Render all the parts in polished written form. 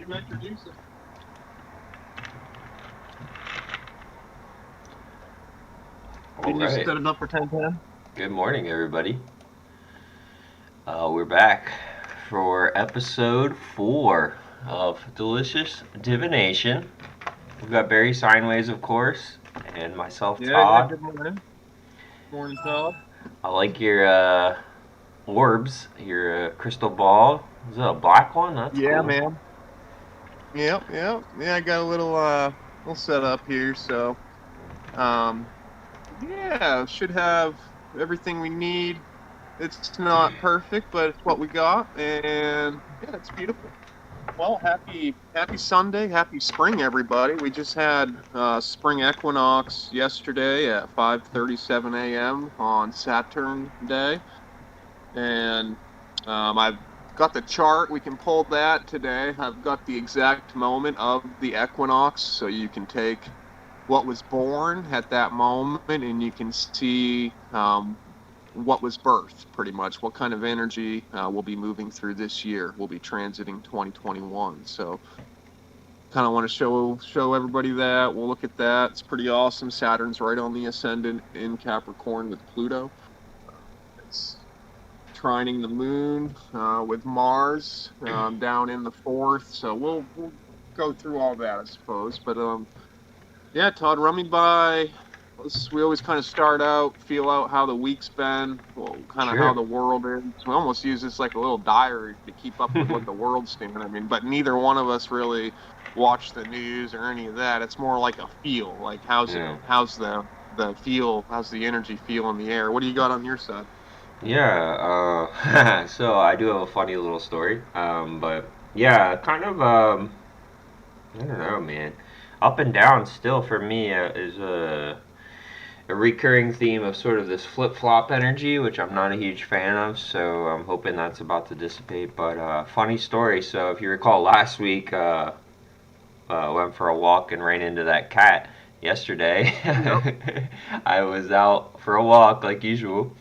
to introduce it. All Didn't you right. set it up for 10:10? Good morning, everybody. We're back for episode 4 of Delicious Divination. We've got Barry Sineways, of course, and myself, Yeah, Todd. good morning. Morning, Todd. I like your orbs, your crystal ball. Is that a black one? That's Yeah, cool. man. Yep, yep. Yeah, I got a little setup here, so um yeah, should have everything we need. It's not perfect, but it's what we got, and yeah, it's beautiful. Well, happy Sunday, happy spring, everybody. We just had spring equinox yesterday at 5:37 a.m. on Saturn Day, and I've got the chart. We can pull that today. I've got the exact moment of the equinox, so you can take what was born at that moment, and you can see what was birthed, pretty much. What kind of energy will be moving through this year? We'll be transiting 2021. So kind of want to show everybody that. We'll look at that. It's pretty awesome. Saturn's right on the ascendant in Capricorn with Pluto. It's trining the moon with Mars down in the fourth. So we'll go through all that, I suppose. But yeah, Todd, run me by. We always kind of start out, feel out how the week's been, well, kind of how Sure. the world is. We almost use this like a little diary to keep up with what the world's doing. I mean, but neither one of us really watch the news or any of that. It's more like a feel. Like Yeah. how's the feel? How's the energy feel in the air? What do you got on your side? Yeah, so I do have a funny little story. But yeah, kind of, I don't know, man. Up and down still for me is a recurring theme of sort of this flip flop energy, which I'm not a huge fan of. So I'm hoping that's about to dissipate. But funny story. So if you recall, last week went for a walk and ran into that cat yesterday. Yep. I was out for a walk like usual,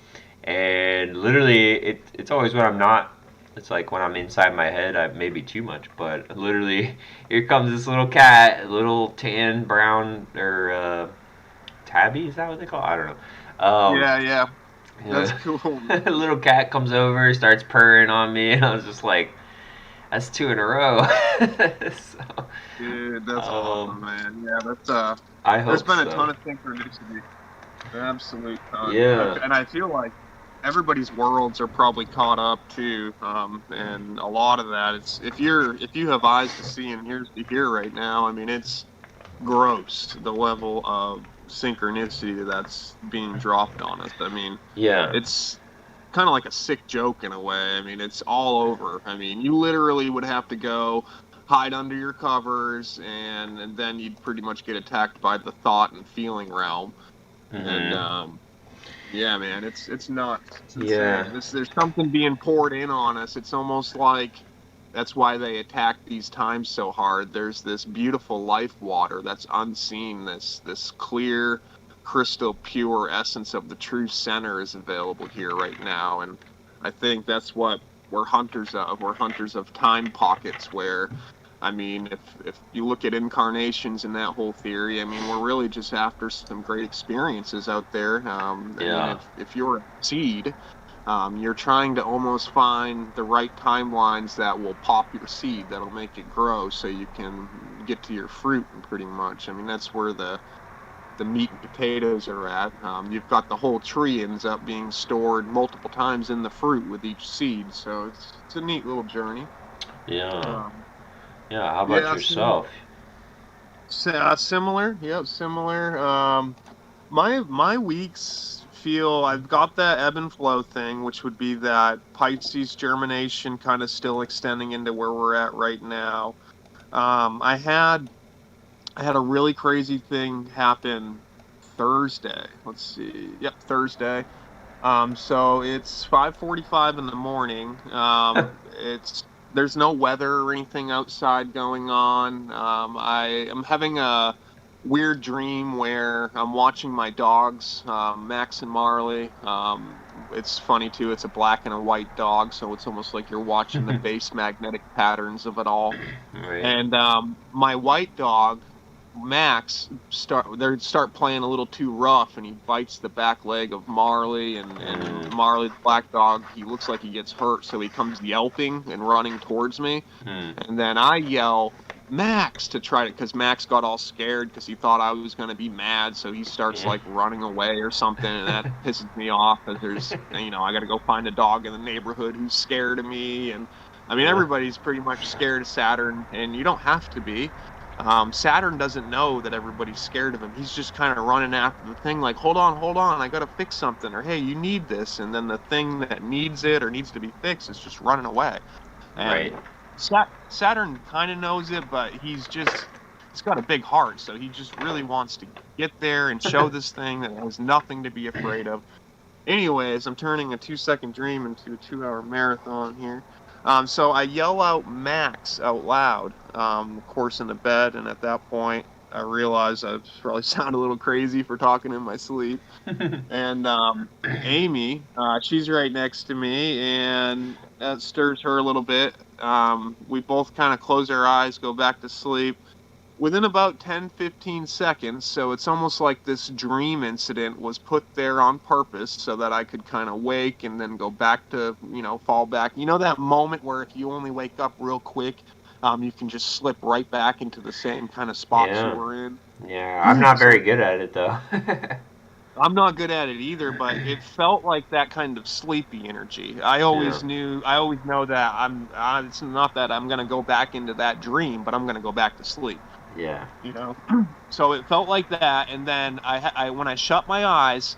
and literally it's always when I'm not. It's like when I'm inside my head, I maybe too much, but literally, here comes this little cat, a little tan, brown, or tabby. Is that what they call it? I don't know. Yeah, yeah. That's Yeah, cool, a man. little cat comes over, starts purring on me, and I was just like, "That's two in a row." So, Dude, that's um, awesome, man. Yeah, that's I there's hope been a so. ton of synchronicity. An absolute ton. Yeah, And I feel like everybody's worlds are probably caught up too. And a lot of that, it's if you have eyes to see and ears to hear right now, I mean, it's gross the level of synchronicity that's being dropped on us. I mean, yeah. it's kind of like a sick joke in a way. I mean, it's all over. I mean, you literally would have to go hide under your covers, and then you'd pretty much get attacked by the thought and feeling realm. And Hmm. yeah, man, it's nuts. It's Yeah. insane. There's something being poured in on us. It's almost like that's why they attack these times so hard. There's this beautiful life water that's unseen. This clear, crystal pure essence of the true center is available here right now. And I think that's what we're hunters of. We're hunters of time pockets where I mean, if you look at incarnations and that whole theory, I mean, we're really just after some great experiences out there. I mean, Yeah. if you're a seed, you're trying to almost find the right timelines that will pop your seed, that'll make it grow, so you can get to your fruit. Pretty much, I mean, that's where the meat and potatoes are at. You've got the whole tree ends up being stored multiple times in the fruit with each seed, so it's a neat little journey. Yeah. Um, Yeah. How about yeah, yourself? Similar. Yep, similar. My weeks feel I've got that ebb and flow thing, which would be that Pisces germination kind of still extending into where we're at right now. Um, I had I had a really crazy thing happen Thursday. Let's see. Yep, Thursday. So it's 5:45 in the morning. It's there's no weather or anything outside going on. I am having a weird dream where I'm watching my dogs, Max and Marley, it's funny too. It's a black and a white dog, so it's almost like you're watching the base magnetic patterns of it all. Right. And my white dog, Max, start playing a little too rough, and he bites the back leg of Marley, and Mm. Marley, the black dog, he looks like he gets hurt, so he comes yelping and running towards me, Mm. and then I yell Max to try to, because Max got all scared because he thought I was going to be mad, so he starts Yeah. like running away or something, and that pisses me off because I got to go find a dog in the neighborhood who's scared of me, and I mean Well, everybody's pretty much scared of Saturn, and you don't have to be. Saturn doesn't know that everybody's scared of him. He's just kind of running after the thing, like, hold on, I got to fix something, or hey, you need this. And then the thing that needs it or needs to be fixed is just running away. right. And Saturn kind of knows it, but he's got a big heart. So he just really wants to get there and show this thing that has nothing to be afraid of. Anyways, I'm turning a 2 second dream into a 2 hour marathon here. So I yell out Max out loud, of course, in the bed. And at that point, I realize I probably sound a little crazy for talking in my sleep. And Amy, she's right next to me, and that stirs her a little bit. We both kind of close our eyes, go back to sleep within about 10-15 seconds. So it's almost like this dream incident was put there on purpose so that I could kind of wake and then go back to, fall back. You know, that moment where if you only wake up real quick, you can just slip right back into the same kind of spots you Yeah. were in. Yeah. I'm not very So good at it though. I'm not good at it either, but it felt like that kind of sleepy energy. Yeah. I always know that it's not that I'm going to go back into that dream, but I'm going to go back to sleep, Yeah. you know? So it felt like that. And then when I shut my eyes,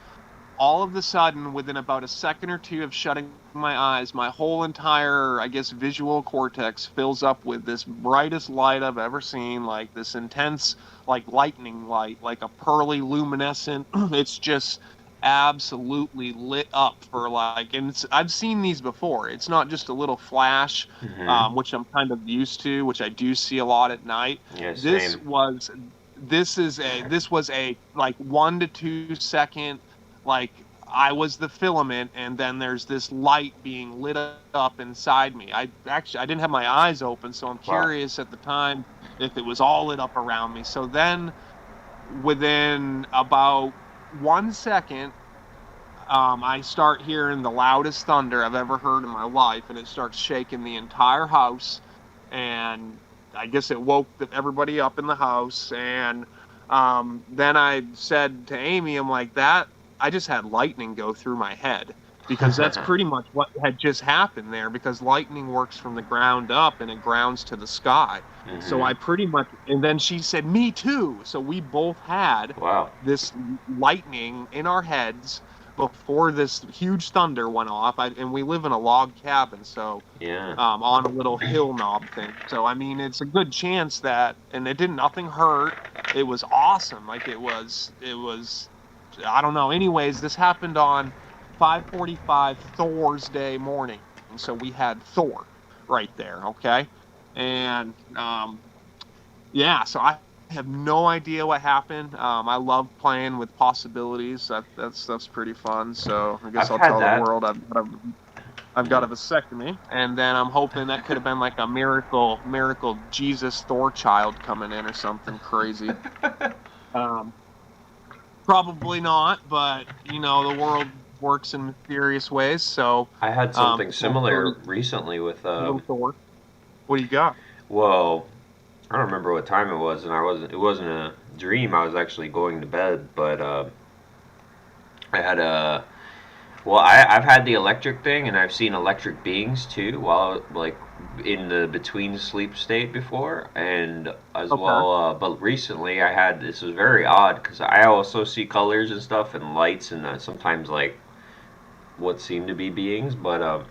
all of a sudden, within about a second or two of shutting my eyes, my whole entire, I guess, visual cortex fills up with this brightest light I've ever seen, like this intense, like lightning light, like a pearly luminescent. It's just absolutely lit up for like, and I've seen these before. It's not just a little flash, Mhm. which I'm kind of used to, which I do see a lot at night. Yeah. This Same. was this was a like 1 to 2 second, like I was the filament, and then there's this light being lit up inside me. I didn't have my eyes open, so I'm Wow. curious at the time if it was all lit up around me. So then within about 1 second, I start hearing the loudest thunder I've ever heard in my life, and it starts shaking the entire house. And I guess it woke everybody up in the house. And then I said to Amy, I'm like, that I just had lightning go through my head because that's pretty much what had just happened there because lightning works from the ground up and it grounds to the sky. So Mhm. I pretty much, and then she said, me too. So we both had Wow. this lightning in our heads before this huge thunder went off. And we live in a log cabin, so Yeah. on a little hill knob thing. So I mean, it's a good chance that, and it didn't, nothing hurt. It was awesome. Like it was. I don't know. Anyways, this happened on 5:45 Thursday morning, so we had Thor right there. Okay, and yeah, so I have no idea what happened. I love playing with possibilities. That stuff's pretty fun. So I guess I've I'll had tell the that. world I've got a vasectomy, and then I'm hoping that could have been like a miracle Jesus Thor child coming in or something crazy. Um, Probably not, but the world works in mysterious ways. So I had something similar potentially recently with little Thor. What do you got? well, I don't remember what time it was, and it wasn't a dream. I was actually going to bed, but I had a well, I've had the electric thing, and I've seen electric beings too, while like in the between sleep state before, and as Okay. well. But recently, I had this was very odd because I also see colors and stuff and lights, and sometimes like what seem to be beings. But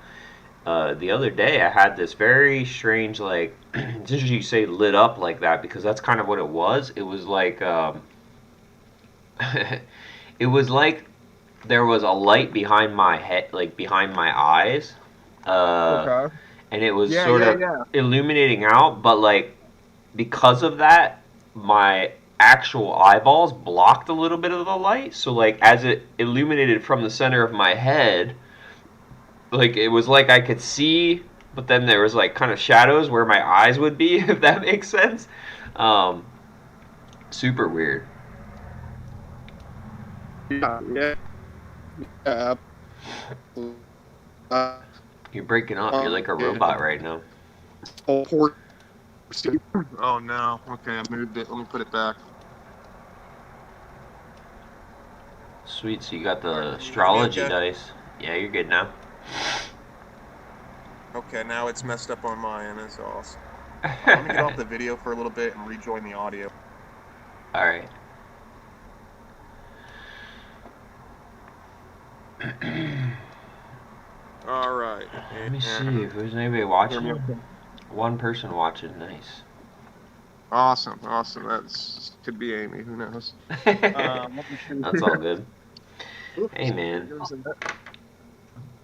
the other day, I had this very strange like, did you say lit up like that? Because that's kind of what it was. It was like it was like there was a light behind my head, like behind my eyes, uh, Okay. and it was Yeah, sort yeah, of yeah. illuminating out. But like because of that, my actual eyeballs blocked a little bit of the light. So like as it illuminated from the center of my head, like it was like I could see, but then there was like kind of shadows where my eyes would be, if that makes sense. Um, Super weird. Yeah, yeah, yeah. Absolutely. You're breaking up. You're like a Yeah, robot right now. whole port. Oh no. Okay, I moved it. Let me put it back. Sweet. So you got All right, the can you hear me astrology okay? dice. Yeah, you're good now. Okay, now it's messed up on my end. That's awesome. Let me get off the video for a little bit and rejoin the audio. All right. All right, Let me see and if there's anybody hear me watching. okay? One person watching. Nice. Awesome, awesome. That's could be Amy. Who knows? Let me That's all see. good. Hey, Oops, there man. goes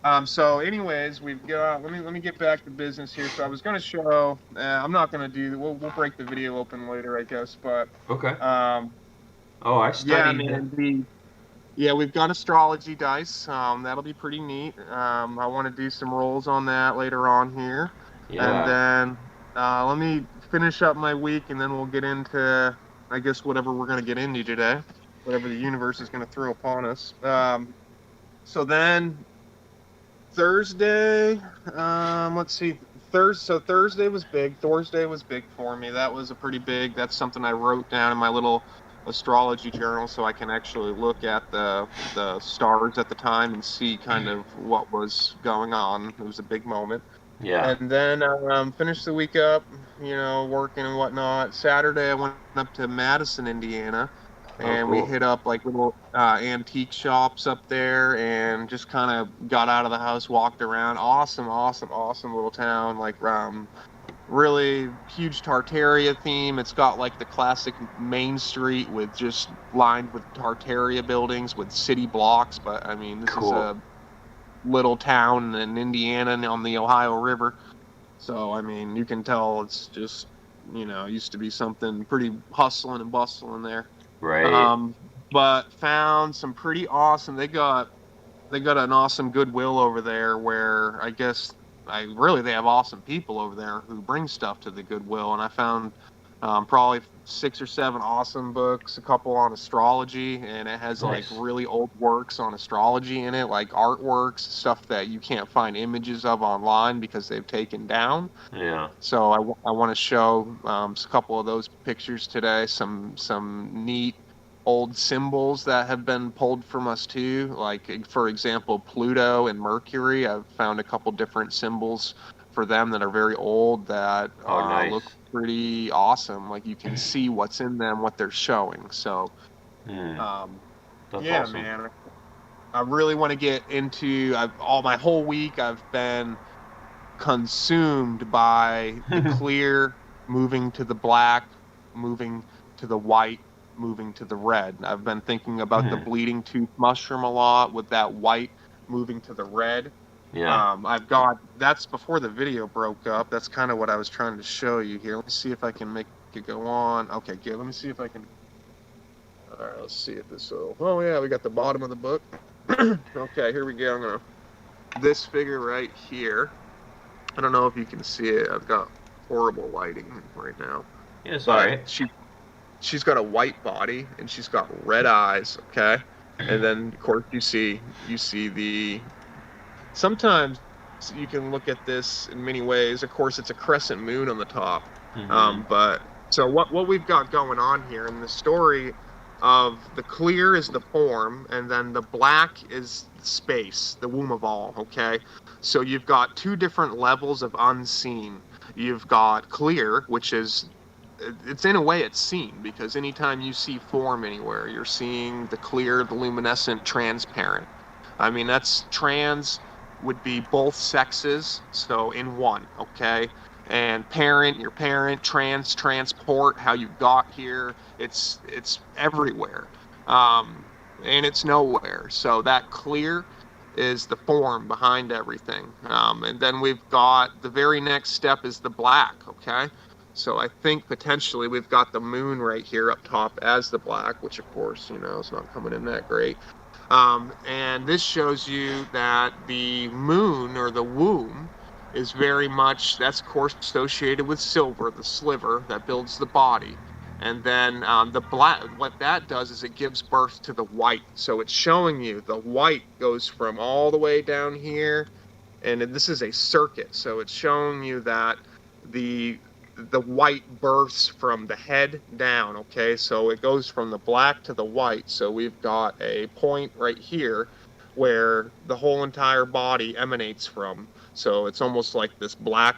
that. So anyways, we've got let me get back to business here. So I was going to show I'm not going to do we'll break the video open later, I guess, but Okay. um Oh, I yeah, studied. man, yeah, we've got astrology dice. That'll be pretty neat. I want to do some rolls on that later on here. And Yeah. then let me finish up my week and then we'll get into I guess whatever we're going to get into today, whatever the universe is going to throw upon us. So then Thursday, let's see. Thursday was big. Thursday was big for me. That was a pretty big. That's something I wrote down in my little astrology journal, so I can actually look at the stars at the time and see kind of what was going on. It was a big moment. Yeah. And then finished the week up, working and whatnot. Saturday, I went up to Madison, Indiana, Oh, and we cool. hit up like little antique shops up there and just kind of got out of the house, walked around. Awesome, awesome, awesome little town. Like really huge Tartaria theme. It's got like the classic main street with just lined with Tartaria buildings with city blocks. But I mean, this is Cool. a little town in Indiana on the Ohio River. So, I mean, you can tell it's just, used to be something pretty hustling and bustling there. Right. Um, but found some pretty awesome. They got an awesome Goodwill over there where I guess they have awesome people over there who bring stuff to the Goodwill, and I found probably 6 or 7 awesome books, a couple on astrology, and it has like Nice. really old works on astrology in it, like artworks, stuff that you can't find images of online because they've taken down. Yeah. So I want to show a couple of those pictures today. Some neat old symbols that have been pulled from us too. Like for example, Pluto and Mercury. I've found a couple different symbols for them that are very old that Oh, look nice. pretty awesome. Like you can see what's in them, what they're showing. So Hmm. um, That's yeah, awesome. man. I really want to get into. All my whole week I've been consumed by the clear moving to the black, moving to the white, moving to the red. I've been thinking about the Hmm. bleeding tooth mushroom a lot with that white moving to the red. Yeah. I've got that's before the video broke up. That's kind of what I was trying to show you here. Let me see if I can make it go on. Okay, good. Let me see if I can. All right, let's see if this will. Oh yeah, we got the bottom of the book. Okay, here we go. I'm gonna this figure right here. I don't know if you can see it. I've got horrible lighting right now, Yeah, it's all but right. she's got a white body and she's got red eyes. Okay, and then of course you see the sometimes you can look at this in many ways. Of course, it's a crescent moon on the top. Mm-hmm. But so what we've got going on here in the story of the clear is the form, and then the black is space, the womb of all. Okay, so you've got two different levels of unseen. You've got clear, which is it's in a way it's seen because anytime you see form anywhere, you're seeing the clear, the luminescent, transparent. I mean, that's trans would be both sexes, so in one, okay? And parent, your parent, transport, how you got here, it's everywhere. And it's nowhere. So that clear is the form behind everything. And then we've got the very next step is the black, okay? So I think potentially we've got the moon right here up top as the black, which of course, is not coming in that great. And this shows you that the moon or the womb is very much, that's of course associated with silver, the sliver that builds the body. And then the black, what that does is it gives birth to the white. So it's showing you the white goes from all the way down here, and this is a circuit, so it's showing you that the the white births from the head down. Okay, so it goes from the black to the white. So we've got a point right here where the whole entire body emanates from. So it's almost like this black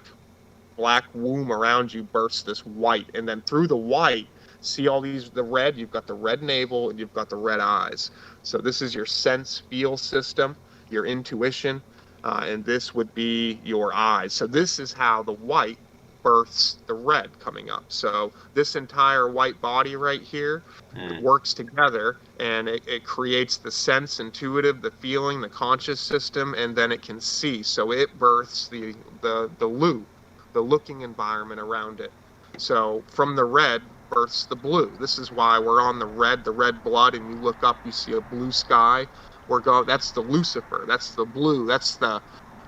womb around you bursts this white, and then through the white, see all these, the red, you've got the red navel and you've got the red eyes. So this is your sense feel system, your intuition, and this would be your eyes. So this is how the white births the red coming up. So this entire white body right here Mm, works together, and it creates the sense, intuitive, the feeling, the conscious system, and then it can see. So it births the Lu, the looking environment around it. So from the red births the blue. This is why we're on the red blood, and you look up, you see a blue sky. We're going, that's the Lucifer, that's the blue, that's the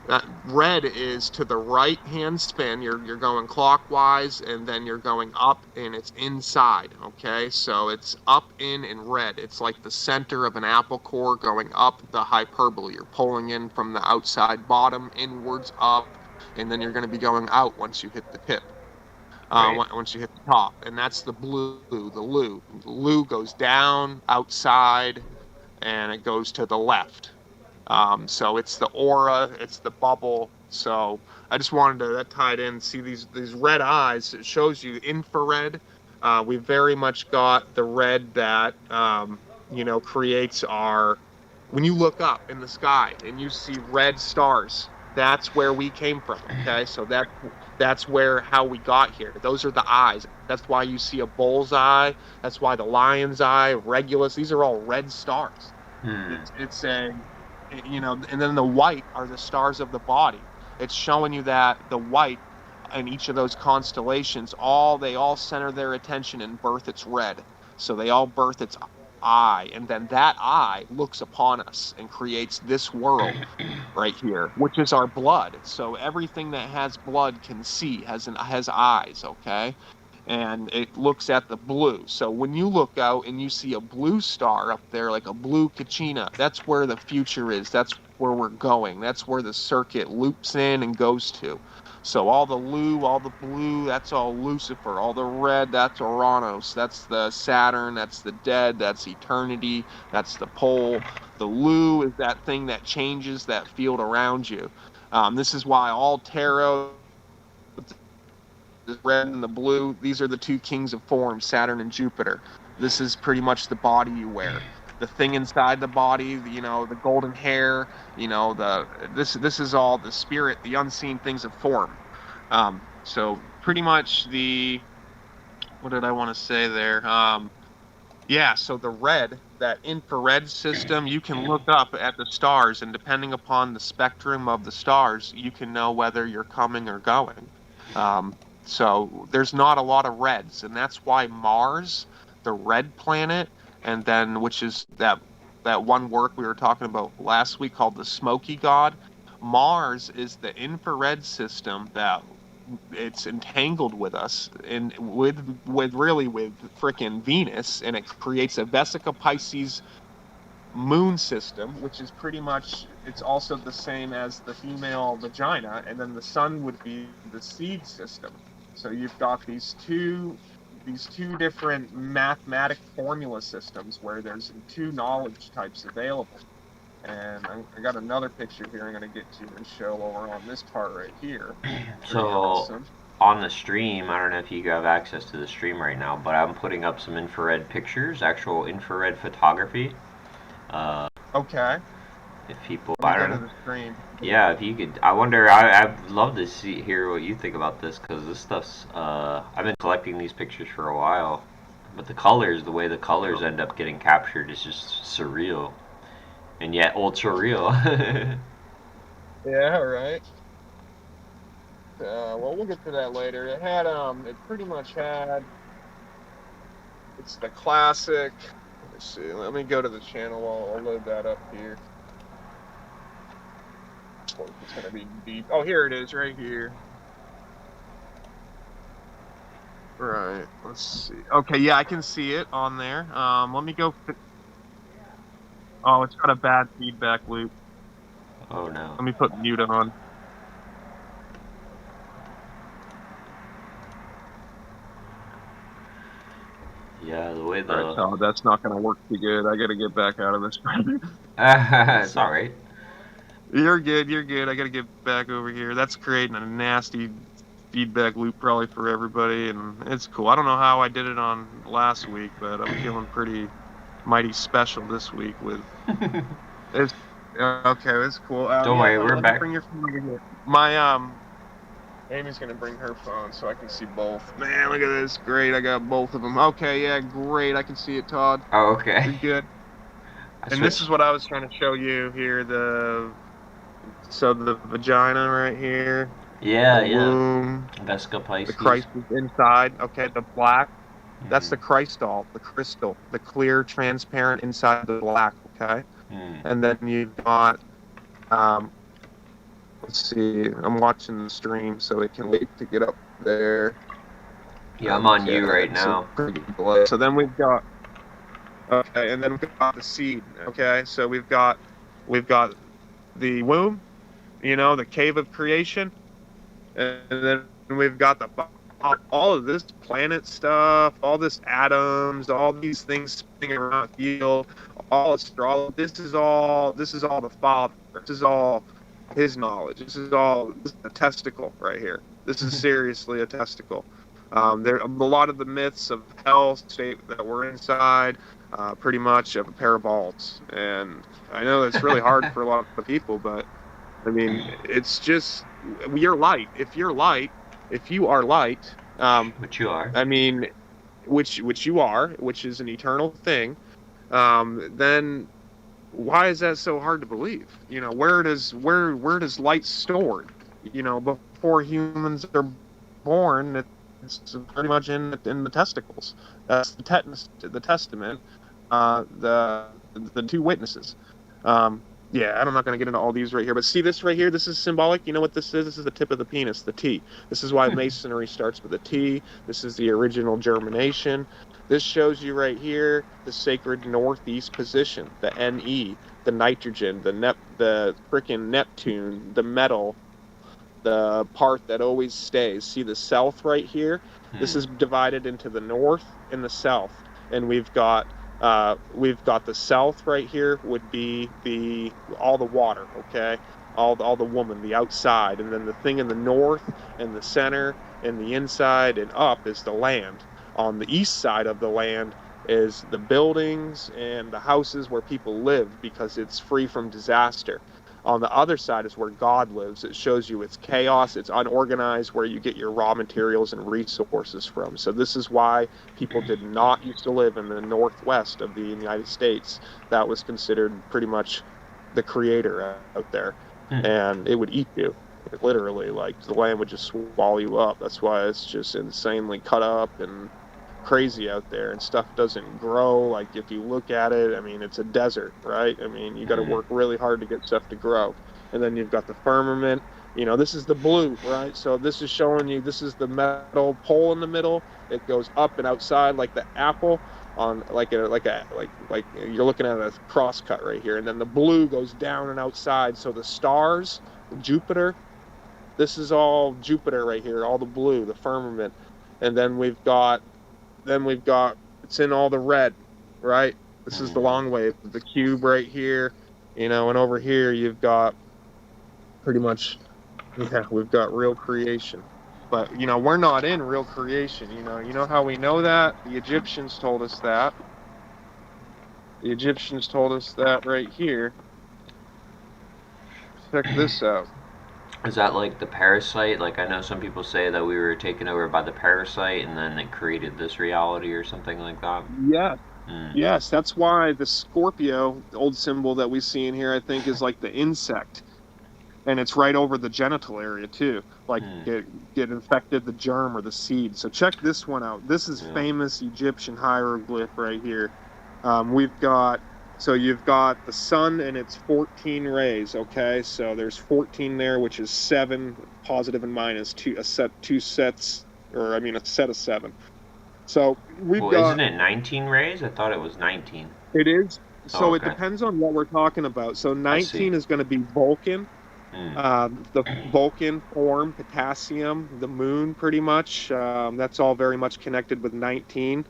that red is to the right hand spin. You're going clockwise, and then you're going up, and it's inside. Okay, so it's up, in, and red. It's like the center of an apple core going up the hyperbole. You're pulling in from the outside bottom inwards up, and then you're going to be going out once you hit the tip. right. Once you hit the top, and that's the blue, the Lu. The Lu goes down outside, and it goes to the left. So it's the aura, it's the bubble. So I just wanted to, that tied in. See these red eyes. It shows you infrared. We've very much got the red that creates our. When you look up in the sky and you see red stars, that's where we came from. Okay, so that's where how we got here. Those are the eyes. That's why you see a bull's eye. That's why the lion's eye, Regulus. These are all red stars. Hmm. It's a and then the white are the stars of the body. It's showing you that the white in each of those constellations, they all center their attention and birth its red. So they all birth its eye, and then that eye looks upon us and creates this world right here, which is our blood. So everything that has blood can see, has eyes. Okay, and it looks at the blue. So when you look out and you see a blue star up there, like a blue Kachina, that's where the future is. That's where we're going. That's where the circuit loops in and goes to. So all the all the blue, that's all Lucifer. All the red, that's Uranus. That's the Saturn. That's the dead. That's eternity. That's the pole. The Lu is that thing that changes that field around you. This is why all tarot, the red and the blue, these are the two kings of form, Saturn and Jupiter. This is pretty much the body you wear. The thing inside the body, the golden hair, this is all the spirit, the unseen things of form. So pretty much what did I want to say there? Yeah, so the red, that infrared system, you can look up at the stars, and depending upon the spectrum of the stars, you can know whether you're coming or going. So there's not a lot of reds, and that's why Mars, the red planet, and then which is that one work we were talking about last week called the Smoky God. Mars is the infrared system that it's entangled with us, and with frickin' Venus, and it creates a Vesica Pisces moon system, which is pretty much, it's also the same as the female vagina, and then the sun would be the seed system. So you've got these two different mathematic formula systems where there's two knowledge types available. And I got another picture here I'm going to get to and show over on this part right here. Pretty So awesome. on the stream, I don't know if you have access to the stream right now, but I'm putting up some infrared pictures, actual infrared photography. Uh, Okay, if people, let me I go don't to know. the screen. Yeah, if you could, I wonder. I'd love to hear what you think about this because this stuff's. I've been collecting these pictures for a while, but the way the colors end up getting captured, is just surreal, and yet ultra real. Yeah, right. Well, we'll get to that later. It pretty much had, it's the classic. me see. Let me go to the channel. I'll load that up here. It's gonna be deep. Oh, here it is, right here. Right. Let's see. Okay, yeah, I can see it on there. Let me go. Oh, it's got a bad feedback loop. Oh no. Let me put mute on. Yeah, the way All right, the so that's not gonna work too good. I gotta get back out of this. it's So all right. you're good. You're good. I gotta get back over here. That's creating a nasty feedback loop probably for everybody, and it's cool. I don't know how I did it on last week, but I'm feeling pretty mighty special this week with it's okay. It's cool. Don't Yeah, worry, we're let me back. bring your phone over here. My Amy's gonna bring her phone so I can see both. Man, look at this. Great, I got both of them. Okay, yeah, great. I can see it, Todd. Oh, okay. You're good. I And this switched. is what I was trying to show you here. The vagina right here, the Yeah, yeah. womb, Vesca the Pisces. Christ is inside. Okay, the black. That's Mm. the Christall, the crystal, the clear, transparent inside the black. Okay, Mm. and then you've got um. Let's see. I'm watching the stream, so it can wait to get up there. Yeah, I'm on Okay, you right so now. pretty good delay. So then we've got okay, and then we've got the seed. Okay, so we've got the womb, the cave of creation, and then we've got the all of this planet stuff, all this atoms, all these things spinning around the field, all astrology. This is all the Father. This is all His knowledge. This is a testicle right here. This is seriously a testicle. There a lot of the myths of hell state that we're inside, pretty much of a pair of balls, and I know it's really hard for a lot of people, but I mean, it's just you're light. If you are light, But you are. I mean, which you are, which is an eternal thing, then why is that so hard to believe? Where does light stored? Before humans are born, it's pretty much in the testicles. That's the testament, the two witnesses. Yeah, I'm not going to get into all these right here, but see this right here? This is symbolic. You know what this is? This is the tip of the penis, the T. This is why masonry starts with a T. This is the original germination. This shows you right here the sacred northeast position, the Ne, the nitrogen, the frickin' Neptune, the metal, the part that always stays. See the south right here? This Hmm. is divided into the north and the south, and we've got the south right here would be the all the water, okay? All the woman, the outside, and then the thing in the north and the center and the inside and up is the land. On the east side of the land is the buildings and the houses where people live because it's free from disaster. On the other side is where God lives. It shows you it's chaos, it's unorganized, where you get your raw materials and resources from. So, this is why people did not used to live in the northwest of the United States. That was considered pretty much the creator out there. Hmm. And it would eat you. Literally, like the land would just swallow you up. That's why it's just insanely cut up and crazy out there, and stuff doesn't grow. Like if you look at it, I mean, it's a desert, right? I mean, you got to Hmm. work really hard to get stuff to grow. And then you've got the firmament. This is the blue, right? So this is showing you this is the metal pole in the middle. It goes up and outside like the apple on like you're looking at a cross cut right here. And then the blue goes down and outside. So the stars, Jupiter, this is all Jupiter right here, all the blue, the firmament. And then we've got it's in all the red, right? This is the Hmm. long wave, the cube right here, and over here you've got pretty much, yeah, we've got real creation. But we're not in real creation. You know how we know that? The Egyptians told us that. The Egyptians told us that right here. Check this out. Is that like the parasite? Like I know some people say that we were taken over by the parasite and then it created this reality or something like that. Yes, Hmm. yes, that's why the Scorpio, the old symbol that we see in here, I think, is like the insect, and it's right over the genital area too. Like Hmm. get infected the germ or the seed. So check this one out. This is Yeah. famous Egyptian hieroglyph right here. We've got so you've got the sun and its 14 rays. Okay, so there's 14 there, which is seven positive and minus two a set two sets, or I mean a set of seven. So we've Well, isn't got it 19 rays? I thought it was 19. it is Oh, so it okay. depends on what we're talking about. So I see. 19 is going to be Vulcan, Mm. the Vulcan form, potassium, the moon, pretty much. That's all very much connected with 19.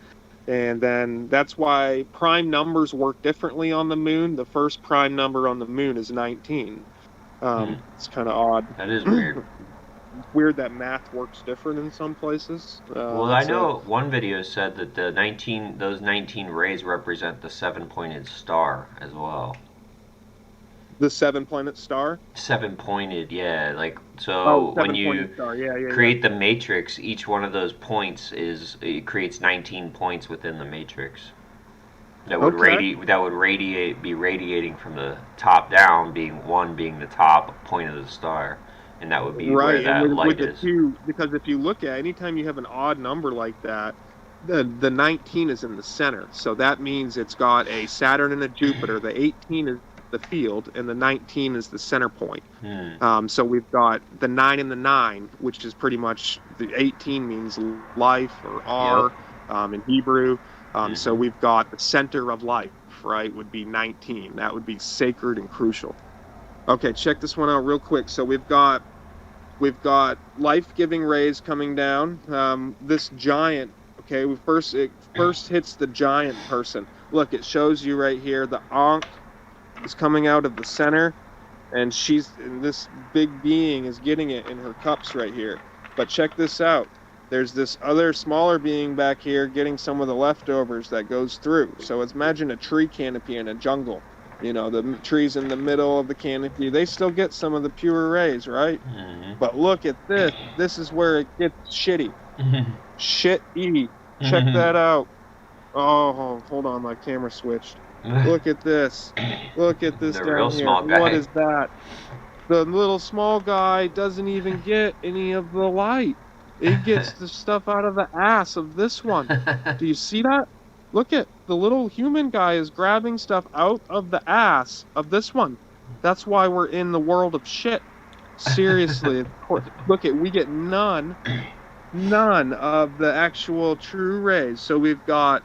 And then that's why prime numbers work differently on the moon. The first prime number on the moon is 19. Hmm. It's kind of odd. That is weird. Weird that math works different in some places. Well, I know one video said that those 19 rays represent the seven-pointed star as well. the seven planet star. Seven-pointed, yeah. Like, Oh, so when seven pointed you star. Yeah, yeah, yeah. create the matrix, each one of those points it creates 19 points within the matrix. Okay. That would be radiating from the top down, being the top point of the star, and that would be where Right. And that with light the is. two, because if you look at anytime you have an odd number like that, the 19 is in the center. So that means it's got a Saturn and a Jupiter. The 18 is the field, and the 19 is the center point. Hmm. So we've got the nine and the nine, which is pretty much the 18 means life or Yep. R in Hebrew. So Hmm. we've got the center of life, right, would be 19. That would be sacred and crucial. Okay, check this one out real quick. So we've got life-giving rays coming down. This giant, okay, it first hits the giant person. Look, it shows you right here. The Ankh is coming out of the center, and this big being is getting it in her cups right here. But check this out. There's this other smaller being back here getting some of the leftovers that goes through. So it's imagine a tree canopy in a jungle. The trees in the middle of the canopy, they still get some of the pure rays, right? Hmm. But look at this. This is where it gets shitty. Hmm. Shit E. Check that out. Oh, hold on, my camera switched. Look at this. Look at this The real down here. small What guy. is that? The little small guy doesn't even get any of the light. He gets the stuff out of the ass of this one. Do you see that? Look at the little human guy is grabbing stuff out of the ass of this one. That's why we're in the world of shit. Seriously, look at we get none of the actual true rays. So we've got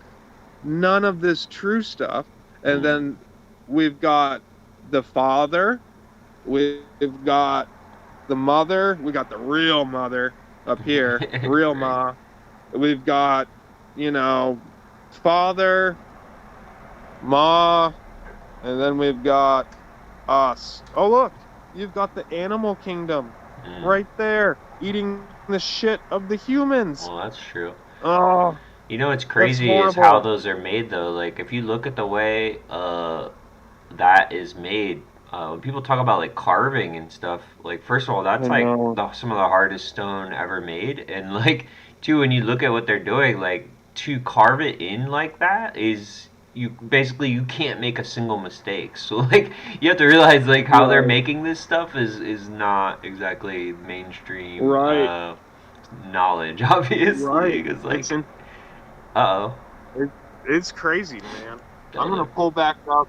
none of this true stuff, and Hmm. then we've got the father, we've got the mother, we got the real mother up here, real Right. ma. We've got, you know, father, ma, and then we've got us. Oh, look, you've got the animal kingdom Hmm. right there, eating the shit of the humans. Well, that's true. Oh, You know what's that's crazy is how horrible. those are made, though. Like, if you look at the way that is made, when people talk about like carving and stuff, like first of all, that's I like know. some of the hardest stone ever made, and like two, when you look at what they're doing, like to carve it in like that is you can't make a single mistake. So like you have to realize like how they're Right, making this stuff is not exactly mainstream right, knowledge, obviously. right. Because It's like, in, uh oh, it, it's crazy, man. I'm that gonna is pull back up,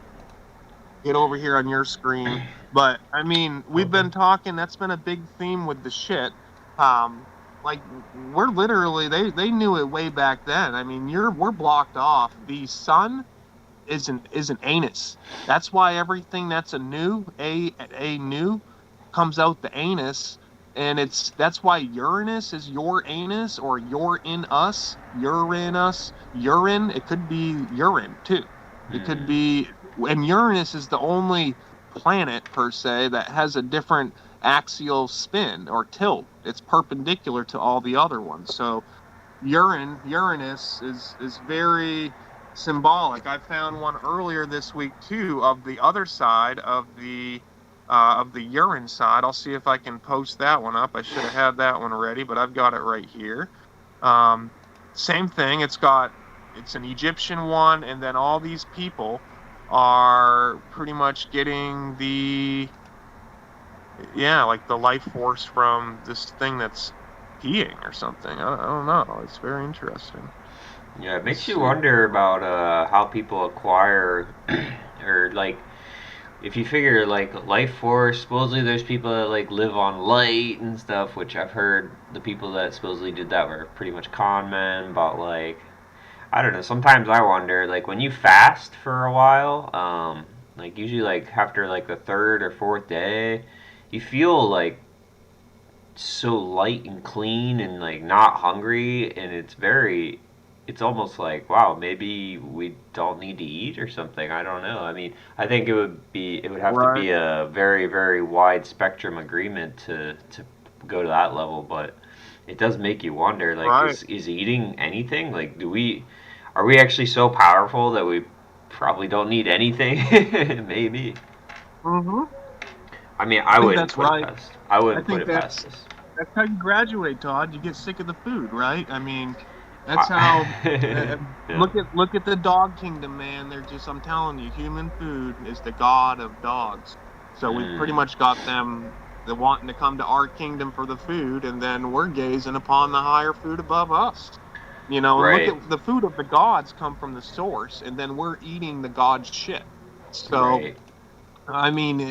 get over here on your screen. But I mean, we've okay. been talking. That's been a big theme with the shit. Um, like we're literally they knew it way back then. I mean, we're blocked off. The sun is an anus. That's why everything that's a new comes out the anus, and that's why Uranus is your anus or you're in us, Uranus, urine. It could be urine too. It could Hmm. be, and Uranus is the only planet per se that has a different axial spin or tilt. It's perpendicular to all the other ones. So Uranus is very symbolic. I found one earlier this week too of the other side of the urine side. I'll see if I can post that one up. I should have had that one ready, but I've got it right here. Um, Same thing. It's an Egyptian one, and then all these people are pretty much getting like the life force from this thing that's peeing or something. I don't know. It's very interesting. Yeah, it Let's makes you see. wonder about how people acquire, or like, if you figure like life force, supposedly there's people that like live on light and stuff, which I've heard the people that supposedly did that were pretty much con men, but like, I don't know. Sometimes I wonder, like when you fast for a while, like usually like after like the third or fourth day, you feel like so light and clean and like not hungry, and it's almost like wow, maybe we don't need to eat or something. I don't know. I mean, I think it would have to Right. be a very very wide spectrum agreement to go to that level, but it does make you wonder, like Right. is eating anything? Like do we are we actually so powerful that we probably don't need anything? Maybe. Mm-hmm. I mean, I think that's right. I I wouldn't put think it past this. that's how you graduate, Todd. You get sick of the food, right? I mean, that's how. Yeah. Look at the dog kingdom, man. They're just. I'm telling you, human food is the god of dogs. So we've pretty Mm, much got them the wanting to come to our kingdom for the food, and then we're gazing upon the higher food above us. And look right. at the food of the gods come from the source, and then we're eating the god's shit. So Right. I mean,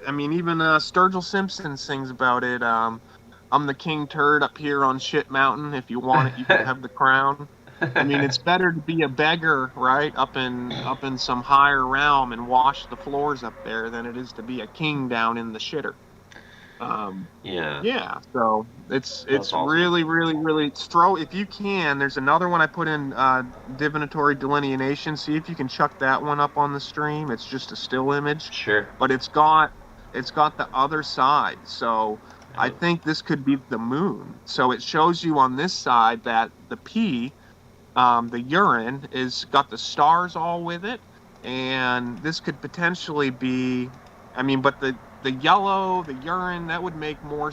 I mean, even Sturgill Simpson sings about it. I'm the king turd up here on shit mountain. If you want it, you can have the crown. I mean, it's better to be a beggar, right, up in some higher realm and wash the floors up there than it is to be a king down in the shitter. Um, Yeah. yeah, so That's it's awesome. really, really, really stro. If you can, there's another one I put in divinatory delineation. See if you can chuck that one up on the stream. It's just a still image, Sure. but it's got the other side. So I Oh. think this could be the moon. So it shows you on this side that the P, the urine, is got the stars all with it, and this could potentially be. I mean, but the yellow, the urine, that would make more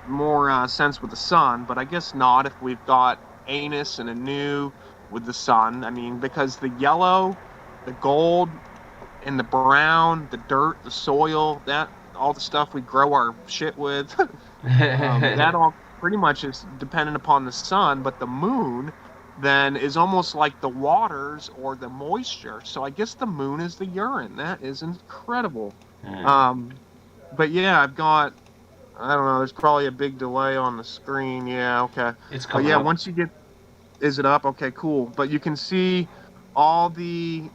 more sense with the sun. But I guess not if we've got anus and a new with the sun. I mean, because the yellow, the gold, and the brown, the dirt, the soil, that all the stuff we grow our shit with, that all pretty much is dependent upon the sun, but the moon then is almost like the waters or the moisture. So I guess the moon is the urine. That is incredible. Mm. Um, but yeah, I don't know, there's probably a big delay on the screen. Yeah, okay. It's But coming yeah, up. once you get, is it up? Okay, cool. But you can see all the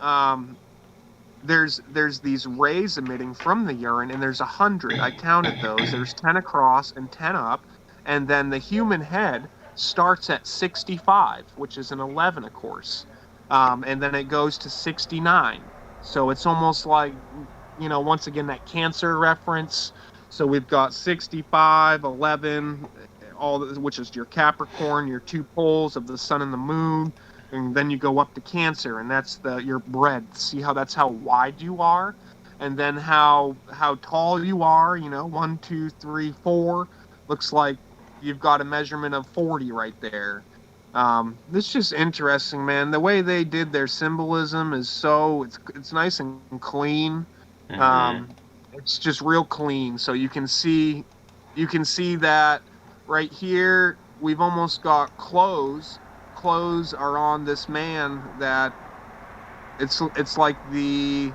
there's these rays emitting from the urine, and there's 100. I counted those. There's 10 across and 10 up, and then the human head starts at 65, which is an 11, of course, and then it goes to 69. So it's almost like, once again, that Cancer reference. So we've got 65, 11, which is your Capricorn, your two poles of the sun and the moon, and then you go up to Cancer, and that's the your breadth. See how that's how wide you are, and then how tall you are. 1, 2, 3, 4. Looks like you've got a measurement of 40 right there. This is just interesting, man. The way they did their symbolism is it's nice and clean. Mm-hmm. Um, it's just real clean, so you can see that right here. We've almost got clothes. Clothes are on this man that it's like the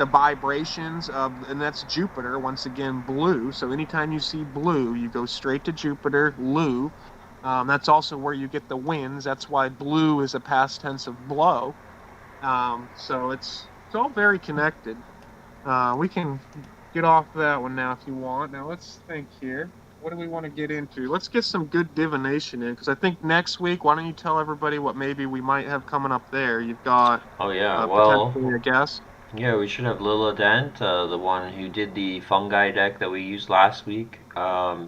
vibrations of, and that's Jupiter once again, blue. So anytime you see blue, you go straight to Jupiter, Lu. That's also where you get the winds. That's why blue is a past tense of blow. So it's all very connected. We can get off that one now if you want. Now let's think here. What do we want to get into? Let's get some good divination in, because I think next week, why don't you tell everybody what maybe we might have coming up there? You've got Oh yeah. potentially Well, a guess. yeah. We should have Lila Dent, the one who did the fungi deck that we used last week.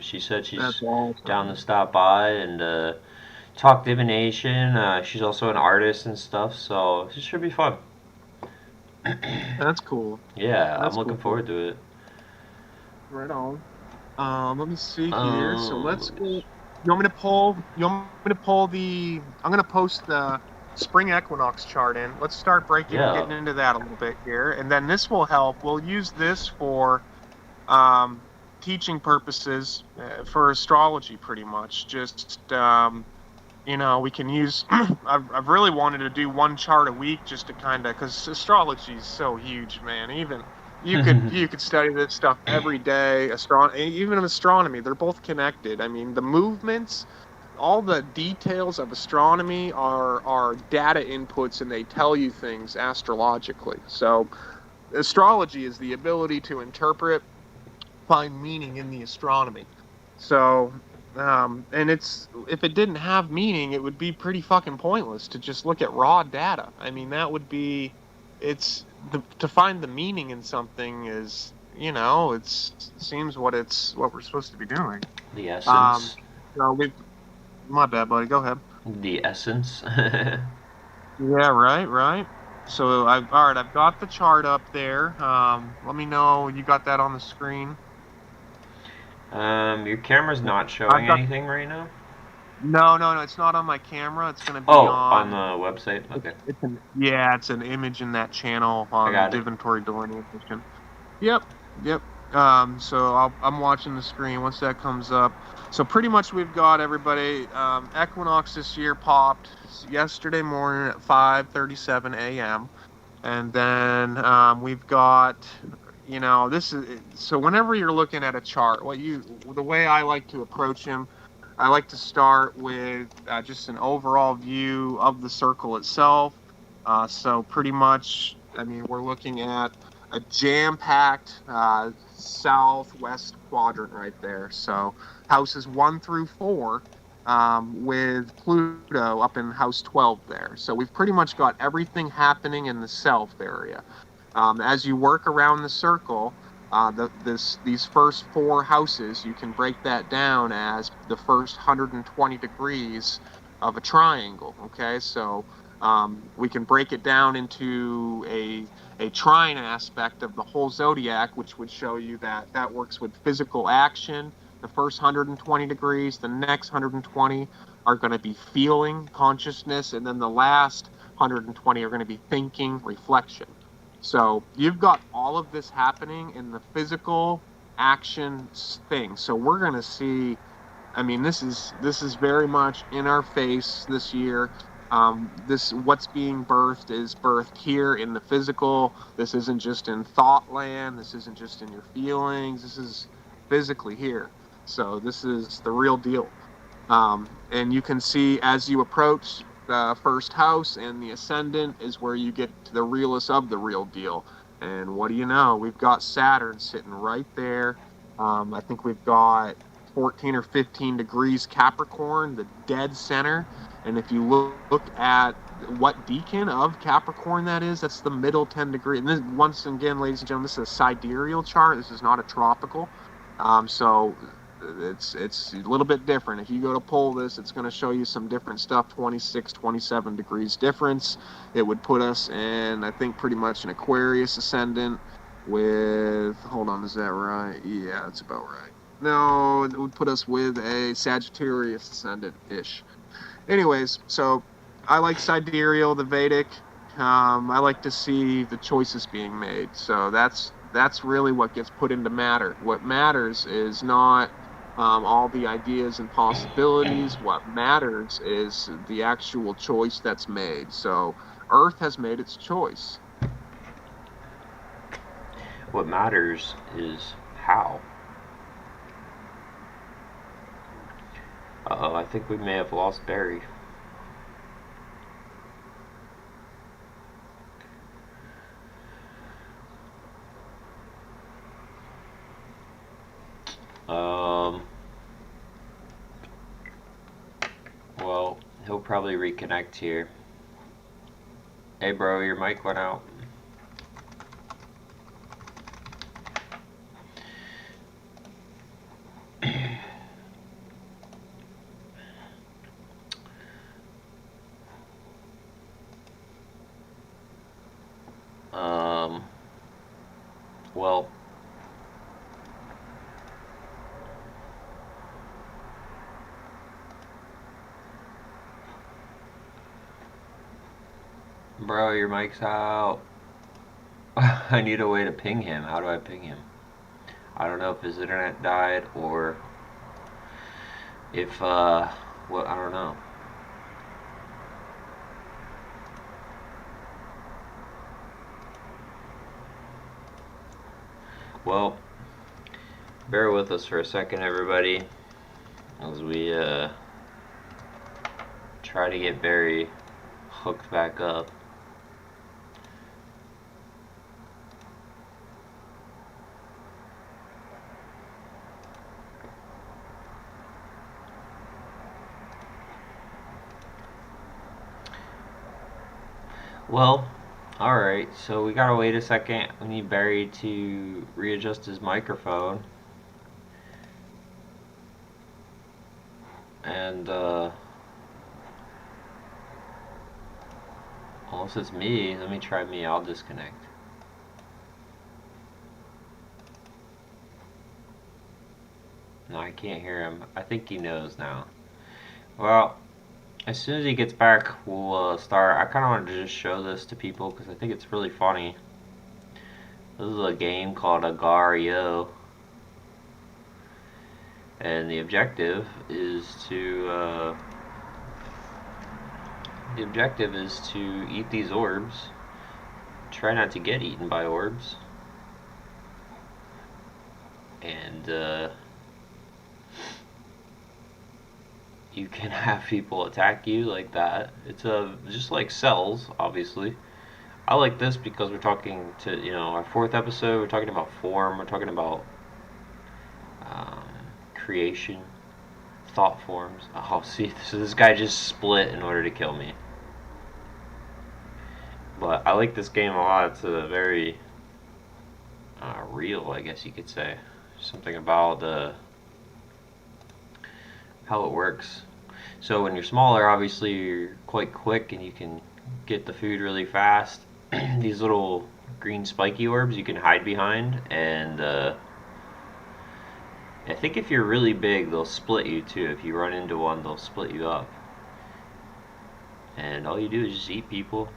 She said That's she's down to awesome. stop by and talk divination. She's also an artist and stuff, so this should be fun. That's cool. Yeah, I'm That's looking cool. forward to it. Right on. Let me see here. So let's Um, go. You want me to pull? You want me to pull the? I'm gonna post the spring equinox chart in. Let's start yeah. getting into that a little bit here, and then this will help. We'll use this for um, teaching purposes for astrology, pretty much. Just we can use. I've really wanted to do one chart a week just to kind of, because astrology is so huge, man. Even you could study this stuff every day. Even astronomy, they're both connected. I mean, the movements, all the details of astronomy are data inputs, and they tell you things astrologically. So astrology is the ability to interpret, find meaning in the astronomy. So, and if it didn't have meaning, it would be pretty fucking pointless to just look at raw data. I mean, that would be, to find the meaning in something is, seems what we're supposed to be doing. The Um, essence. so my bad, buddy. Go ahead. The essence. Yeah, right, right. So all right, I've got the chart up there. Let me know you got that on the screen. Your camera's not showing I've got anything right now. No, no, no. It's not on my camera. It's going to be Oh, on the on. website. Okay, Yeah, it's an image in that channel I on got it. Divinatory Delineation. Yep, yep. So I'm watching the screen once that comes up. So pretty much we've got everybody. Equinox this year popped yesterday morning at 5:37 a.m. And then we've got, this is so whenever you're looking at a chart, the way I like to approach him, I like to start with just an overall view of the circle itself. So pretty much, I mean, we're looking at a jam-packed southwest quadrant right there. So houses 1 through 4, with Pluto up in house 12 there. So we've pretty much got everything happening in the south area. As you work around the circle, these first 4 houses, you can break that down as the first 120 degrees of a triangle. Okay, so we can break it down into a trine aspect of the whole zodiac, which would show you that that works with physical action. The first 120 degrees, the next 120 are going to be feeling, consciousness, and then the last 120 are going to be thinking, reflection. So you've got all of this happening in the physical action thing. So we're going to see, I mean, this is very much in our face this year. This what's being birthed is birthed here in the physical. This isn't just in thought land. This isn't just in your feelings. This is physically here. So this is the real deal. And you can see as you approach the first house and the ascendant is where you get to the realest of the real deal. And what do you know? We've got Saturn sitting right there. I think we've got 14 or 15 degrees Capricorn, the dead center. And if you look at what decan of Capricorn that is, that's the middle 10 degree. And this, once again, ladies and gentlemen, this is a sidereal chart. This is not a tropical. So it's a little bit different. If you go to pull this, it's going to show you some different stuff, 26, 27 degrees difference. It would put us in, I think, pretty much an Aquarius ascendant with, hold on, is that right? Yeah, that's about right. No, it would put us with a Sagittarius ascendant-ish. Anyways, so I like sidereal, the Vedic. I like to see the choices being made. So that's really what gets put into matter. What matters is not all the ideas and possibilities. What matters is the actual choice that's made. So Earth has made its choice. What matters is how. Uh-oh, I think we may have lost Barry. Um, well, he'll probably reconnect here. Hey, bro, your mic went out. Um, well, bro, your mic's out. I need a way to ping him. How do I ping him? I don't know if his internet died or if, well, I don't know. Well, bear with us for a second, everybody, as we try to get Barry hooked back up. Well, alright, so we gotta wait a second. We need Barry to readjust his microphone. And, unless it's me, let me try me, I'll disconnect. No, I can't hear him. I think he knows now. Well, as soon as he gets back, we'll start. I kind of wanted to just show this to people because I think it's really funny. This is a game called Agario, and the objective is to eat these orbs. Try not to get eaten by orbs, and you can have people attack you like that. It's just like cells, obviously. I like this because we're talking to, our fourth episode, we're talking about form, we're talking about um, creation, thought forms. Oh, see, so this guy just split in order to kill me. But I like this game a lot. It's a very real, I guess you could say. Something about how it works. So when you're smaller, obviously you're quite quick and you can get the food really fast. These little green spiky orbs you can hide behind, and I think if you're really big, they'll split you too. If you run into one, they'll split you up. And all you do is just eat people.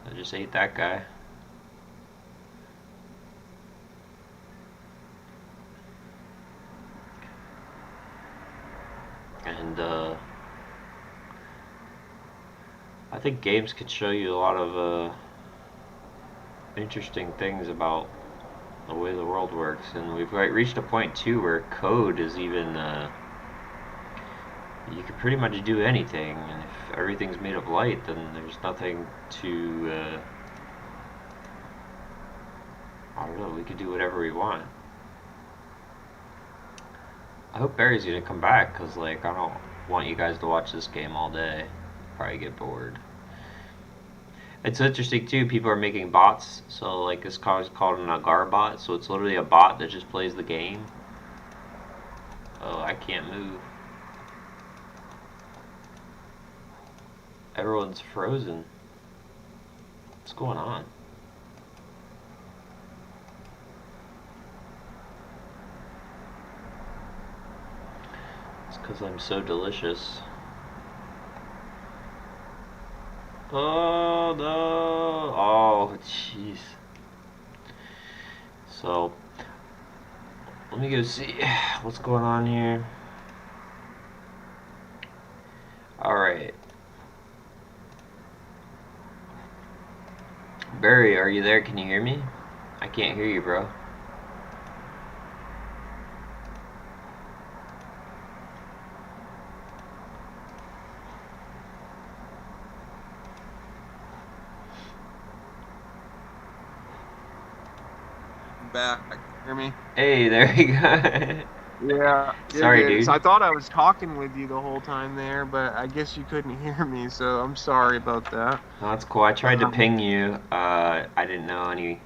I just ate that guy. And I think games could show you a lot of interesting things about the way the world works. And we've reached a point too where code is even you can pretty much do anything, and if everything's made of light, then there's nothing to I don't know, we could do whatever we want. I hope Barry's gonna come back, because like I don't want you guys to watch this game all day. Probably get bored. It's interesting too, people are making bots, so like this car is called an Agar bot, so it's literally a bot that just plays the game. Oh, I can't move. Everyone's frozen. What's going on? It's because I'm so delicious. Oh no! Oh jeez. So, let me go see what's going on here. Alright. Barry, are you there? Can you hear me? I can't hear you, bro. Back. Hear me? Hey, there you go. Yeah. Sorry, dude. So I thought I was talking with you the whole time there, but I guess you couldn't hear me, so I'm sorry about that. No, that's cool. I tried to ping you. I didn't know any.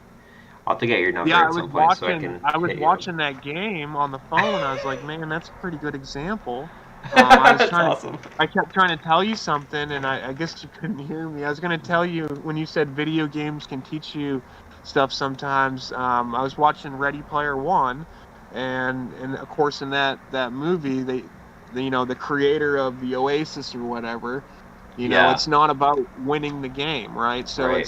I'll have to get your number Yeah, at some point so I can I was hit you up. watching that game on the phone. I was like, man, that's a pretty good example. I was That's trying to, awesome. I kept trying to tell you something, and I guess you couldn't hear me. I was going to tell you when you said video games can teach you stuff sometimes. I was watching Ready Player One, and of course in that movie, the creator of the Oasis or whatever. Yeah, It's not about winning the game, right? So right.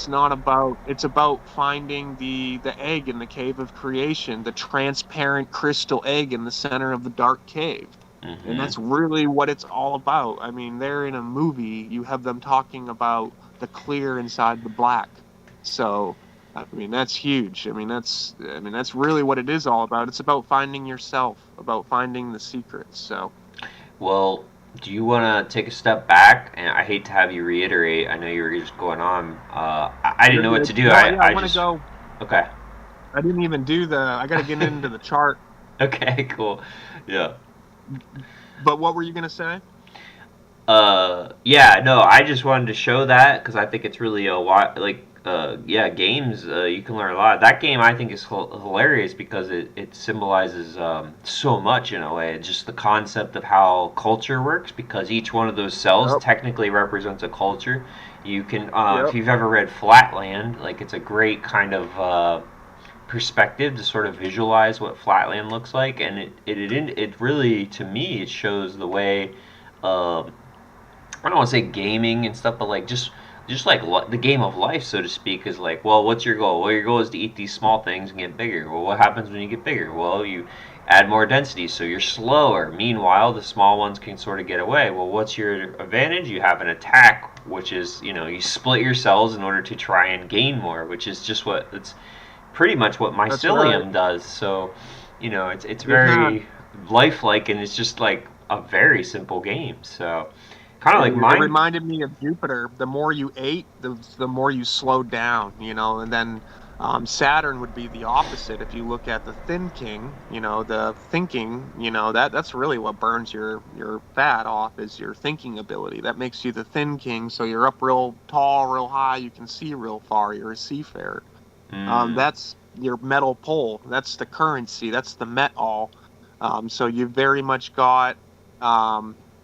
it's about finding the egg in the cave of creation, the transparent crystal egg in the center of the dark cave. And Mm-hmm. that's really what it's all about. I mean, they're in a movie, you have them talking about the clear inside the black. So, I mean, that's huge. I mean, that's really what it is all about. It's about finding yourself, about finding the secrets. So, Well, do you want to take a step back? And I hate to have you reiterate. I know you were just going on. I didn't you're know what good. to do. No, yeah, I I want to just go. okay. I didn't even do I got to get into the chart. Okay, cool. Yeah. But what were you going to say? Yeah, no, I just wanted to show that because I think it's really a lot like yeah, games you can learn a lot. That game I think is hilarious because it symbolizes so much in a way. It's just the concept of how culture works because each one of those cells Yep. technically represents a culture. You can if Yep. you've ever read Flatland, like it's a great kind of perspective to sort of visualize what Flatland looks like, and it really to me it shows the way. Um, I don't want to say gaming and stuff, but like just like the game of life, so to speak, is like, well, what's your goal? Well, your goal is to eat these small things and get bigger. Well, what happens when you get bigger? Well, you add more density, so you're slower. Meanwhile, the small ones can sort of get away. Well, what's your advantage? You have an attack, which is you split your cells in order to try and gain more, which is just what it's pretty much what That's right. mycelium does. So, it's Yeah. very lifelike and it's just like a very simple game. So, kind of like It mine. reminded me of Jupiter. The more you ate, the more you slowed down, and then Saturn would be the opposite. If you look at the thin king, the thinking, that's really what burns your fat off is your thinking ability. That makes you the thin king, so you're up real tall, real high, you can see real far, you're a seafarer. Mm, That's your metal pole. That's the currency. That's the metal. So you've very much got,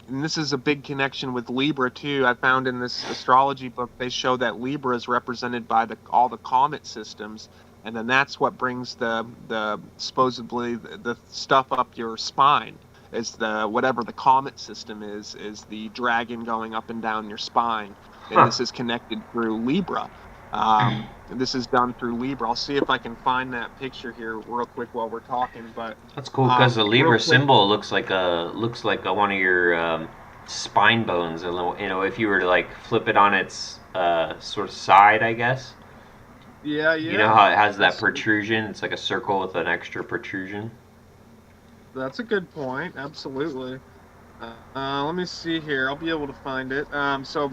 and this is a big connection with Libra too. I found in this astrology book they show that Libra is represented by all the comet systems, and then that's what brings the supposedly the stuff up your spine. Is the whatever the comet system is the dragon going up and down your spine, and huh. this is connected through Libra. This is done through Libra. I'll see if I can find that picture here real quick while we're talking. But That's cool because the real Libra quick, symbol looks like one of your spine bones. If you were to like flip it on its sort of side, I guess. yeah, You know yeah, how it has that that's protrusion? It's like a circle with an extra protrusion. that's a good point. Absolutely. Let me see here. I'll be able to find it. So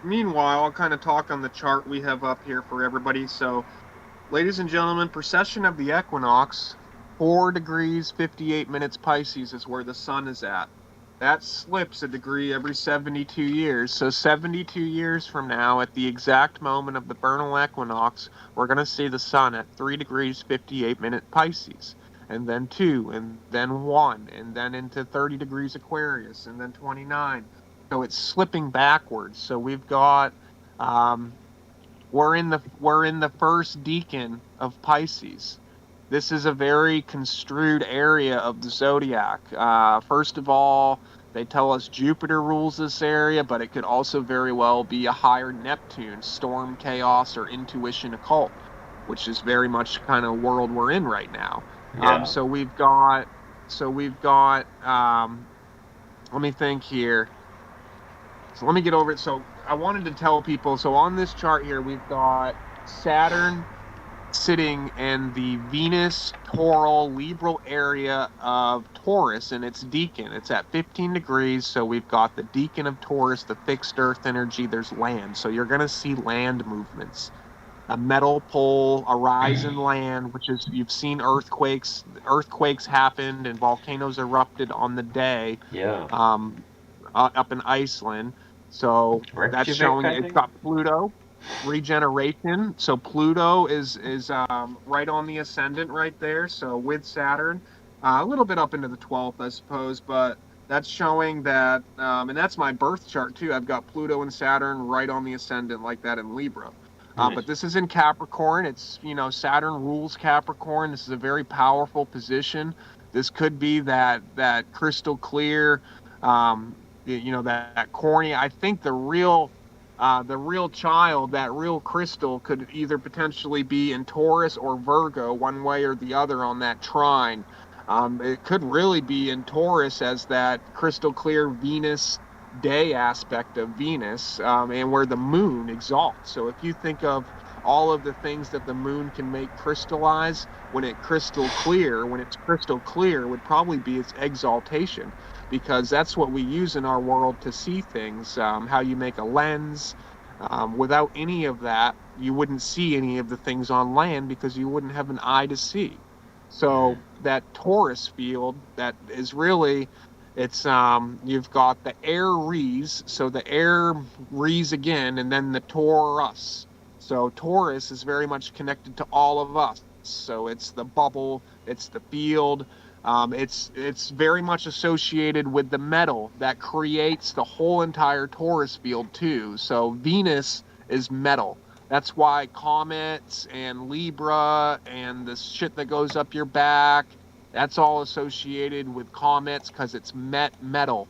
meanwhile, I'll kind of talk on the chart we have up here for everybody. So, ladies and gentlemen, precession of the equinox, 4 degrees 58 minutes Pisces is where the sun is at. That slips a degree every 72 years. So 72 years from now, at the exact moment of the vernal equinox, we're going to see the sun at 3 degrees 58 minute Pisces, and then 2, and then 1, and then into 30 degrees Aquarius, and then 29. So it's slipping backwards. So we've got we're in the first decan of Pisces. This is a very construed area of the zodiac. First of all, they tell us Jupiter rules this area, but it could also very well be a higher Neptune, storm, chaos, or intuition occult, which is very much kind of world we're in right now. Um, Yeah. so we've got, so we've got, let me think here. So let me get over it. So I wanted to tell people, so on this chart here, we've got Saturn sitting in the Venus Toral Libra area of Taurus and its decan. It's at 15 degrees. So we've got the decan of Taurus, the fixed earth energy. There's land. So you're going to see land movements. A metal pole, a rise in land, which is you've seen earthquakes. Earthquakes happened and volcanoes erupted on the day Yeah. um, up in Iceland. So that's Reykjavik, showing I it's think. got Pluto regeneration. So Pluto is right on the ascendant right there. So with Saturn, a little bit up into the 12th, I suppose, but that's showing that, and that's my birth chart too. I've got Pluto and Saturn right on the ascendant like that in Libra. Nice. But this is in Capricorn. It's, Saturn rules Capricorn. This is a very powerful position. This could be that crystal clear, that corny. I think the real child, that real crystal, could either potentially be in Taurus or Virgo, one way or the other on that trine. It could really be in Taurus as that crystal clear Venus day aspect of Venus, and where the moon exalts. So if you think of all of the things that the moon can make crystallize when it's crystal clear would probably be its exaltation, because that's what we use in our world to see things, how you make a lens. Without any of that, you wouldn't see any of the things on land because you wouldn't have an eye to see. Mm. So that torus field, that is really, it's you've got the Aries, so the Aries again, and then the Taurus. So Taurus is very much connected to all of us. So it's the bubble, it's the field, it's very much associated with the metal that creates the whole entire Taurus field too. So Venus is metal. That's why comets and Libra and the shit that goes up your back, that's all associated with comets because it's metal.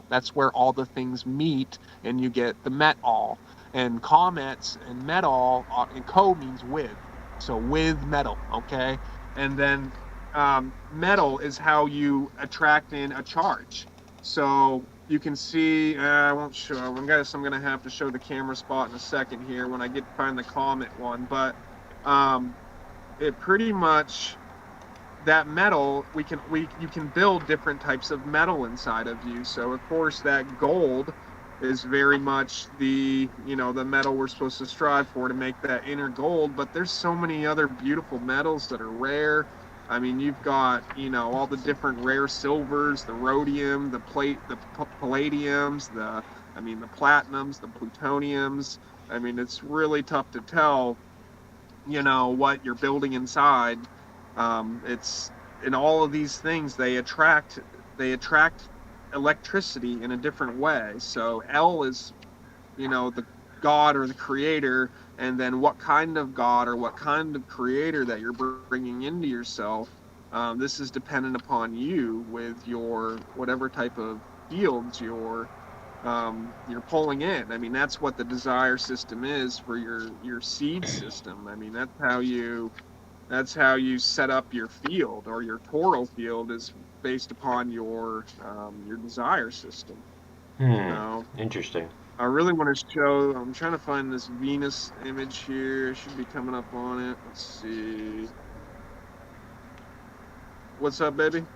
That's where all the things meet and you get the metal. And comets and metal, and co means with. So with metal, okay? And then metal is how you attract in a charge. So you can see, I won't show, I'm gonna have to show the camera spot in a second here when I get to find the comet one, but um, it pretty much, that metal, you can build different types of metal inside of you. So of course that gold is very much the metal we're supposed to strive for to make that inner gold, but there's so many other beautiful metals that are rare. I mean, you've got, all the different rare silvers, the rhodium, the plate, the palladiums, the platinums, the plutoniums. I mean, it's really tough to tell, what you're building inside. It's in all of these things, they attract electricity in a different way. So L is, the god or the creator, and then what kind of god or what kind of creator that you're bringing into yourself. This is dependent upon you with your whatever type of fields you're pulling in. I mean, that's what the desire system is for your seed system. I mean, that's how you set up your field, or your toral field is based upon your desire system. Hmm. So Interesting. I really want to show. I'm trying to find this Venus image here. It should be coming up on it. Let's see. What's up, baby?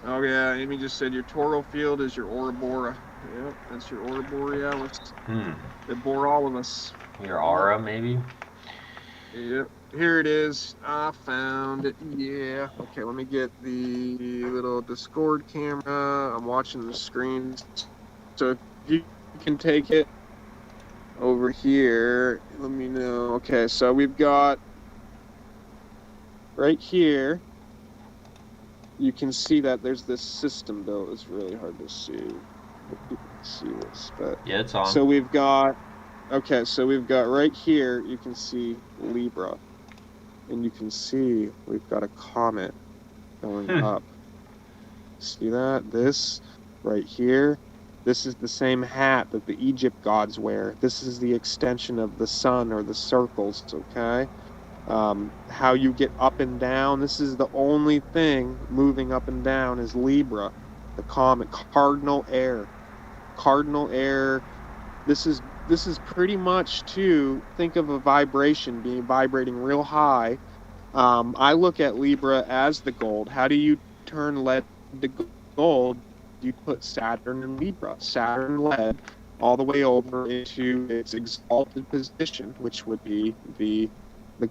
Oh yeah, Amy just said your toral field is your Ouroboros. Yep, that's your Aurora Borealis. Hmm. It bore all of us. Your Yep, aura, maybe? yep. Here it is. I found it. Yeah. Okay, let me get the little Discord camera. I'm watching the screen. So if you can take it over here, let me know. Okay, so we've got right here, you can see that there's this system built. It's really hard to see. Hope you can see this, but Yeah, it's on. so we've got, okay, so we've got right here, you can see Libra, and you can see we've got a comet going Hmm. up. See that? This right here, this is the same hat that the Egypt gods wear. This is the extension of the sun or the circles, okay? How you get up and down. This is the only thing moving up and down is Libra, the comet, cardinal air. Cardinal air. This is pretty much to think of a vibration being vibrating real high. I look at Libra as the gold. How do you turn lead to gold? You put Saturn in Libra. Saturn led all the way over into its exalted position, which would be the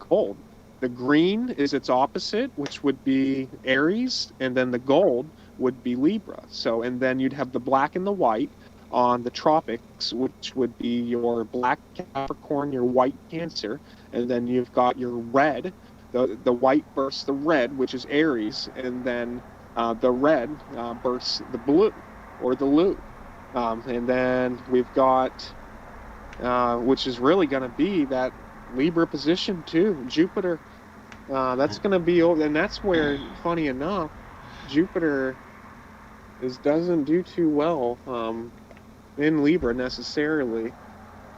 gold. The green is its opposite, which would be Aries, and then the gold would be Libra. So, and then you'd have the black and the white on the tropics, which would be your black Capricorn, your white Cancer, and then you've got your red, the white bursts the red, which is Aries, and then the red bursts the blue or the Lu. And then we've got, which is really going to be that Libra position too, Jupiter. That's going to be, and that's where, funny enough, Jupiter doesn't do too well in Libra necessarily.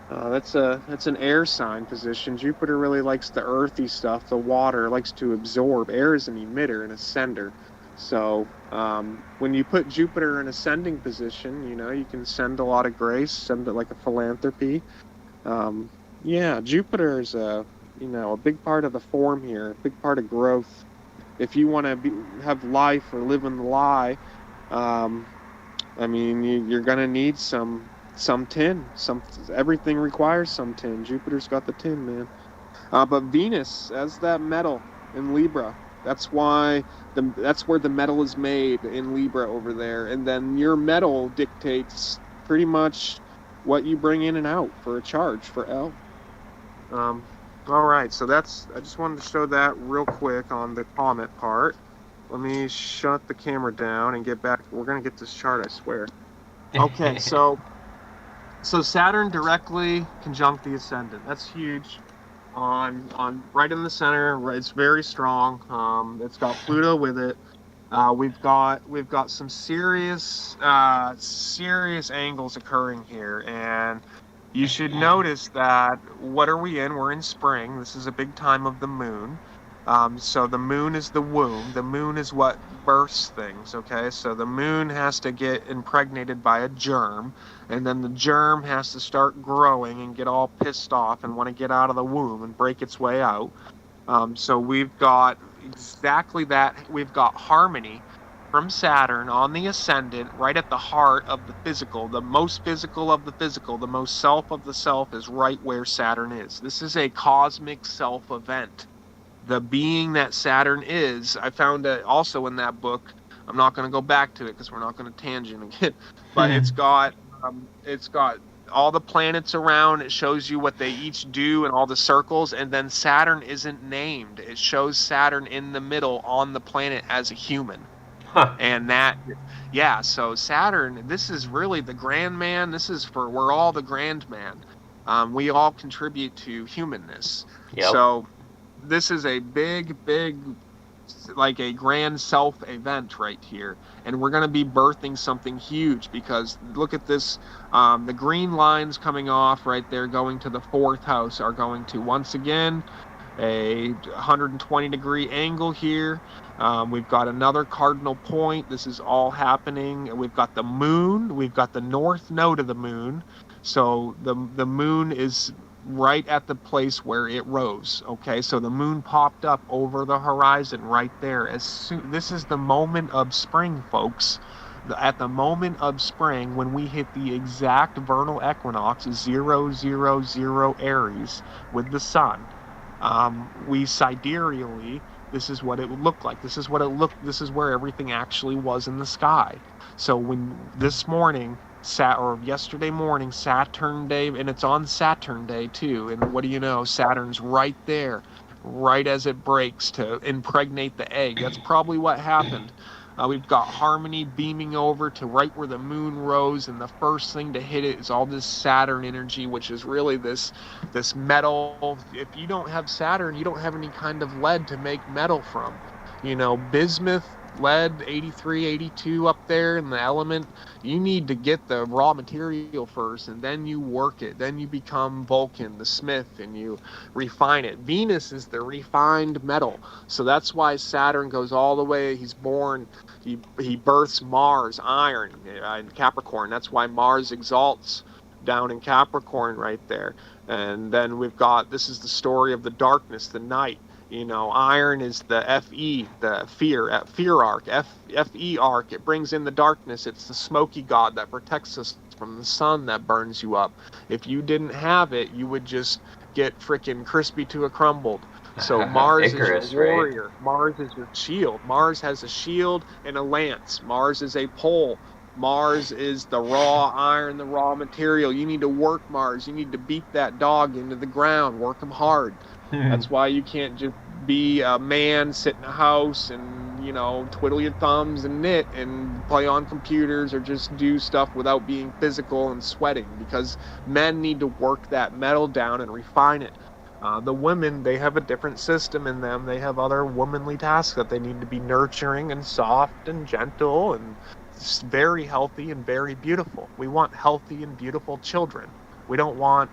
That's an air sign position. Jupiter really likes the earthy stuff, the water, likes to absorb. Air is an emitter and a sender. So when you put Jupiter in ascending position, you can send a lot of grace, send it like a philanthropy. Um, Yeah, Jupiter is a big part of the form here, a big part of growth. If you want to have life or live in the lie, um, I mean, you're gonna need some tin. Everything requires some tin. Jupiter's got the tin, man. But Venus as that metal in Libra. That's where the metal is made in Libra over there, and then your metal dictates pretty much what you bring in and out for a charge for L. Um, all right, so I just wanted to show that real quick on the comet part. Let me shut the camera down and get back. We're gonna get this chart, I swear. Okay, so Saturn directly conjunct the ascendant. That's huge. On right in the center, right, it's very strong. It's got Pluto with it. We've got some serious angles occurring here, and you should notice that what are we in? We're in spring. This is a big time of the moon. So the moon is the womb. The moon is what births things. Okay, so the moon has to get impregnated by a germ, and then the germ has to start growing and get all pissed off and want to get out of the womb and break its way out. So we've got exactly that. We've got harmony from Saturn on the ascendant, right at the heart of the physical, the most physical of the physical, the most self of the self is right where Saturn is. This is a cosmic self event. The being that Saturn is, I found it also in that book. I'm not going to go back to it because we're not going to tangent again, but it's got all the planets around. It shows you what they each do and all the circles, and then Saturn isn't named. It shows Saturn in the middle on the planet as a human. Huh. And that, yeah, so Saturn, this is really the grand man. This is for, we're all the grand man. We all contribute to humanness. Yep. So this is a big, like a grand self event right here. And we're going to be birthing something huge because look at this. The green lines coming off right there going to the fourth house are going to once again a 120-degree angle here. We've got another cardinal point. This is all happening. We've got the moon. We've got the north node of the moon. So the moon is right at the place where it rose. Okay, so the moon popped up over the horizon right there. This is the moment of spring, folks. At the moment of spring, when we hit the exact vernal equinox, 000 Aries with the sun, we sidereally, this is what it would look like. This is where everything actually was in the sky. So when this morning, or yesterday morning, Saturn Day, and it's on Saturn Day too. And what do you know? Saturn's right there, right as it breaks to impregnate the egg. That's probably what happened. We've got harmony beaming over to right where the moon rose, and the first thing to hit it is all this Saturn energy, which is really this metal. If you don't have Saturn, you don't have any kind of lead to make metal from. Bismuth, lead, 83, 82 up there in the element. You need to get the raw material first, and then you work it. Then you become Vulcan, the smith, and you refine it. Venus is the refined metal. So that's why Saturn goes all the way. He's born, he births Mars, iron, in Capricorn. That's why Mars exalts down in Capricorn right there. And then this is the story of the darkness, the night. Iron is the Fe, the fear arc, Fe arc. It brings in the darkness. It's the smoky god that protects us from the sun that burns you up. If you didn't have it, you would just get freaking crispy to a crumbled. So Mars is your Icarus, right? warrior. Mars is your shield. Mars has a shield and a lance. Mars is a pole. Mars is the raw iron, the raw material. You need to work Mars. You need to beat that dog into the ground. Work him hard. That's why you can't just be a man, sit in a house and, twiddle your thumbs and knit and play on computers or just do stuff without being physical and sweating, because men need to work that metal down and refine it. The women, they have a different system in them. They have other womanly tasks that they need to be nurturing and soft and gentle and very healthy and very beautiful. We want healthy and beautiful children. We don't want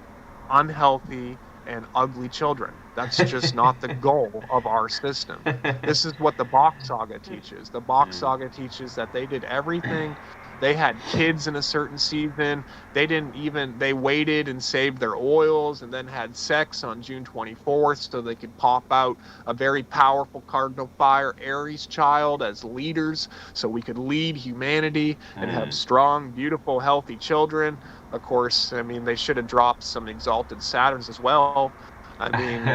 unhealthy and ugly children. That's just not the goal of our system. This is what the Bach Saga teaches. The Bach Saga teaches that they did everything They had kids in a certain season. They waited and saved their oils and then had sex on June 24th so they could pop out a very powerful cardinal fire Aries child as leaders so we could lead humanity and have Mm. strong, beautiful, healthy children. Of course, I mean, they should have dropped some exalted Saturns as well. I mean,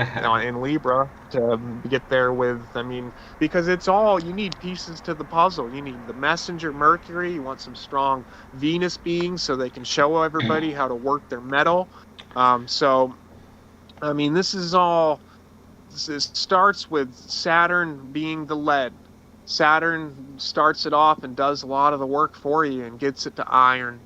in Libra to get there with, I mean, because it's all, you need pieces to the puzzle. You need the messenger Mercury, you want some strong Venus beings so they can show everybody how to work their metal. So, I mean, it starts with Saturn being the lead. Saturn starts it off and does a lot of the work for you and gets it to iron.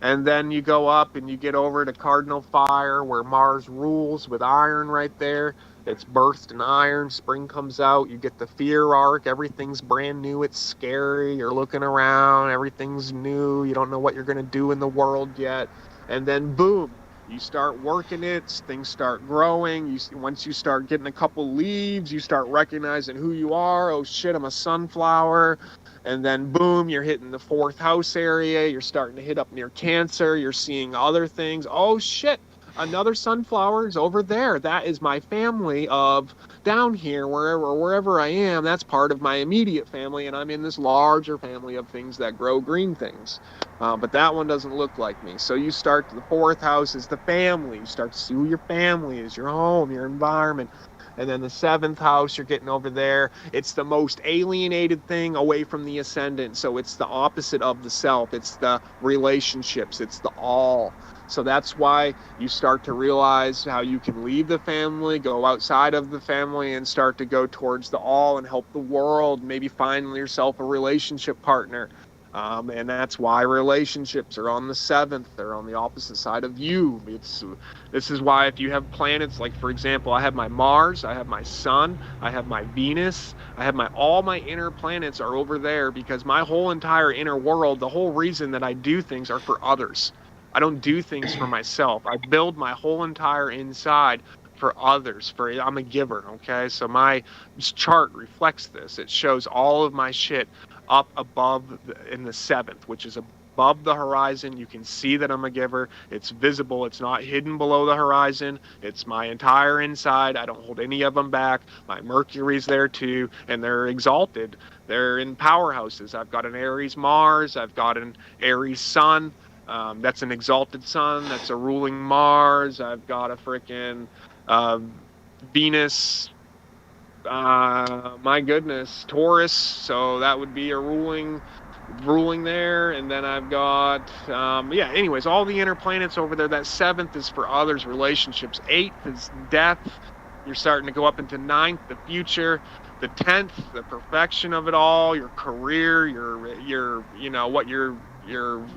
And then you go up and you get over to Cardinal Fire where Mars rules with iron right there. It's birthed in iron. Spring comes out. You get the fear arc. Everything's brand new. It's scary. You're looking around. Everything's new. You don't know what you're going to do in the world yet. And then boom, you start working it. Things start growing. Once you start getting a couple leaves, you start recognizing who you are. Oh shit, I'm a sunflower. And then boom, you're hitting the fourth house area. You're starting to hit up near Cancer. You're seeing other things. Oh shit, another sunflower is over there. That is my family of down here, wherever I am. That's part of my immediate family, and I'm in this larger family of things that grow green things. But that one doesn't look like me. So you start, the fourth house is the family. You start to see who your family is, your home, your environment. And then the seventh house, you're getting over there. It's the most alienated thing away from the ascendant. So it's the opposite of the self. It's the relationships. It's the all. So that's why you start to realize how you can leave the family, go outside of the family, and start to go towards the all and help the world. Maybe find yourself a relationship partner. And that's why relationships are on the seventh. They're on the opposite side of you. This is why if you have planets, like for example, I have my Mars, I have my Sun, I have my Venus, I have all my inner planets are over there because my whole entire inner world, the whole reason that I do things are for others. I don't do things for myself. I build my whole entire inside for others. I'm a giver, okay? So my chart reflects this. It shows all of my shit up above in the seventh, which is above the horizon. You can see that I'm a giver. It's visible. It's not hidden below the horizon. It's my entire inside. I don't hold any of them back. My Mercury's there too, and they're exalted. They're in powerhouses. I've got an Aries Mars. I've got an Aries Sun. That's an exalted sun. That's a ruling Mars. I've got a freaking uh, Venus. My goodness, Taurus. So that would be a ruling there. And then I've got, yeah. Anyways, all the inner planets over there. That seventh is for others, relationships. Eighth is death. You're starting to go up into ninth, the future. The 10th, the perfection of it all, your career, what you're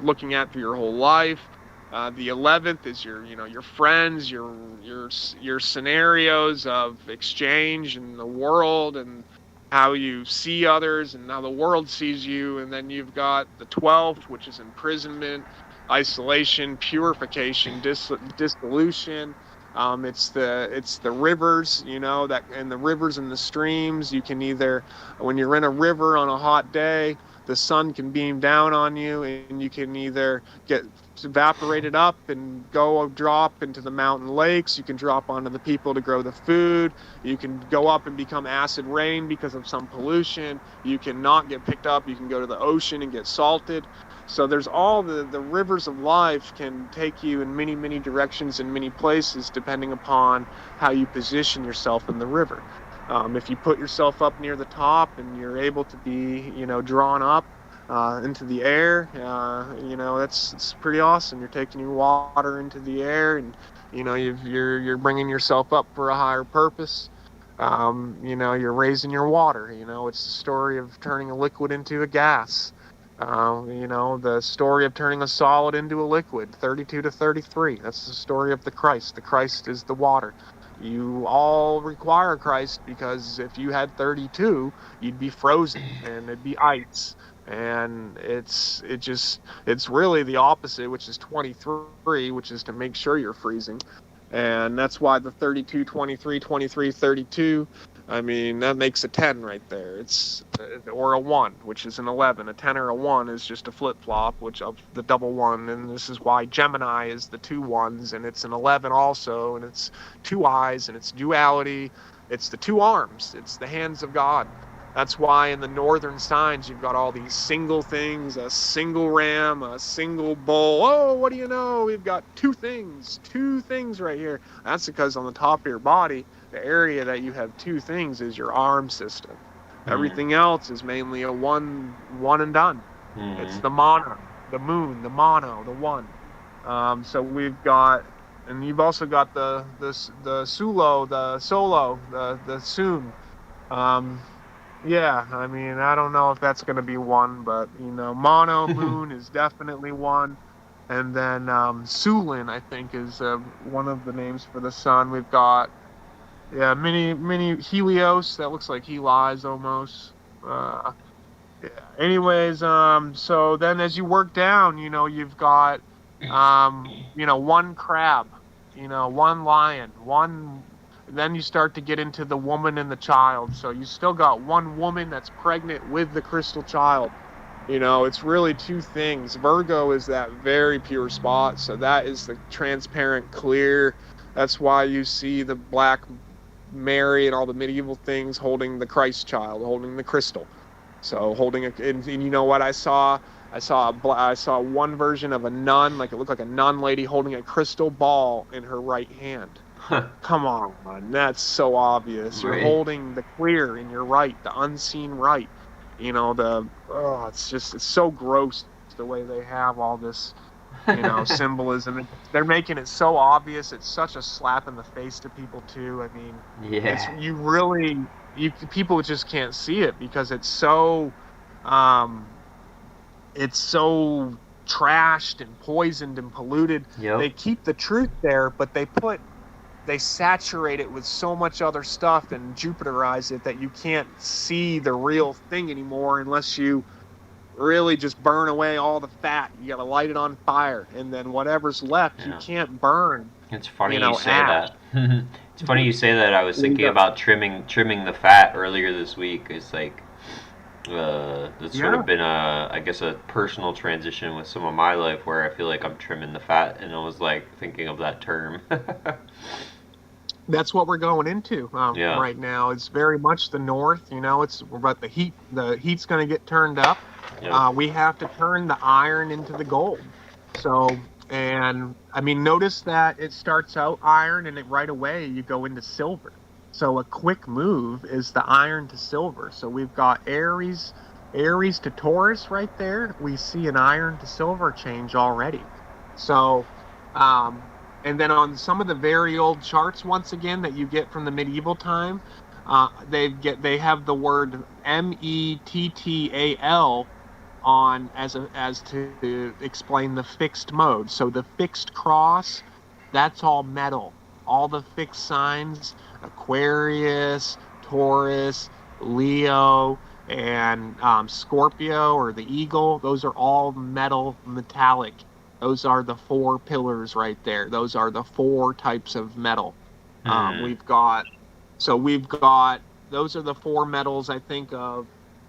looking at for your whole life. The 11th is your friends, your scenarios of exchange in the world and how you see others and how the world sees you. And then you've got the 12th, which is imprisonment, isolation, purification, dissolution. It's the rivers, that, and the rivers and the streams. You can either, when you're in a river on a hot day, the sun can beam down on you, and you can either get evaporated up and go drop into the mountain lakes. You can drop onto the people to grow the food. You can go up and become acid rain because of some pollution. You can not get picked up. You can go to the ocean and get salted. So there's all the rivers of life can take you in many, many directions in many places depending upon how you position yourself in the river. If you put yourself up near the top and you're able to be, drawn up into the air, it's pretty awesome. You're taking your water into the air, and you're bringing yourself up for a higher purpose. You're raising your water. It's the story of turning a liquid into a gas. The story of turning a solid into a liquid, 32 to 33. That's the story of the Christ. The Christ is the water. You all require Christ because if you had 32, you'd be frozen and it'd be ice. And it's really the opposite, which is 23, which is to make sure you're freezing. And that's why the 32, 23, 23, 32 I mean, that makes a 10 right there. Or a 1, which is an 11. A 10 or a 1 is just a flip-flop, which of the double 1. And this is why Gemini is the 2 1s, and it's an 11 also, and it's 2 eyes, and it's duality. It's the 2 arms. It's the hands of God. That's why in the northern signs you've got all these single things, a single ram, a single bull. Oh, what do you know? We've got two things right here. That's because on the top of your body, the area that you have two things is your arm system. Mm. Everything else is mainly a one and done. It's Mm. the mono, the moon, the mono, the one. So we've got, and you've also got the sulo, the solo, the soon. Um, yeah, I mean, I don't know if that's going to be one, but mono moon is definitely one. And then Sulin, I think, is one of the names for the sun. We've got mini Helios. That looks like Heli's almost. Uh, yeah. Anyways, so then as you work down, you've got, one crab, one lion, one. Then you start to get into the woman and the child. So you still got one woman that's pregnant with the crystal child. It's really two things. Virgo is that very pure spot. So that is the transparent, clear. That's why you see the Black Mary and all the medieval things holding the Christ child, holding the crystal. So holding it, and you know what I saw? I saw one version of a nun, like it looked like a nun lady holding a crystal ball in her right hand. Come on, that's so obvious. You're Right. holding the clear in your right, the unseen right. It's so gross the way they have all this, symbolism. They're making it so obvious. It's such a slap in the face to people too. I mean, Yeah. people just can't see it because um, it's so trashed and poisoned and polluted. Yep. They keep the truth there, but they saturate it with so much other stuff and Jupiterize it that you can't see the real thing anymore unless you really just burn away all the fat. You got to light it on fire, and then whatever's left, you Yeah. can't burn. It's funny you say Ash. that. It's funny you say that. I was There you thinking go. about trimming the fat earlier this week. It's like it's sort Yeah, of been I guess a personal transition with some of my life where I feel like I'm trimming the fat, and I was like thinking of that term. that's what we're going into Yeah. right now. It's very much the north. It's about the heat. The heat's going to get turned up. Yep. We have to turn the iron into the gold. So, and I mean, notice that it starts out iron, and it right away you go into silver. So a quick move is the iron to silver. So we've got Aries to Taurus right there. We see an iron to silver change already. So, and then on some of the very old charts, once again, that you get from the medieval time, they have the word Mettal on as to explain the fixed mode. So the fixed cross, that's all metal. All the fixed signs, Aquarius, Taurus, Leo, and Scorpio or the eagle, those are all metallic. Those are the four pillars right there. Those are the four types of metal. Um, Hmm. we've got, we've got, those are the four metals I think of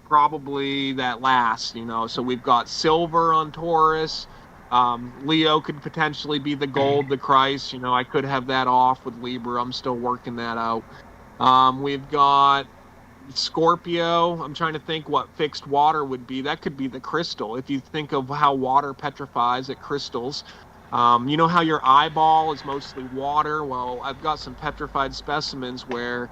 probably that last. So we've got silver on Taurus. Leo could potentially be the gold, the Christ. I could have that off with Libra. I'm still working that out. We've got Scorpio. I'm trying to think what fixed water would be. That could be the crystal. If you think of how water petrifies at crystals, you know how your eyeball is mostly water? Well, I've got some petrified specimens where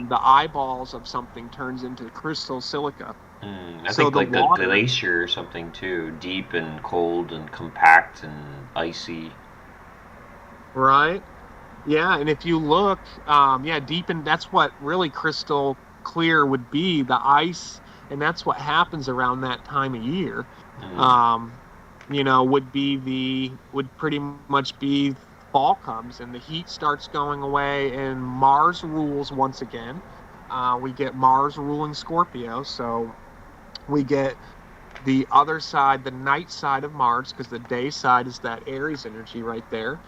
the eyeballs of something turns into crystal silica. Hmm. I So think the like the water, glacier or something too, deep and cold and compact and icy. right? Yeah, and if you look, deep in, that's what really crystal clear would be, the ice, and that's what happens around that time of year. Hmm. Um, would pretty much be fall comes and the heat starts going away and Mars rules once again. We get Mars ruling Scorpio, so we get the other side, the night side of Mars, because the day side is that Aries energy right there.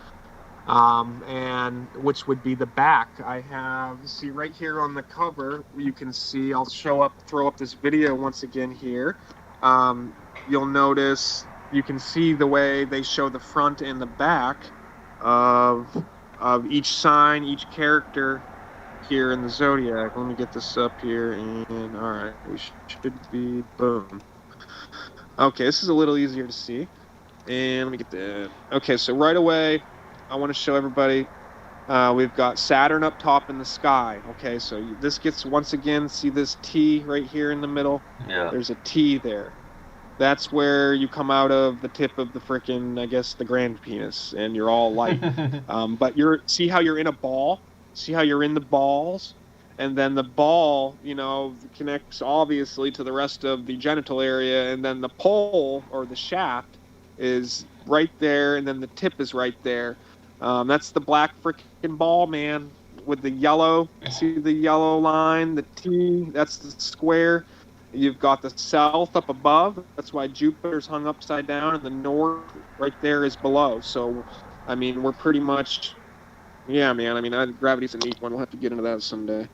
and which would be the back. I have, see right here on the cover, you can see, I'll throw up this video once again here. You'll notice, you can see the way they show the front and the back of each sign, each character here in the Zodiac. Let me get this up here, and all right, we should be, boom. Okay, this is a little easier to see. And let me get that. Okay, so right away, I want to show everybody we've got Saturn up top in the sky. Okay, so this gets, once again, see this T right here in the middle? Yeah. There's a T there. That's where you come out of the tip of the frickin', I guess, the grand penis, and you're all light. But see how you're in a ball? See how you're in the balls? And then the ball, connects obviously to the rest of the genital area, and then the pole or the shaft is right there, and then the tip is right there. That's the black frickin' ball, man, with the yellow. See the yellow line, the T, that's the square. You've got the south up above. That's why Jupiter's hung upside down, and the north right there is below. So, I mean, we're pretty much, yeah, man. I mean, gravity's a neat one. We'll have to get into that someday.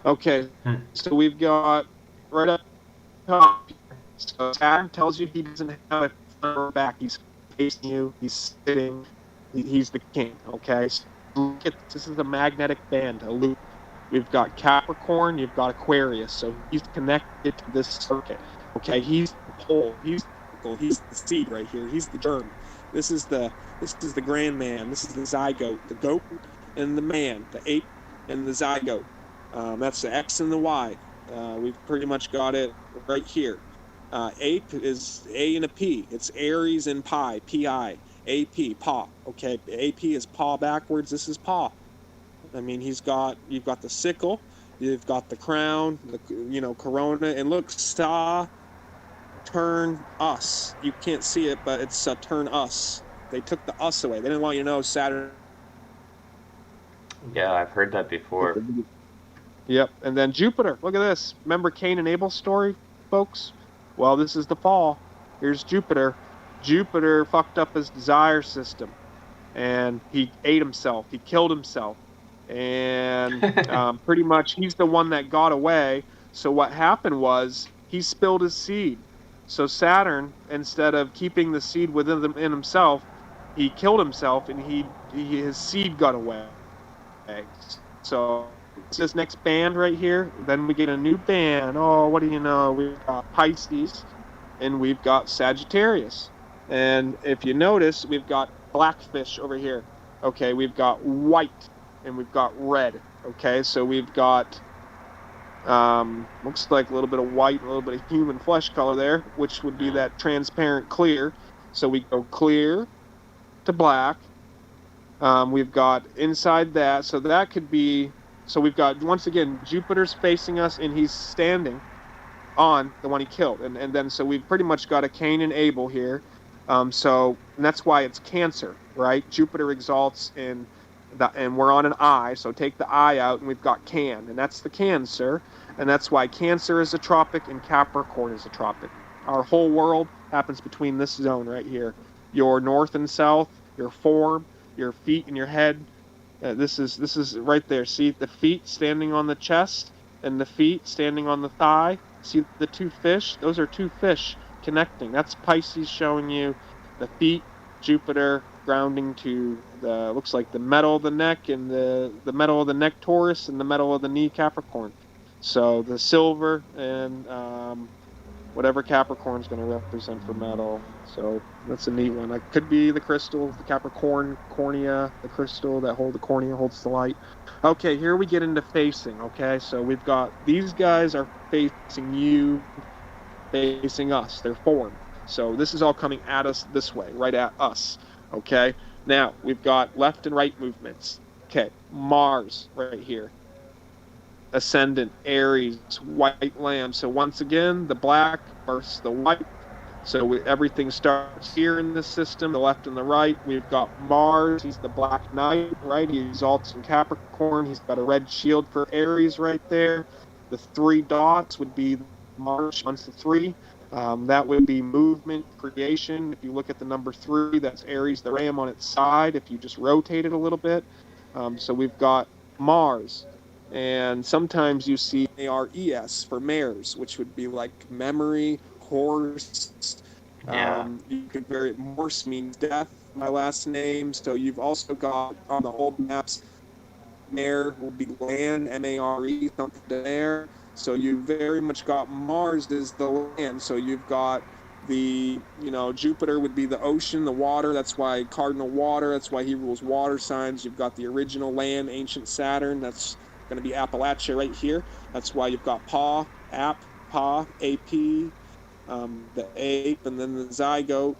Okay, so we've got right up top. So Saturn tells you he doesn't have a front or back. He's facing you. He's sitting. He's the king. Okay, so look at this is a magnetic band, a loop. We've got Capricorn, you've got Aquarius, so he's connected to this circuit. Okay, he's the pole, he's the seed right here, he's the germ. This is the grand man, this is the zygote, the goat and the man, the ape and the zygote. That's the X and the Y. We've pretty much got it right here. Ape is A and a P. It's Aries and Pi, P-I. AP, paw. Okay, AP is paw backwards. This is paw. I mean, you've got the sickle, you've got the crown, the corona, and look, Saturn us. You can't see it, but it's Saturn us. They took the us away. They didn't want you to know Saturn. Yeah, I've heard that before. Yep, and then Jupiter. Look at this. Remember Cain and Abel's story, folks? Well, this is the fall. Here's Jupiter. Jupiter fucked up his desire system, and he ate himself. He killed himself. And pretty much he's the one that got away. So what happened was he spilled his seed. So Saturn, instead of keeping the seed within himself, he killed himself, and his seed got away. So it's this next band right here. Then we get a new band. Oh, what do you know? We've got Pisces, and we've got Sagittarius. And if you notice, we've got blackfish over here. Okay, we've got white. And we've got red. Okay, so we've got looks like a little bit of white, a little bit of human flesh color there, which would be that transparent clear. So we go clear to black. We've got inside that, so that could be. So we've got, once again, Jupiter's facing us, and he's standing on the one he killed, and then so we've pretty much got a Cain and Abel here. So and that's why it's Cancer, right? Jupiter exalts in. And we're on an I, so take the I out, and we've got Can, and that's the Cancer, and that's why Cancer is a tropic and Capricorn is a tropic. Our whole world happens between this zone right here. Your north and south, your form, your feet and your head. This is right there. See the feet standing on the chest, and the feet standing on the thigh. See the two fish? Those are two fish connecting. That's Pisces showing you the feet, Jupiter grounding to the, looks like the metal of the neck, and the metal of the neck Taurus, and the metal of the knee Capricorn. So the silver and whatever Capricorn's going to represent for metal. So that's a neat one. It could be the crystal, the Capricorn cornea, the crystal that the cornea holds the light. Okay, here we get into facing. Okay, so we've got these guys are facing you, facing us. They're formed. So this is all coming at us this way, right at us. Okay, now we've got left and right movements. Okay, Mars right here. Ascendant, Aries, white lamb. So once again, the black versus the white. So everything starts here in this system, the left and the right. We've got Mars. He's the Black Knight, right? He exalts in Capricorn. He's got a red shield for Aries right there. The three dots would be Mars, 1 to 3. That would be movement, creation. If you look at the number three, that's Aries, the ram on its side. If you just rotate it a little bit, so we've got Mars, and sometimes you see Mares for mares, which would be like memory, horse. Yeah. You could very Morse means death, my last name. So you've also got on the old maps mare will be land, Mare, something there. So you very much got Mars as the land. So you've got Jupiter would be the ocean, the water. That's why cardinal water. That's why he rules water signs. You've got the original land, ancient Saturn. That's going to be Appalachia right here. That's why you've got AP, the ape, and then the zygote.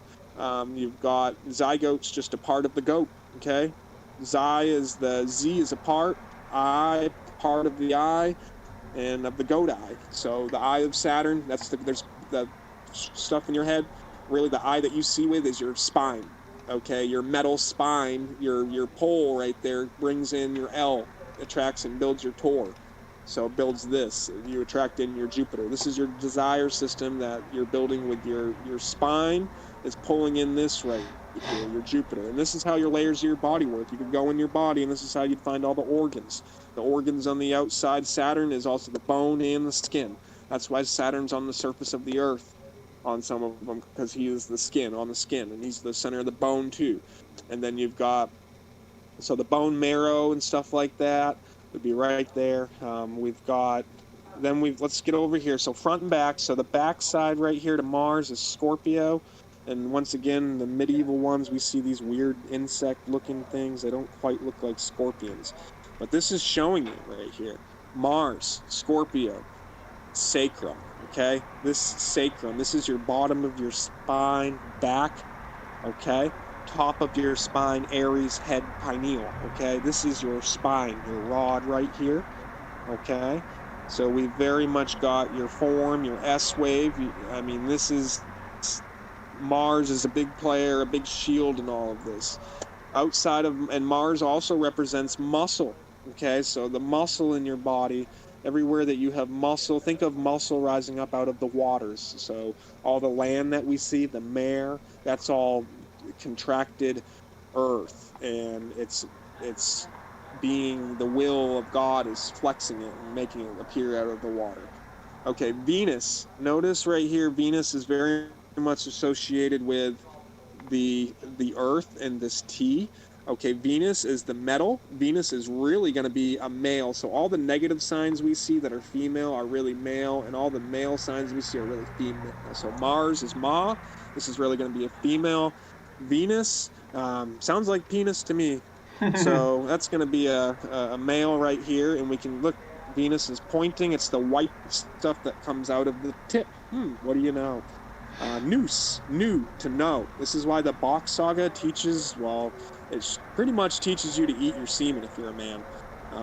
You've got zygote's just a part of the goat. Okay, is the Z is a part of the eye, and of the goat eye. So the eye of Saturn. There's the stuff in your head. Really, the eye that you see with is your spine. Okay, your metal spine, your pole right there brings in your L, attracts and builds your Tor. So it builds this. You attract in your Jupiter. This is your desire system that you're building with your spine. Is pulling in this right here, your Jupiter. And this is how your layers of your body work. You could go in your body, and this is how you'd find all the organs. The organs on the outside, Saturn is also the bone and the skin. That's why Saturn's on the surface of the Earth on some of them, because he is the skin on the skin, and he's the center of the bone too. And then you've got the bone marrow and stuff like that would be right there. We've got let's get over here. So front and back. So the back side right here to Mars is Scorpio. And once again, the medieval ones, we see these weird insect looking things. They don't quite look like scorpions. But this is showing you right here. Mars, Scorpio, sacrum. Okay. This sacrum, this is your bottom of your spine, back. Okay. Top of your spine, Aries, head, pineal. Okay. This is your spine, your rod right here. Okay. So we very much got your form, your S wave. I mean, this is Mars is a big player, a big shield in all of this. And Mars also represents muscle. Okay, so the muscle in your body, everywhere that you have muscle, think of muscle rising up out of the waters. So all the land that we see, the mare, that's all contracted earth, and it's being the will of God is flexing it and making it appear out of the water. Okay, Venus. Notice right here, Venus is very much associated with the Earth and this T. Okay, Venus is the metal. Venus is really going to be a male. So all the negative signs we see that are female are really male, and all the male signs we see are really female. So Mars is Ma. This is really going to be a female. Venus sounds like penis to me. So that's going to be a male right here, and we can look. Venus is pointing. It's the white stuff that comes out of the tip. What do you know? Noose, new, to know. This is why the Bach saga teaches, well, it pretty much teaches you to eat your semen if you're a man.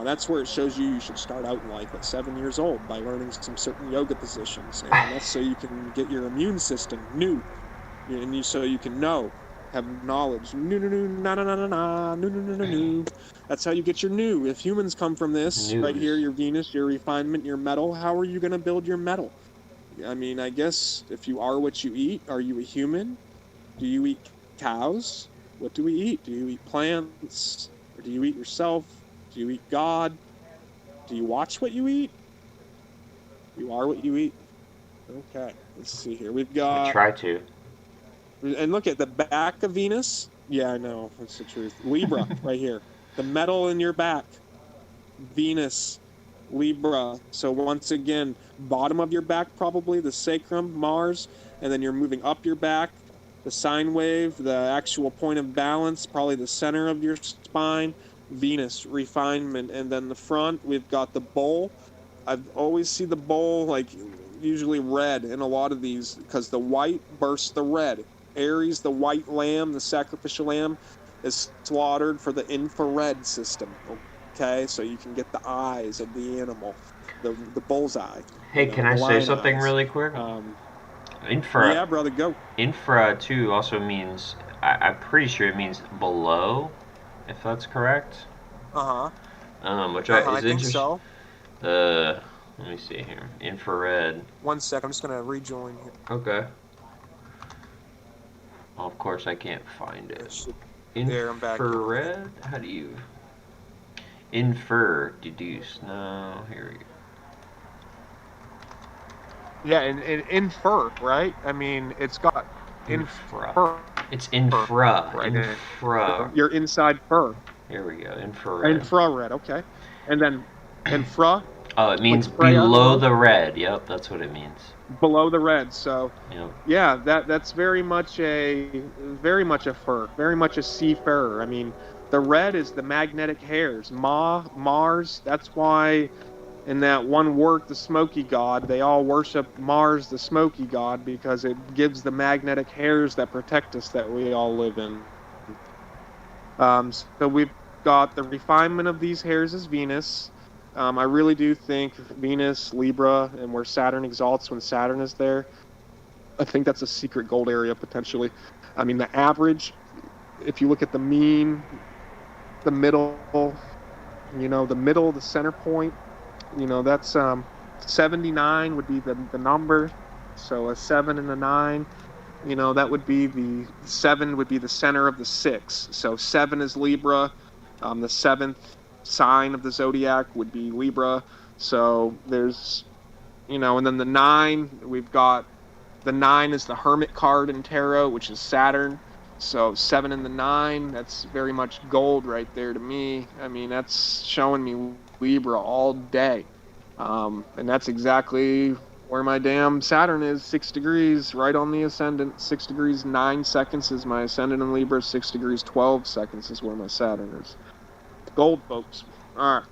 That's where it shows you should start out in life at 7 years old by learning some certain yoga positions. And that's so you can get your immune system new. So you can have knowledge. That's how you get your new. If humans come from this, right here, News. your Venus, your refinement, your metal, how are you going to build your metal? I mean, I guess if you are what you eat, are you a human? Do you eat cows? What do we eat? Do you eat plants? Or do you eat yourself? Do you eat God? Do you watch what you eat? You are what you eat. Okay, let's see here. We've I got, try to. and look at the back of Venus. Yeah, I know, that's the truth. Libra, right here. The metal in your back. Venus, Libra. So once again, bottom of your back, probably the sacrum, Mars, and then you're moving up your back, the sine wave, the actual point of balance, probably the center of your spine, Venus, refinement, and then the front, we've got the bowl. I've always see the bowl like usually red in a lot of these because the white bursts the red. Aries, the white lamb, the sacrificial lamb, is slaughtered for the infrared system. Okay, so you can get the eyes of the animal, the bullseye, Hey, can the I say lion something eyes. really quick? Um, Infra, yeah, brother, go. infra too also means. I'm pretty sure it means below, if that's correct. Uh huh. Which Uh huh. I is think interesting. so. Uh, Let me see here. Infrared. 1 sec. I'm just gonna rejoin here. Okay. Well, of course I can't find it. There, I'm back in. Infrared? How do you infer, deduce? No, here we go. Yeah, and infer, right? I mean, it's got Infra. infer, It's infra. right? Infra. Your inside fur. Here we go. Infrared. Infrared, okay. And then infra, Oh, it like means Freya, below the red. Yep, that's what it means. below the red. So, Yep. yeah, that's very much a fur, very much a seafarer. I mean, the red is the magnetic hairs. Mars. That's why in that one work, the Smoky God, they all worship Mars, the Smoky God, because it gives the magnetic hairs that protect us that we all live in. So we've got the refinement of these hairs is Venus. I really do think Venus, Libra, and where Saturn exalts when Saturn is there, I think that's a secret gold area potentially. I mean, the average, if you look at the mean, the middle, the center point, that's 79 would be the number. So a 7 and a 9, that would be the 7 would be the center of the 6. So 7 is Libra. The 7th sign of the zodiac would be Libra. So there's, and then the 9, we've got the 9 is the Hermit card in tarot, which is Saturn. So 7 and the 9, that's very much gold right there to me. I mean, that's showing me Libra all day. And that's exactly where my damn Saturn is, 6 degrees, right on the Ascendant. 6 degrees, 9 seconds is my Ascendant in Libra. 6 degrees, 12 seconds is where my Saturn is. Gold, folks. All right.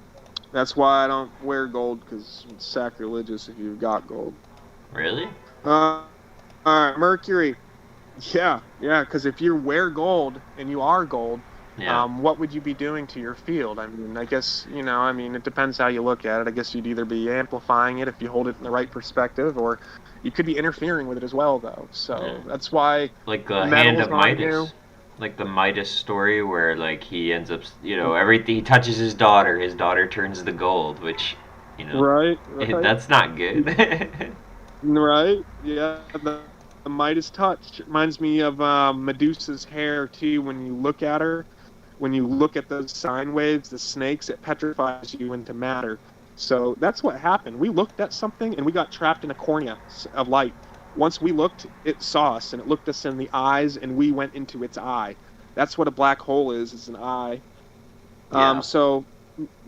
That's why I don't wear gold, because it's sacrilegious if you've got gold. Really? All right, Mercury. Yeah, because if you wear gold and you are gold, Yeah. what would you be doing to your field? I mean, I guess, it depends how you look at it. I guess you'd either be amplifying it if you hold it in the right perspective, or you could be interfering with it as well, though. So that's why like the metals hand of on you. Midas. Like the Midas story where like he ends up, everything he touches his daughter turns to gold, which, Right. that's not good. Right. Yeah. The Midas touch reminds me of Medusa's hair too. When you look at her, when you look at those sine waves, the snakes, it petrifies you into matter. So that's what happened. We looked at something and we got trapped in a cornea of light. Once we looked, it saw us and it looked us in the eyes, and we went into its eye. That's what a black hole is an eye. Yeah. So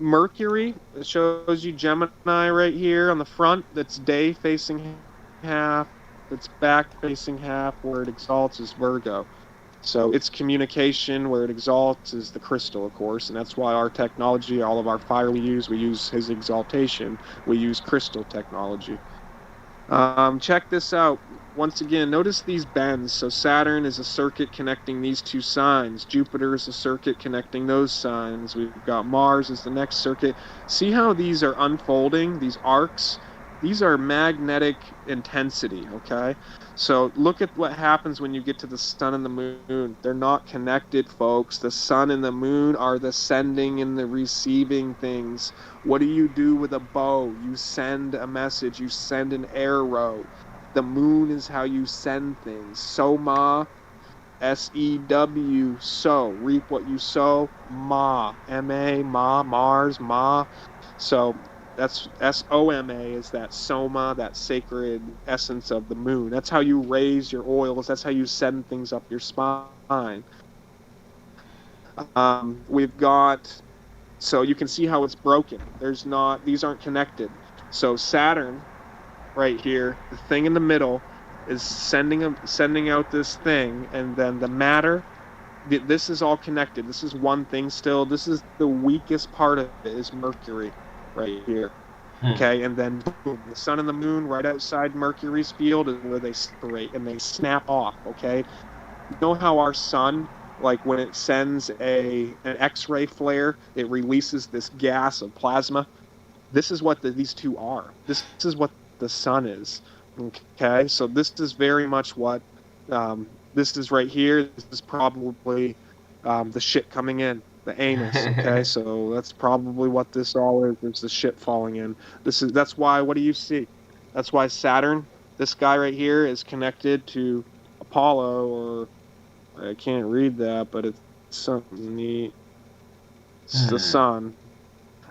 Mercury, it shows you Gemini right here on the front. That's day facing half. It's back facing half. Where it exalts is Virgo. So it's communication. Where it exalts is the crystal, of course. And that's why our technology, all of our fire we use his exaltation. We use crystal technology. Check this out. Once again, notice these bends. So Saturn is a circuit connecting these two signs. Jupiter is a circuit connecting those signs. We've got Mars as the next circuit. See how these are unfolding, these arcs? These are magnetic intensity, okay? So look at what happens when you get to the sun and the moon. They're not connected, folks. The sun and the moon are the sending and the receiving things. What do you do with a bow? You send a message. You send an arrow. The moon is how you send things. Soma, S-E-W, sow. Reap what you sow. Ma, M-A, Ma, Mars, Ma. So that's S-O-M-A is that soma, that sacred essence of the moon. That's how you raise your oils. That's how you send things up your spine. We've got, so you can see how it's broken. These aren't connected. So Saturn, right here, the thing in the middle, is sending out this thing, and then the matter, this is all connected. This is one thing still. This is the weakest part of it, is Mercury right here. Okay, and then boom, the sun and the moon right outside Mercury's field is where they separate and they snap off. Okay, you know how our sun, like when it sends an X-ray flare, it releases this gas of plasma. This is what these two are. This is what the sun is. Okay, so this is very much what this is right here. This is probably the shit coming in. the anus. Okay, so that's probably what this all is. There's the ship falling in. That's why. What do you see? That's why Saturn. This guy right here is connected to Apollo, or I can't read that, but it's something neat. It's the sun.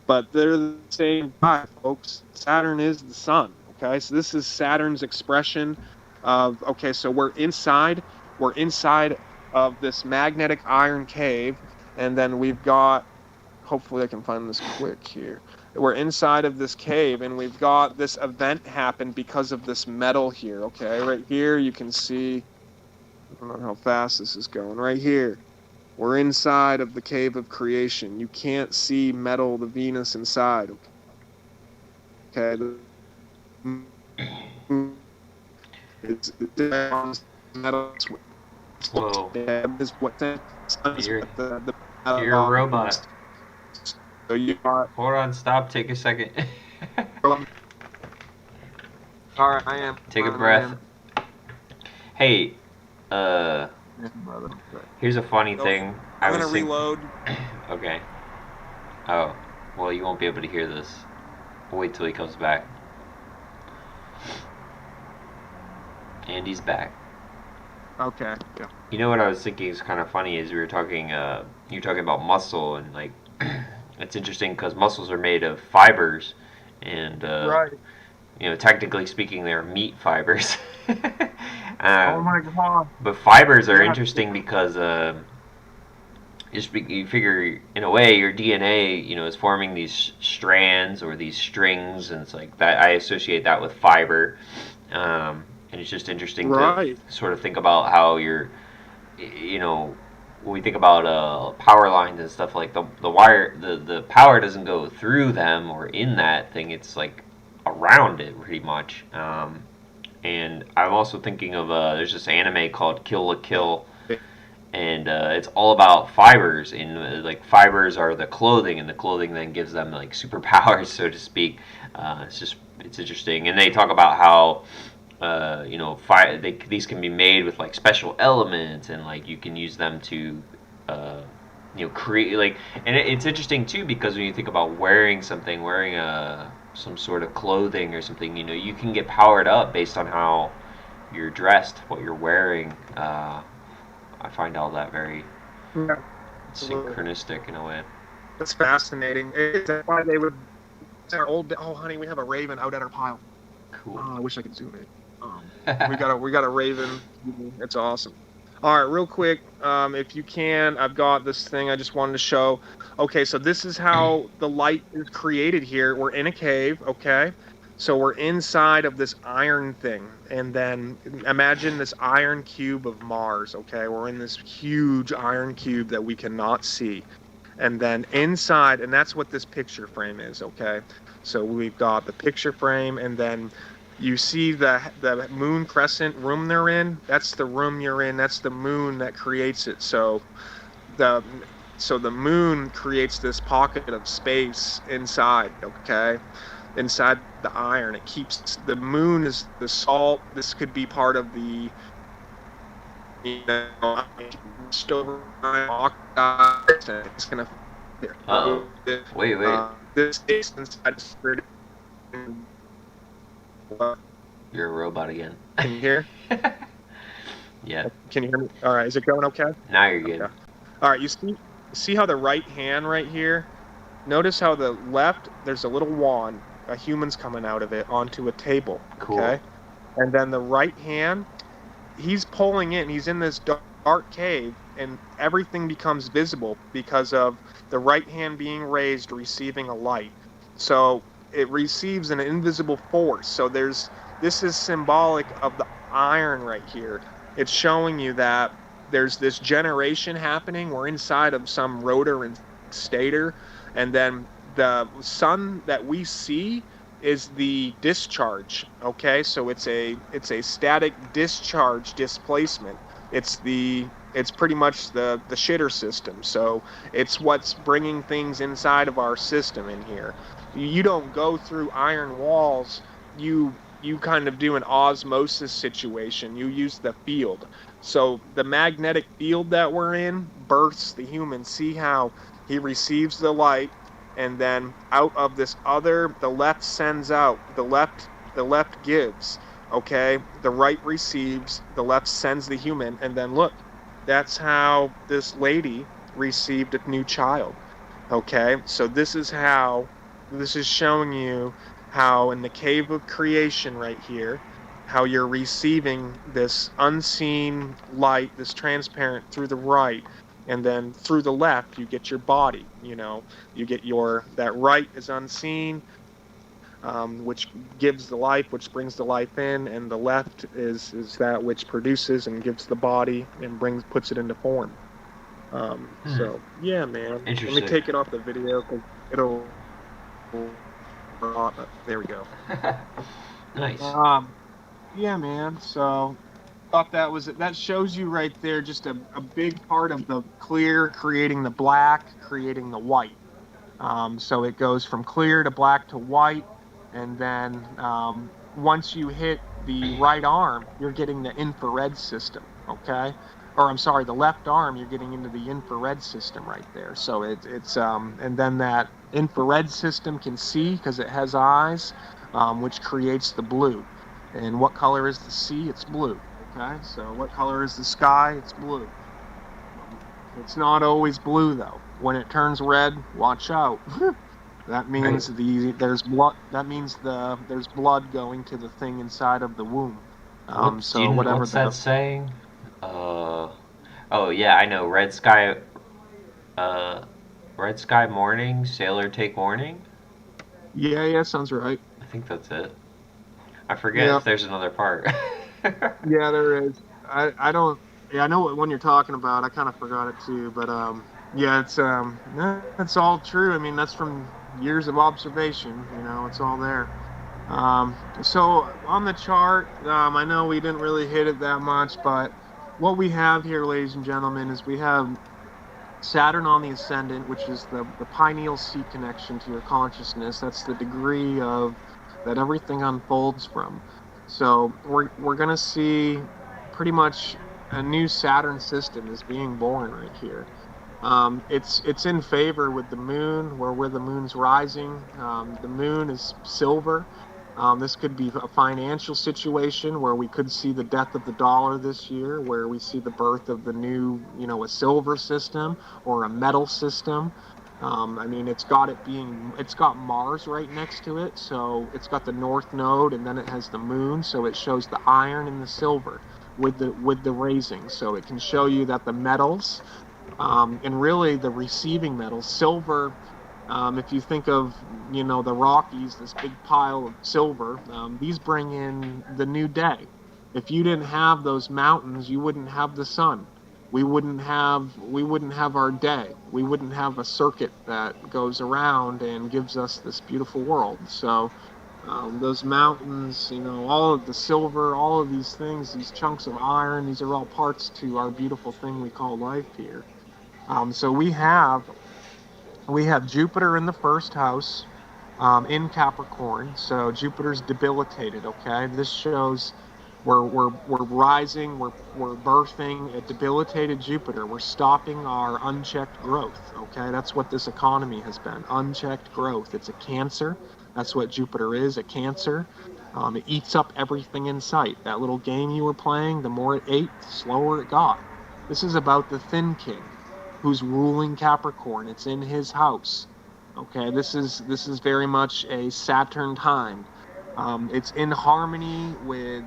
But they're the same guy, folks. Saturn is the sun. Okay, so this is Saturn's expression of. Okay, so we're inside. We're inside of this magnetic iron cave, and then we've got. Hopefully, I can find this quick here. We're inside of this cave, and we've got this event happen because of this metal here. Okay, right here you can see. I don't know how fast this is going. Right here. We're inside of the cave of creation. You can't see metal, the Venus inside. Okay. It's metal. Whoa. Is what You're a robot. So you are. Hold on, stop, take a second. Alright, I am. Take a breath. Hey, here's a funny thing. I'm gonna reload. Okay. Oh, well, you won't be able to hear this. We'll wait till he comes back. And he's back. Okay. Yeah. You know what I was thinking is kind of funny is we were talking. You're talking about muscle and like, it's interesting because muscles are made of fibers, and right. You know, technically speaking, they're meat fibers. Oh my god! But fibers are interesting because you figure in a way your DNA, you know, is forming these strands or these strings, and it's like that. I associate that with fiber, and it's just interesting to sort of think about how you know, when we think about power lines and stuff, like the wire, the power doesn't go through them or in that thing. It's like around it pretty much. And I'm also thinking of there's this anime called Kill la Kill, and it's all about fibers. And like fibers are the clothing, and the clothing then gives them like superpowers, so to speak. It's interesting, and they talk about how you know, these can be made with like special elements, and like you can use them to you know, create like. And it's interesting too because when you think about wearing something, wearing some sort of clothing or something, you know, you can get powered up based on how you're dressed, what you're wearing. I find all that very synchronistic in a way. That's fascinating. That's why they would. Our old. Oh, honey, we have a raven out at our pile. Cool. Oh, I wish I could zoom in. We got a raven. It's awesome. All right, real quick, if you can, I've got this thing I just wanted to show. Okay, so this is how the light is created here. We're in a cave, okay? So we're inside of this iron thing, and then imagine this iron cube of Mars, okay? We're in this huge iron cube that we cannot see. And then inside, and that's what this picture frame is, okay? So we've got the picture frame, and then you see the moon crescent room they're in. That's the room you're in. That's the moon that creates it. So the moon creates this pocket of space inside. Okay, inside the iron. It keeps the moon is the salt. This could be part of the oxide. It's gonna. Wait. This is inside the spirit. You're a robot again. Can you hear? Yeah. Can you hear me? All right. Is it going okay? Now you're good. Okay. All right. You see how the right hand right here? Notice how the left, there's a little wand. A human's coming out of it onto a table. Cool. Okay. And then the right hand, he's pulling in. He's in this dark cave, and everything becomes visible because of the right hand being raised, receiving a light. So it receives an invisible force. So this is symbolic of the iron right here. It's showing you that there's this generation happening. We're inside of some rotor and stator, and then the sun that we see is the discharge. Okay, so it's a static discharge displacement. It's pretty much the shitter system. So it's what's bringing things inside of our system in here. You don't go through iron walls. You kind of do an osmosis situation. You use the field. So the magnetic field that we're in births the human. See how he receives the light, and then out of this other, the left sends out, the left gives. Okay, the right receives, the left sends the human, and then look, that's how this lady received a new child. Okay, so this is showing you how in the cave of creation right here, how you're receiving this unseen light, this transparent through the right, and then through the left, you get your body. You get that right is unseen, which gives the life, which brings the life in, and the left is that which produces and gives the body and puts it into form. So yeah, man. Let me Interesting. take it off the video because it'll. There we go. Nice. Yeah, man. So thought that shows you right there just a big part of the clear creating the black, creating the white. So it goes from clear to black to white, and then once you hit the right arm, you're getting the infrared system. Okay, or I'm sorry, the left arm, you're getting into the infrared system right there. So it's and then that infrared system can see because it has eyes, which creates the blue. And what color is the sea? It's blue. Okay, so what color is the sky? It's blue. It's not always blue though. When it turns red, watch out. That means there's blood. That means there's blood going to the thing inside of the womb. What's that saying? Oh yeah, I know. Uh, red sky morning, sailor take warning. Yeah, sounds right. I think that's it. I forget if there's another part. Yeah, there is. I don't. Yeah, I know what one you're talking about. I kind of forgot it too, but yeah, it's all true. I mean, that's from years of observation. It's all there. So on the chart, I know we didn't really hit it that much, but what we have here, ladies and gentlemen, is we have Saturn on the ascendant, which is the pineal sea connection to your consciousness. That's the degree of that everything unfolds from. So we're gonna see pretty much a new Saturn system is being born right here. It's in favor with the moon, where the moon's rising. The moon is silver. This could be a financial situation where we could see the death of the dollar this year, where we see the birth of the new, a silver system or a metal system. I mean, it's got Mars right next to it, so it's got the north node, and then it has the moon, so it shows the iron and the silver with the raising. So it can show you that the metals, and really the receiving metals, silver. If you think of, the Rockies, this big pile of silver, these bring in the new day. If you didn't have those mountains, you wouldn't have the sun. We wouldn't have our day. We wouldn't have a circuit that goes around and gives us this beautiful world. So those mountains, all of the silver, all of these things, these chunks of iron, these are all parts to our beautiful thing we call life here. So we have Jupiter in the first house, in Capricorn. So Jupiter's debilitated. Okay, this shows we're rising, we're birthing a debilitated Jupiter. We're stopping our unchecked growth. Okay, that's what this economy has been, unchecked growth. It's a cancer. That's what Jupiter is, a cancer. It eats up everything in sight. That little game you were playing, the more it ate, the slower it got. This is about the Thin King, who's ruling Capricorn. It's in his house. Okay, this is very much a Saturn time. It's in harmony with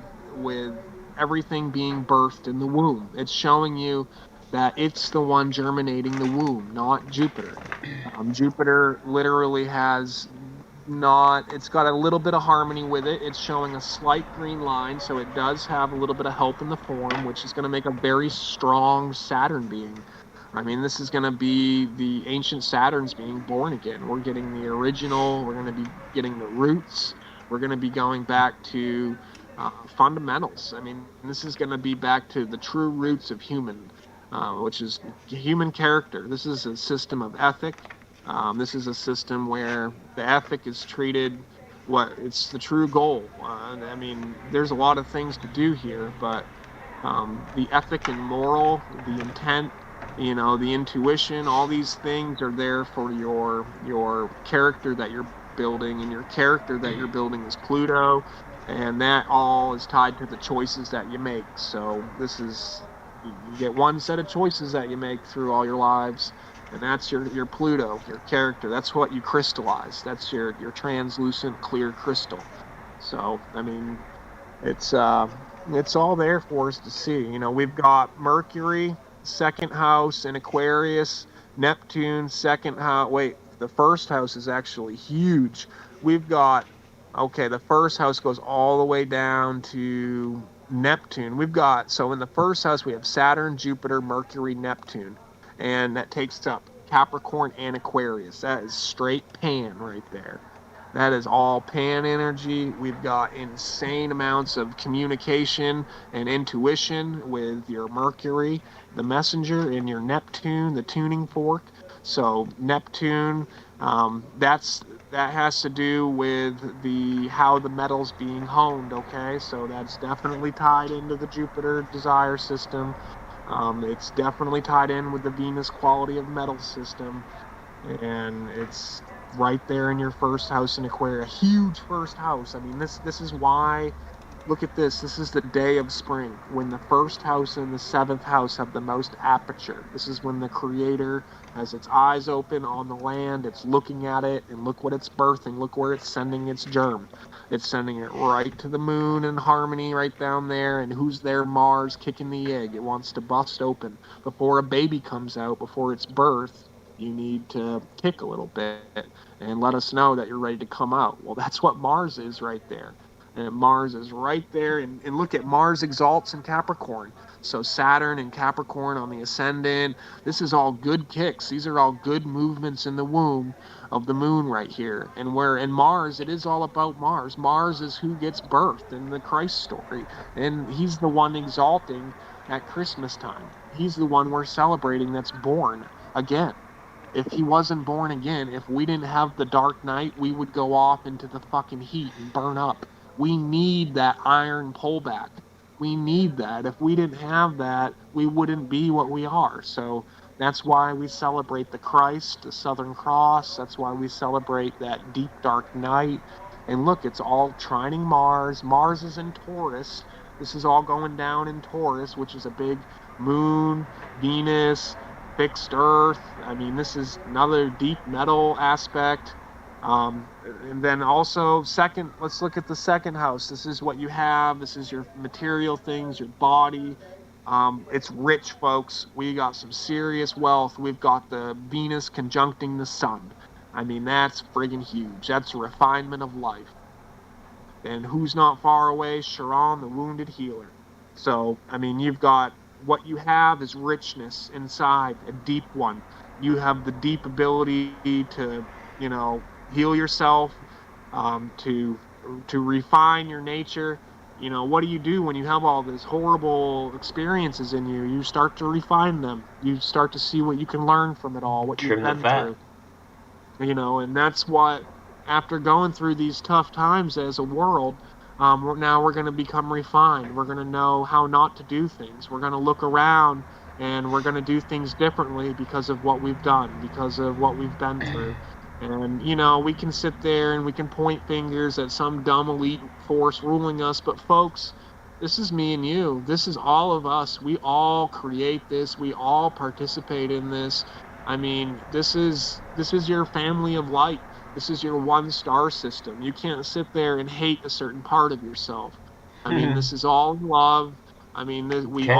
everything being birthed in the womb. It's showing you that it's the one germinating the womb, not Jupiter. Jupiter literally has not, it's got a little bit of harmony with it. It's showing a slight green line, so it does have a little bit of help in the form, which is going to make a very strong Saturn being. I mean, this is going to be the ancient Saturns being born again. We're getting the original. We're going to be getting the roots. We're going to be going back to fundamentals. I mean, this is going to be back to the true roots of human, which is human character. This is a system of ethic. This is a system where the ethic is treated it's the true goal. I mean, there's a lot of things to do here, but the ethic and moral, the intent, the intuition, all these things are there for your character that you're building, and your character that you're building is Pluto, and that all is tied to the choices that you make. So you get one set of choices that you make through all your lives, and that's your Pluto, your character. That's what you crystallize. That's your translucent clear crystal. So I mean, it's all there for us to see. We've got Mercury, second house in Aquarius, Neptune, second house. Wait, the first house is actually huge. We've got, okay, the first house goes all the way down to Neptune. So in the first house, we have Saturn, Jupiter, Mercury, Neptune, and that takes up Capricorn and Aquarius. That is straight pan right there. That is all pan energy. We've got insane amounts of communication and intuition with your Mercury, the messenger, and your Neptune, the tuning fork. So Neptune, that has to do with how the metal's being honed. Okay, so that's definitely tied into the Jupiter desire system. It's definitely tied in with the Venus quality of metal system, and it's right there in your first house in Aquarius, a huge first house. I mean, this is why. Look at this. This is the day of spring, when the first house and the seventh house have the most aperture. This is when the Creator has its eyes open on the land. It's looking at it, and look what it's birthing. Look where it's sending its germ. It's sending it right to the moon in harmony right down there. And who's there? Mars kicking the egg. It wants to bust open. Before a baby comes out, before its birth, you need to kick a little bit and let us know that you're ready to come out. Well, that's what Mars is right there. And Mars is right there. And look at Mars exalts in Capricorn. So Saturn and Capricorn on the Ascendant. This is all good kicks. These are all good movements in the womb of the moon right here. And where in Mars, it is all about Mars. Mars is who gets birthed in the Christ story. And he's the one exalting at Christmas time. He's the one we're celebrating that's born again. If he wasn't born again, if we didn't have the dark night, we would go off into the fucking heat and burn up. We need that iron pullback. We need that. If we didn't have that, we wouldn't be what we are. So that's why we celebrate the Christ, the Southern Cross. That's why we celebrate that deep dark night. And look, it's all trining Mars. Mars is in Taurus. This is all going down in Taurus, which is a big moon, Venus, fixed Earth. I mean, this is another deep metal aspect. And then also let's look at the second house. This is what you have. This is your material things, your body. It's rich, folks. We got some serious wealth. We've got the Venus conjuncting the sun. I mean, that's friggin' huge. That's a refinement of life. And who's not far away? Charon, the wounded healer. So, I mean, you've got what you have is richness inside, a deep one. You have the deep ability to, heal yourself, to refine your nature. What do you do when you have all these horrible experiences in you? You start to refine them. You start to see what you can learn from it all, what you've been through. And that's what, after going through these tough times as a world, now we're going to become refined. We're going to know how not to do things. We're going to look around and we're going to do things differently because of what we've done, because of what we've been through. And, we can sit there and we can point fingers at some dumb elite force ruling us. But folks, this is me and you. This is all of us. We all create this. We all participate in this. I mean, this is your family of light. This is your one star system. You can't sit there and hate a certain part of yourself. I mean, this is all love. I mean, we're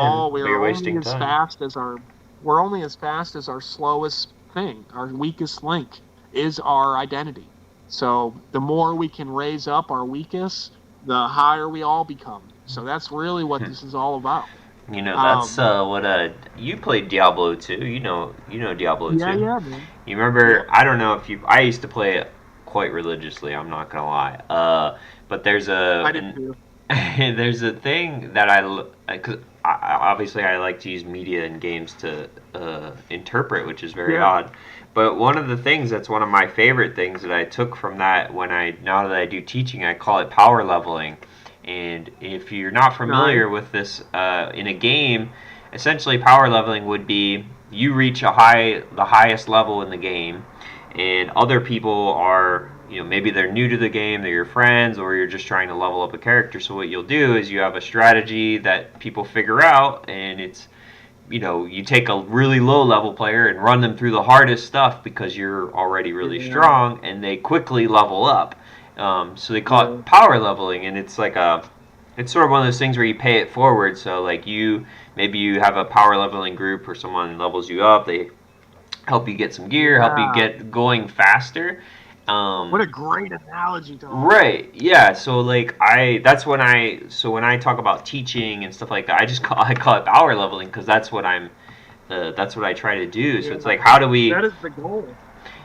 only as fast as our slowest thing. Our weakest link is our identity. So the more we can raise up our weakest, the higher we all become. So that's really what this is all about. That's what you played Diablo 2. You know Diablo 2. Yeah, man. You remember? I don't know if I used to play it quite religiously. I'm not gonna lie. But there's I did too. there's a thing that because obviously I like to use media and games to interpret, which is very odd. But one of the things that's one of my favorite things that I took from that now that I do teaching, I call it power leveling. And if you're not familiar with this in a game, essentially power leveling would be you reach the highest level in the game, and other people are, maybe they're new to the game, they're your friends, or you're just trying to level up a character. So what you'll do is you have a strategy that people figure out, and it's, you take a really low level player and run them through the hardest stuff because you're already really strong, and they quickly level up. So they call it power leveling, and it's like it's sort of one of those things where you pay it forward. So like maybe you have a power leveling group where someone levels you up, they help you get some gear, help you get going faster. What a great analogy, Tom. Right. Yeah. So like when I talk about teaching and stuff like that, I call it power leveling because that's what that's what I try to do. So it's like, how do we? That is the goal.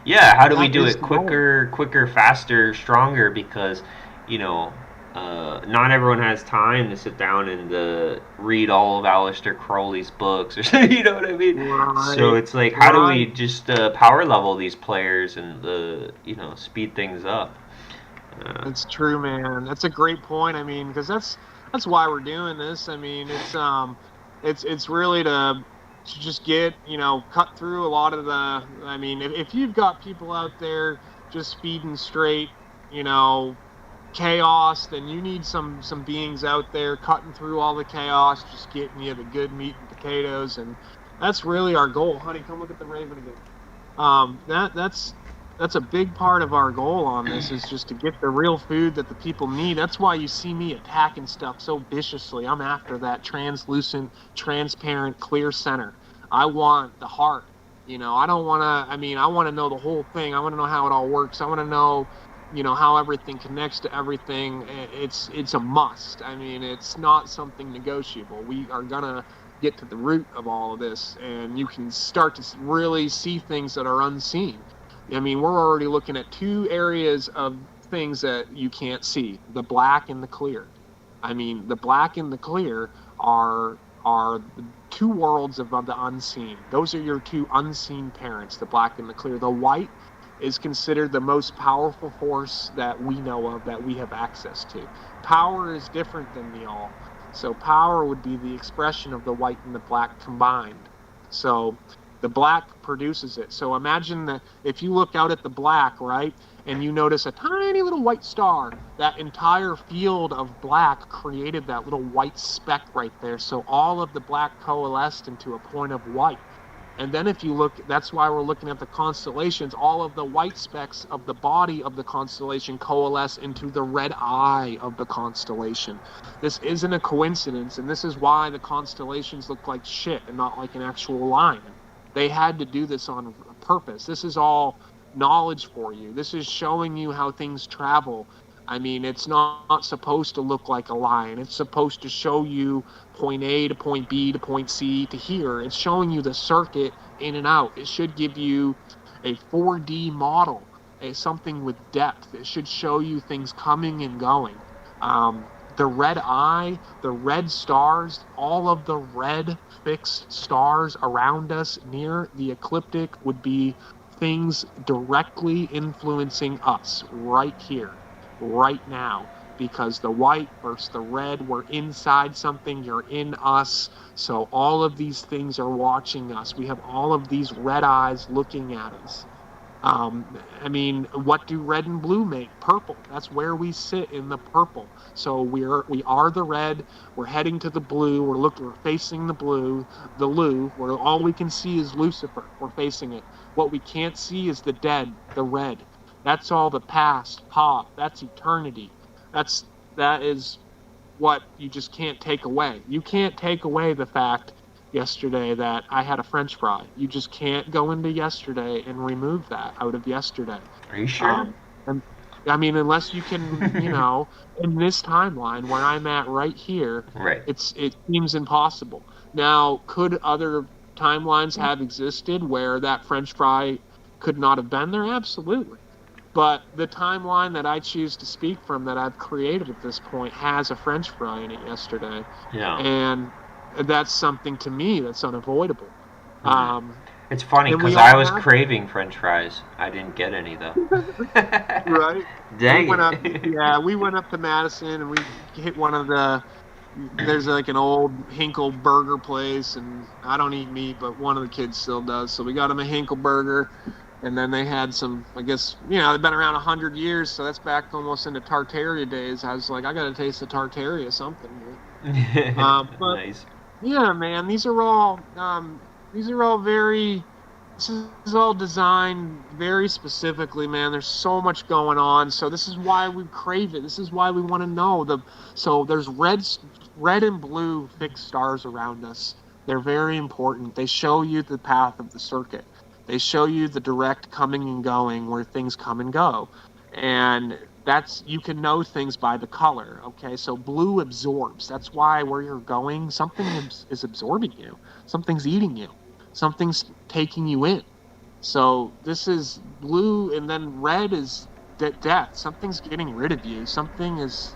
Yeah. How do we do it quicker, faster, stronger? Because not everyone has time to sit down and read all of Aleister Crowley's books, or you know what I mean. Right. So it's like, how do we just power level these players and speed things up? That's true, man. That's a great point. I mean, because that's why we're doing this. I mean, it's really to just get cut through a lot of the. I mean, if you've got people out there just speeding straight, chaos, then you need some beings out there cutting through all the chaos, just getting you the good meat and potatoes, and that's really our goal. Honey, come look at the raven again. That's a big part of our goal on this, is just to get the real food that the people need. That's why you see me attacking stuff so viciously. I'm after that translucent, transparent, clear center. I want the heart. I don't want to. I mean, I want to know the whole thing. I want to know how it all works. I want to know how everything connects to everything. It's a must. I mean, it's not something negotiable. We are gonna get to the root of all of this, and you can start to really see things that are unseen. I mean, we're already looking at two areas of things that you can't see: the black and the clear. I mean, the black and the clear are the two worlds of the unseen. Those are your two unseen parents, the black and the clear. The white is considered the most powerful force that we know of, that we have access to. Power is different than the all. So power would be the expression of the white and the black combined. So the black produces it. So imagine that if you look out at the black, right, and you notice a tiny little white star, that entire field of black created that little white speck right there. So all of the black coalesced into a point of white. And then if you look, that's why we're looking at the constellations, all of the white specks of the body of the constellation coalesce into the red eye of the constellation. This isn't a coincidence, and this is why the constellations look like shit and not like an actual line. They had to do this on purpose. This is all knowledge for you. This is showing you how things travel. I mean, it's not supposed to look like a line. It's supposed to show you point A to point B to point C to here. It's showing you the circuit in and out. It should give you a 4D model, something with depth. It should show you things coming and going. The red eye, the red stars, all of the red fixed stars around us near the ecliptic would be things directly influencing us right here, right now. Because the white versus the red, we're inside something, you're in us. So all of these things are watching us. We have all of these red eyes looking at us. I mean, what do red and blue make? Purple. That's where we sit, in the purple. So we are the red. We're heading to the blue. We're facing the blue, the Lu. Where all we can see is Lucifer. We're facing it. What we can't see is the dead, the red. That's all the past, pop. That's eternity. That is what you just can't take away. You can't take away the fact yesterday that I had a French fry. You just can't go into yesterday and remove that out of yesterday. Are you sure? And I mean, unless you can, in this timeline where I'm at right here, right. It seems impossible. Now, could other timelines have existed where that French fry could not have been there? Absolutely. But the timeline that I choose to speak from, that I've created at this point, has a French fry in it yesterday. Yeah. And that's something to me that's unavoidable. Mm-hmm. It's funny And we because all I was have, craving French fries. I didn't get any though. right? We Dang went up, it. yeah, we went up to Madison and we hit one of the. There's like an old Hinkle burger place, and I don't eat meat, but one of the kids still does. So we got him a Hinkle burger, and then they had some. I guess they've been around 100 years, so that's back almost into Tartaria days. I was like, I got to taste the Tartaria something here. But Nice. yeah, man, these are all very. This is all designed very specifically, man. There's so much going on, so this is why we crave it. This is why we want to know the. So there's red and blue fixed stars around us. They're very important. They show you the path of the circuit. They show you the direct coming and going where things come and go, and that's you can know things by the color. Okay, so blue absorbs. That's why where you're going, something is absorbing you. Something's eating you. Something's taking you in. So this is blue, and then red is death. Something's getting rid of you. Something is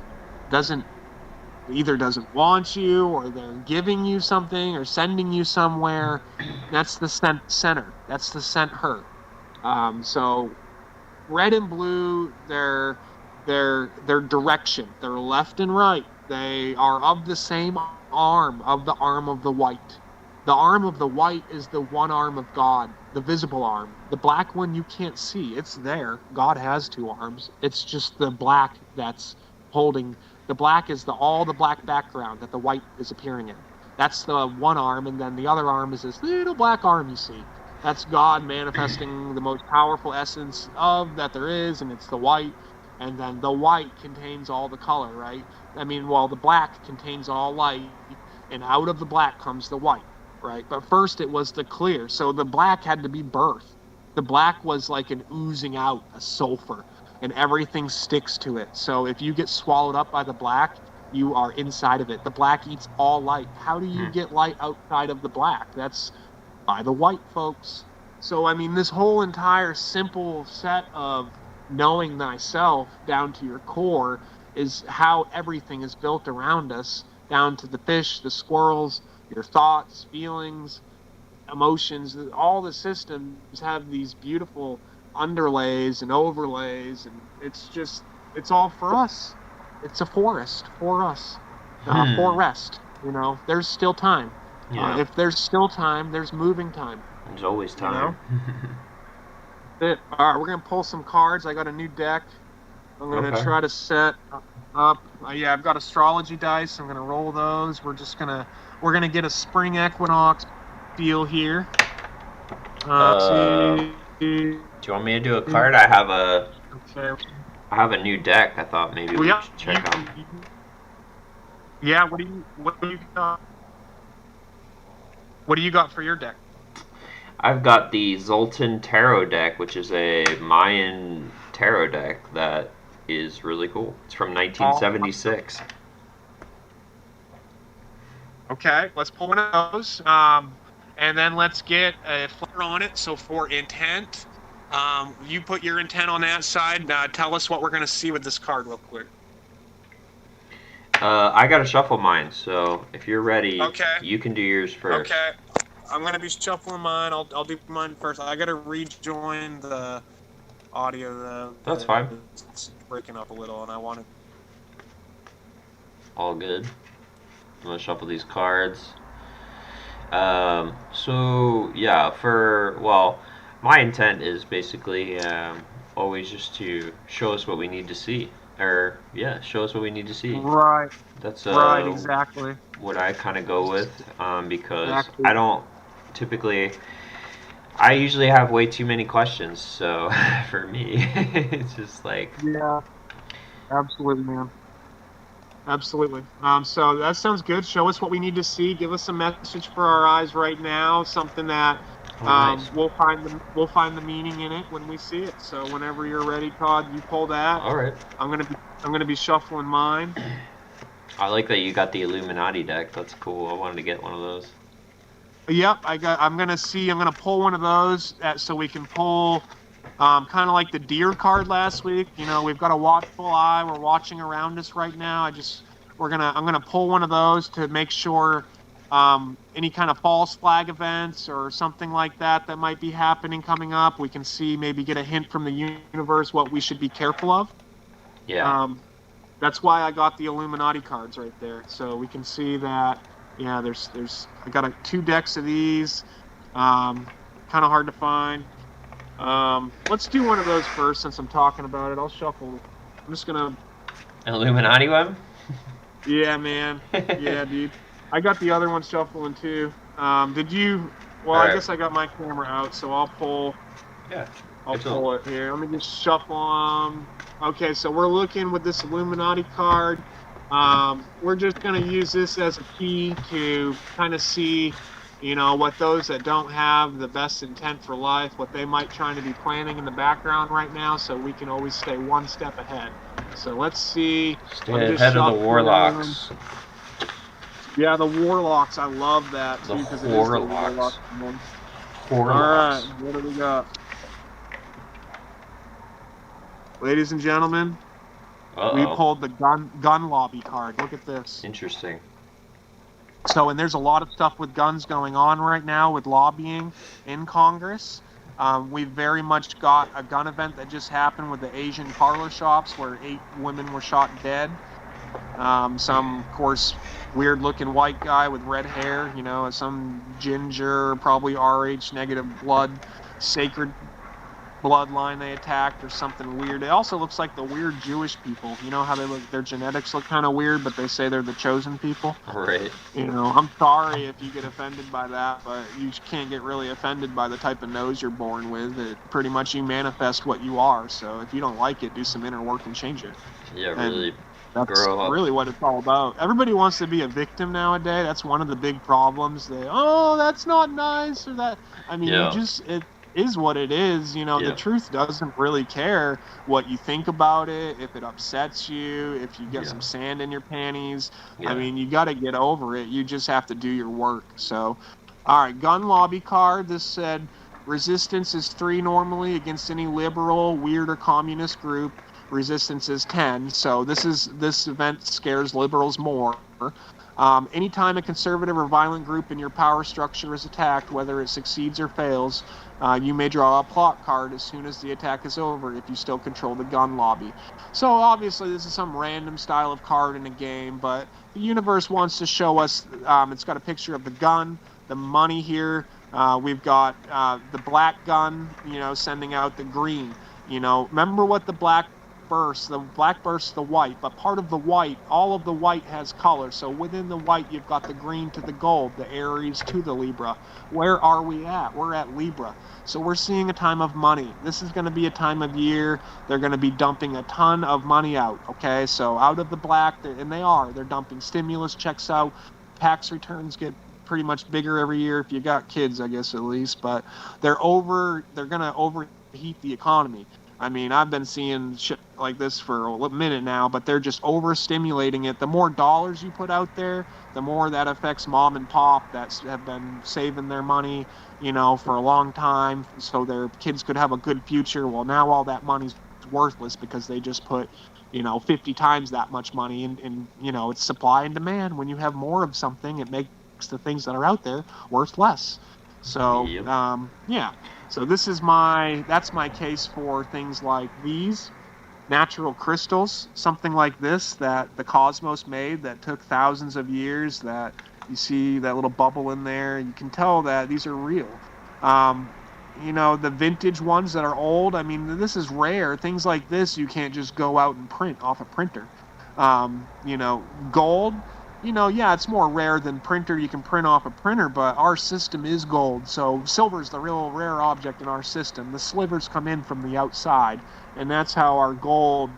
doesn't either doesn't want you, or they're giving you something, or sending you somewhere. That's the center. That's the center. So red and blue, their direction. They're left and right. They are of the same arm of the arm of the white. The arm of the white is the one arm of God, the visible arm. The black one you can't see. It's there. God has two arms. It's just the black that's holding. The black is all the black background that the white is appearing in. That's the one arm, and then the other arm is this little black arm you see. That's God manifesting the most powerful essence of that there is, and it's the white. And then the white contains all the color, right? I mean, well, the black contains all light, and out of the black comes the white, right? But first it was the clear. So the black had to be birth. The black was like an oozing out, a sulfur, and everything sticks to it. So if you get swallowed up by the black, you are inside of it. The black eats all light. How do you get light outside of the black? That's by the white folks. So, I mean, this whole entire simple set of knowing thyself down to your core is how everything is built around us, down to the fish, the squirrels, your thoughts, feelings, emotions. All the systems have these beautiful underlays and overlays, and it's all for us. It's a forest for us, for rest. There's still time. Yeah. If there's still time, there's moving time. There's always time. All right, we're gonna pull some cards. I got a new deck. I'm gonna try to set up. Yeah, I've got astrology dice. I'm gonna roll those. We're gonna get a spring equinox feel here. Do you want me to do a card? I have a new deck. I thought maybe we should check out. Yeah, what do you got? What do you got for your deck? I've got the Zoltan Tarot deck, which is a Mayan tarot deck that is really cool. It's from 1976. Okay, let's pull one of those. And then let's get a flavor on it. So for intent, you put your intent on that side. Tell us what we're going to see with this card real quick. I got to shuffle mine, so if you're ready, you can do yours first. Okay. I'm going to be shuffling mine. I'll do mine first. I got to rejoin the audio, though. That's fine. It's breaking up a little, and I want to... All good. I'm going to shuffle these cards. So, yeah, my intent is basically always just to show us what we need to see. Show us what we need to see. Right. That's right, exactly. What I kind of go with, because exactly. I don't typically. I usually have way too many questions, so for me, it's just like. Yeah. Absolutely, man. Absolutely. So that sounds good. Show us what we need to see. Give us a message for our eyes right now. Something that nice. we'll find the meaning in it when we see it. So whenever you're ready, Todd, you pull that. All right. I'm gonna be shuffling mine. I like that you got the Illuminati deck. That's cool. I wanted to get one of those. Yep. I'm gonna pull one of those so we can pull. Kind of like the deer card last week. We've got a watchful eye. We're watching around us right now. I'm gonna pull one of those to make sure any kind of false flag events or something like that that might be happening coming up. We can see, maybe get a hint from the universe what we should be careful of. Yeah. That's why I got the Illuminati cards right there. So we can see that, yeah, I got 2 decks of these. Kind of hard to find. Let's do one of those first since I'm talking about it. I'll shuffle. I'm just gonna. Illuminati one? Yeah, man. Yeah, dude. I got the other one shuffling too. Did you? Well, I Alright. guess I got my camera out, so I'll pull. Yeah. I'll pull it here. Let me just shuffle them. Okay, so we're looking with this Illuminati card. We're just going to use this as a key to kind of see, what those that don't have the best intent for life, what they might try to be planning in the background right now, so we can always stay one step ahead. So let's see. Stay ahead of the warlocks. Yeah, the warlocks. I love that too because it is the warlocks. All right, what do we got? Ladies and gentlemen, we pulled the gun lobby card. Look at this. Interesting. So, and there's a lot of stuff with guns going on right now with lobbying in Congress. We've very much got a gun event that just happened with the Asian parlor shops where 8 women were shot dead. Some, of course, weird-looking white guy with red hair, some ginger, probably Rh negative blood, sacred bloodline they attacked or something weird. It also looks like the weird Jewish people. You know how they look, their genetics look kind of weird, but they say they're the chosen people. Right. I'm sorry if you get offended by that, but you can't get really offended by the type of nose you're born with. It pretty much you manifest what you are. So if you don't like it, do some inner work and change it. Yeah, really. That's really what it's all about. Everybody wants to be a victim nowadays. That's one of the big problems. That's not nice or that. I mean, it is what it is. The truth doesn't really care what you think about it, if it upsets you, if you get some sand in your panties. Yeah. I mean, you got to get over it. You just have to do your work. So, all right, gun lobby card. This said resistance is 3 normally against any liberal, weird, or communist group. Resistance is 10. So this event scares liberals more. Anytime a conservative or violent group in your power structure is attacked, whether it succeeds or fails, you may draw a plot card as soon as the attack is over if you still control the gun lobby. So obviously this is some random style of card in a game, but the universe wants to show us, it's got a picture of the gun, the money here. We've got the black gun, sending out the green. Remember what the black burst the white, but part of the white, all of the white has color. So within the white, you've got the green to the gold, the Aries to the Libra. Where are we at? We're at Libra. So we're seeing a time of money. This is going to be a time of year. They're going to be dumping a ton of money out. Okay, so out of the black, they're dumping stimulus checks out. Tax returns get pretty much bigger every year if you got kids, I guess, at least. But they're going to overheat the economy. I mean, I've been seeing shit like this for a minute now, but they're just overstimulating it. The more dollars you put out there, the more that affects mom and pop that have been saving their money, for a long time, so their kids could have a good future. Well, now all that money's worthless because they just put, 50 times that much money in it's supply and demand. When you have more of something, it makes the things that are out there worth less. So, yeah. So that's my case for things like these natural crystals, something like this that the cosmos made that took thousands of years, that you see that little bubble in there. You can tell that these are real. The vintage ones that are old, I mean, this is rare. Things like this, you can't just go out and print off a printer. Gold, it's more rare than printer. You can print off a printer, but our system is gold. So silver is the real rare object in our system. The slivers come in from the outside, and that's how our gold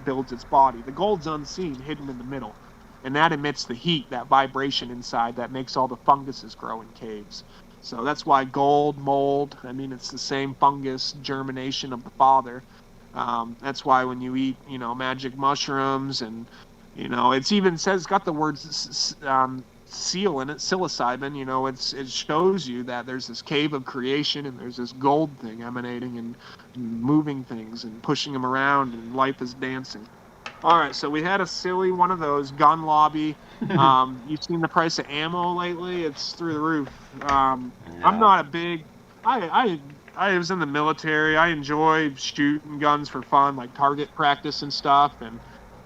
builds its body. The gold's unseen, hidden in the middle, and that emits the heat, that vibration inside that makes all the funguses grow in caves. So that's why gold, mold, it's the same fungus germination of the father. That's why when you eat, magic mushrooms and it's even says, got the words seal in it, psilocybin. It shows you that there's this cave of creation and there's this gold thing emanating and moving things and pushing them around and life is dancing. All right, so we had a silly one of those gun lobby. You've seen the price of ammo lately; it's through the roof. I'm No. not a big. I was in the military. I enjoy shooting guns for fun, like target practice and stuff. And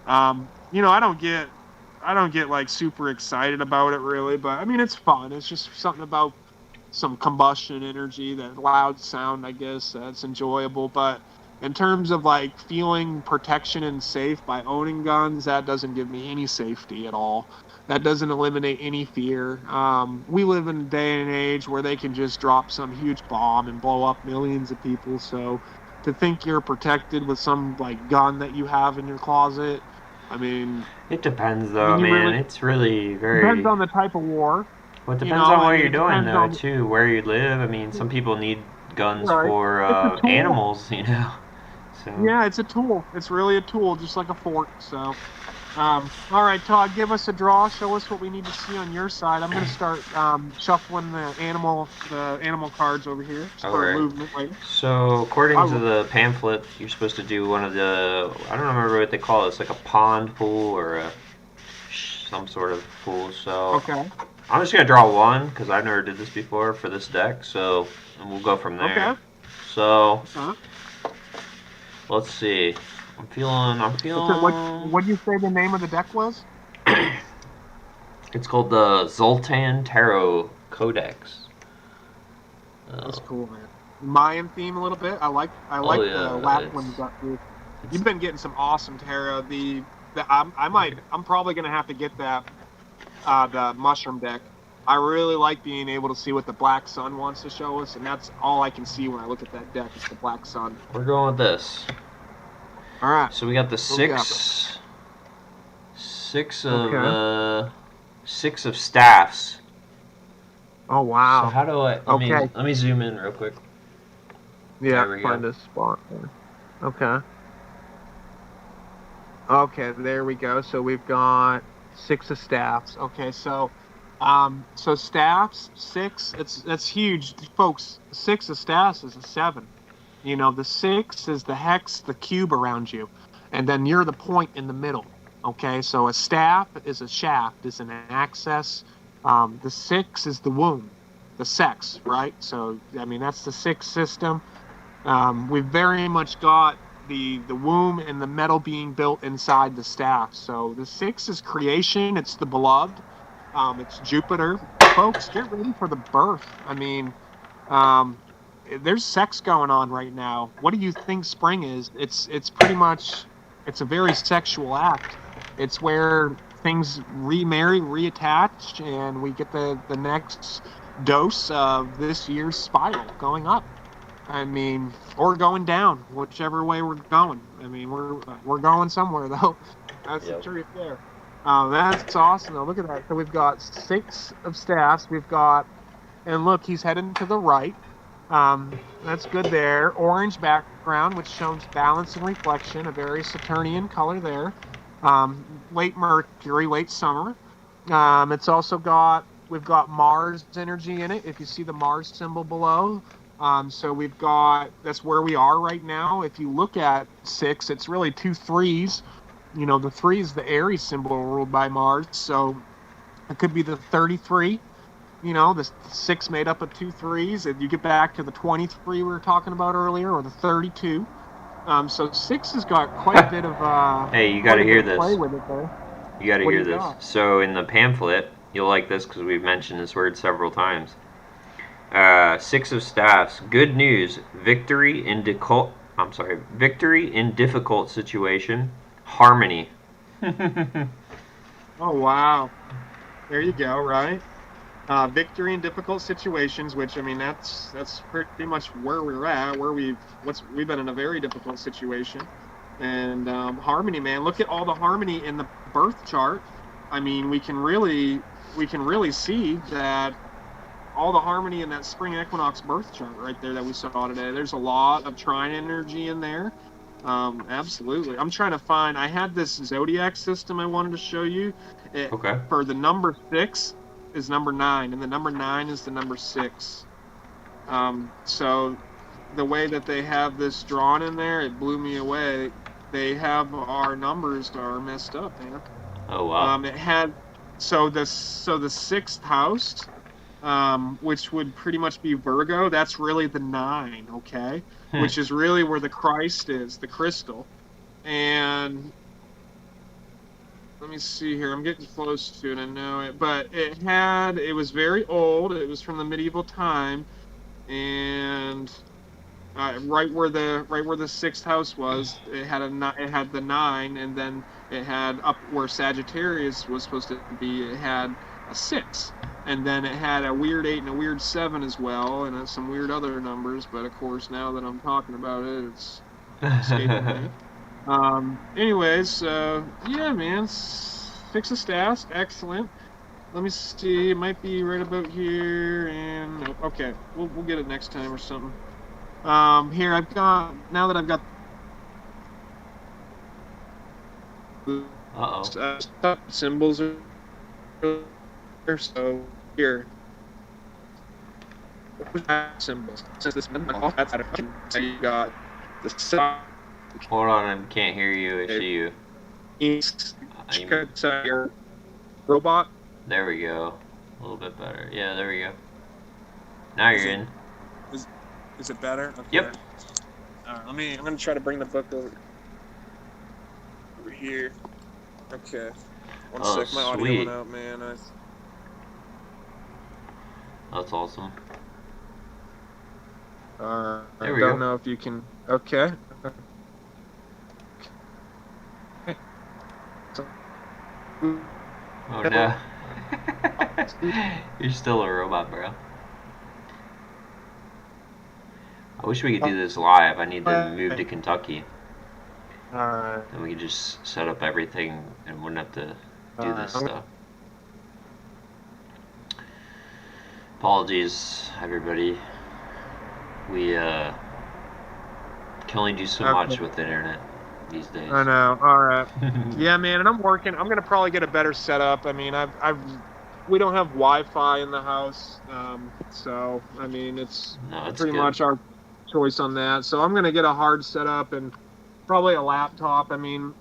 I don't get like super excited about it really, but I mean it's fun. It's just something about some combustion energy, that loud sound, I guess, that's enjoyable. But in terms of like feeling protection and safe by owning guns, that doesn't give me any safety at all. That doesn't eliminate any fear. We live in a day and age where they can just drop some huge bomb and blow up millions of people. So to think you're protected with some like gun that you have in your closet, I mean, It depends, though, you man. really It's really depends very. on the type of war. Well, it You depends know, on I what mean, you're it doing, depends though, on too. Where you live. I mean, some people need guns right. for It's a tool. animals, you know. So. Yeah, it's a tool. It's really a tool, just like a fork. So, all right, Todd, give us a draw. Show us what we need to see on your side. I'm going to start shuffling the animal cards over here just All for right. movement later. So, according to the pamphlet, you're supposed to do one of the. I don't remember what they call it. It's like a pond pool or some sort of pool. So, Okay. I'm just gonna draw one because I never did this before for this deck. So, and we'll go from there. Okay. So, Uh-huh. let's see. I'm feeling. What did you say the name of the deck was? It's called the Zoltan Tarot Codex. That's cool, man. Mayan theme a little bit. I like Oh the yeah, last one you got through. You've been getting some awesome tarot. I'm probably gonna have to get that the mushroom deck. I really like being able to see what the Black Sun wants to show us, and that's all I can see when I look at that deck is the Black Sun. we're going with this. All right. So we got the six of staffs. Oh wow. So how do I? Let me zoom in real quick. Yeah, There we find go. a spot there. Okay. Okay, there we go. So we've got 6 of staffs. Okay, so staffs 6. That's huge, folks. 6 of staffs is a 7. You know, the 6 is the hex, the cube around you, and then you're the point in the middle. Okay, so a staff is a shaft, is an access. The 6 is the womb, the sex, right? So I mean that's the 6 system. We've very much got the womb and the metal being built inside the staff. So the 6 is creation. It's the beloved. It's Jupiter. Folks, get ready for the birth. I mean, there's sex going on right now. What do you think spring is? It's pretty much it's a very sexual act. It's where things remarry, reattach, and we get the next dose of this year's spiral going up. I mean, or going down, whichever way we're going. I mean, we're going somewhere though. That's the truth there. That's awesome. Though. Look at that. So we've got 6 of staffs. We've got, and look, he's heading to the right. That's good there. Orange background, which shows balance and reflection, a very Saturnian color there. Late Mercury, late summer. It's also we've got Mars energy in it. If you see the Mars symbol below. So we've got, that's where we are right now. If you look at 6, it's really 2 3s. You know, the 3 is the Aries symbol ruled by Mars. So it could be the 33. You know, the 6 made up of 2 3s. If you get back to the 23 we were talking about earlier, or the 32. So 6 has got quite a bit of Hey, you got to hear this. Play with it there. You got to hear this. So in the pamphlet, you'll like this because we've mentioned this word several times. 6 of staffs. Good news. Victory in difficult situation. Harmony. Oh wow. There you go. Right. Victory in difficult situations, which I mean that's pretty much where we're at. We've been in a very difficult situation, and harmony, man. Look at all the harmony in the birth chart. I mean, we can really see that. All the harmony in that spring equinox birth chart right there that we saw today. There's a lot of trine energy in there. Absolutely. I'm trying to find, I had this Zodiac system I wanted to show you. Okay. For the number 6 is number 9, and the number 9 is the number 6. So the way that they have this drawn in there, it blew me away. they have our numbers are messed up, man. Oh wow. It had the sixth house, which would pretty much be Virgo. That's really the 9, okay, Hmm. which is really where the Christ is, the crystal. And let me see here. I'm getting close to it. I know it, but it was very old. It was from the medieval time, and right where the sixth house was, it had the 9, and then it had up where Sagittarius was supposed to be. It had a 6, and then it had a weird 8 and a weird 7 as well, and some weird other numbers. But of course, now that I'm talking about it, it's escaping me. Anyways, yeah, man, fix the stats, excellent. Let me see, it might be right about here, and nope. Okay, we'll get it next time or something. Here now that I've got the symbols are there, so here. Symbols. Since this that's so you got the sun. Hold on, I can't hear you. I see you. Your robot. There we go. A little bit better. Yeah, there we go. Now you're in. Is it better? Okay. Yep. All right, I'm gonna try to bring the book over here. Okay. One sec, my audio went out, man. That's awesome. I don't know if you can. Okay. Oh no. You're still a robot, bro. I wish we could do this live. I need to move to Kentucky. Alright. Then we could just set up everything and wouldn't have to do this stuff. Apologies, everybody. We can only do so much with the internet these days. I know. Alright. Yeah, man, and I'm working. I'm gonna probably get a better setup. I mean, we don't have Wi-Fi in the house, so I mean, it's pretty much our choice on that. So I'm gonna get a hard setup and probably a laptop. I mean,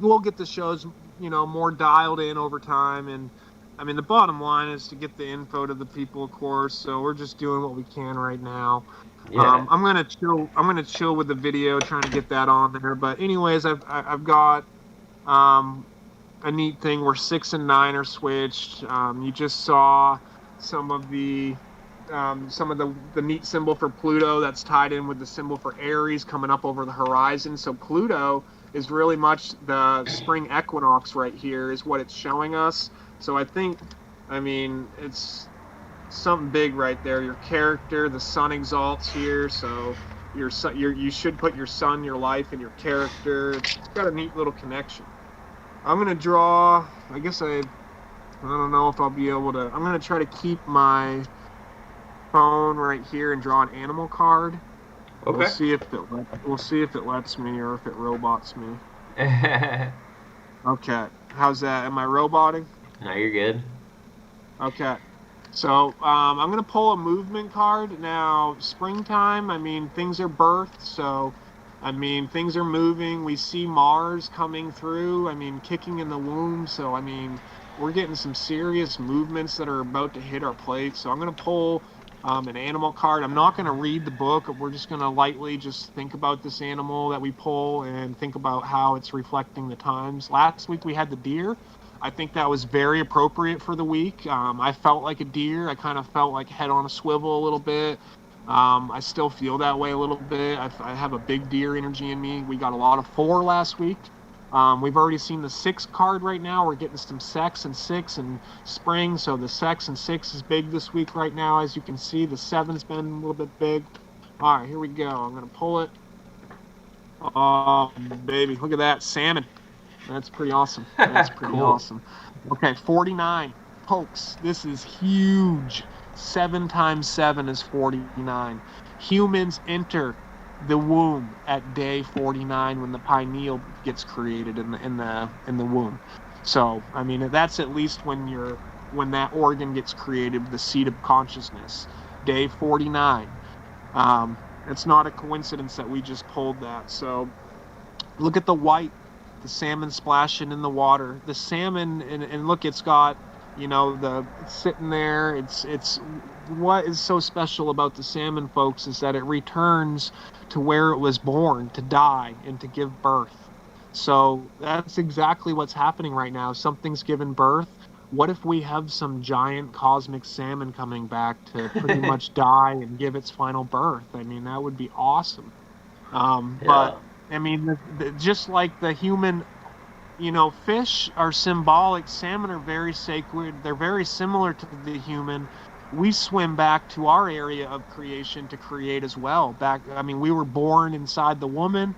we'll get the shows, more dialed in over time. And I mean, the bottom line is to get the info to the people, of course. So we're just doing what we can right now. Yeah. I'm gonna chill with the video, trying to get that on there. But anyways, I've got a neat thing where 6 and 9 are switched. You just saw some of the neat symbol for Pluto that's tied in with the symbol for Aries coming up over the horizon. So Pluto is really much the spring equinox right here is what it's showing us. So I mean, it's something big right there. Your character, the sun exalts here, so you should put your sun, your life, and your character. It's got a neat little connection. I'm gonna draw. I guess I don't know if I'll be able to. I'm gonna try to keep my phone right here and draw an animal card. Okay. We'll see if it lets me or if it robots me. Okay. How's that? Am I roboting? No, you're good. Okay. So I'm gonna pull a movement card now. Springtime. I mean, things are birthed, so I mean, things are moving. We see Mars coming through. I mean, kicking in the womb. So I mean, we're getting some serious movements that are about to hit our plate. So I'm gonna pull an animal card. I'm not gonna read the book. We're just gonna lightly just think about this animal that we pull and think about how it's reflecting the times. Last week we had the deer. I think that was very appropriate for the week. I felt like a deer. I kind of felt like head on a swivel a little bit. I still feel that way a little bit. I have a big deer energy in me. We got a lot of 4 last week. We've already seen the 6 card right now. We're getting some sex and 6 and spring. So the sex and 6 is big this week right now. As you can see, the 7's been a little bit big. All right, here we go. I'm going to pull it. Oh, baby. Look at that. Salmon. That's pretty awesome. That's pretty cool. Awesome. Okay, 49. Folks, this is huge. 7 times 7 is 49. Humans enter the womb at day 49 when the pineal gets created in the womb. So, I mean, that's at least when that organ gets created, the seat of consciousness. Day 49. It's not a coincidence that we just pulled that. So, Look at the white, the salmon splashing in the water. The salmon, and look, it's got, it's sitting there. It's what is so special about the salmon, folks, is that it returns to where it was born, to die and to give birth. So that's exactly what's happening right now. Something's given birth. What if we have some giant cosmic salmon coming back to pretty much die and give its final birth? I mean, that would be awesome. But Yeah. I mean, just like the human, fish are symbolic, salmon are very sacred. They're very similar to the human. We swim back to our area of creation to create as well. I mean, we were born inside the woman.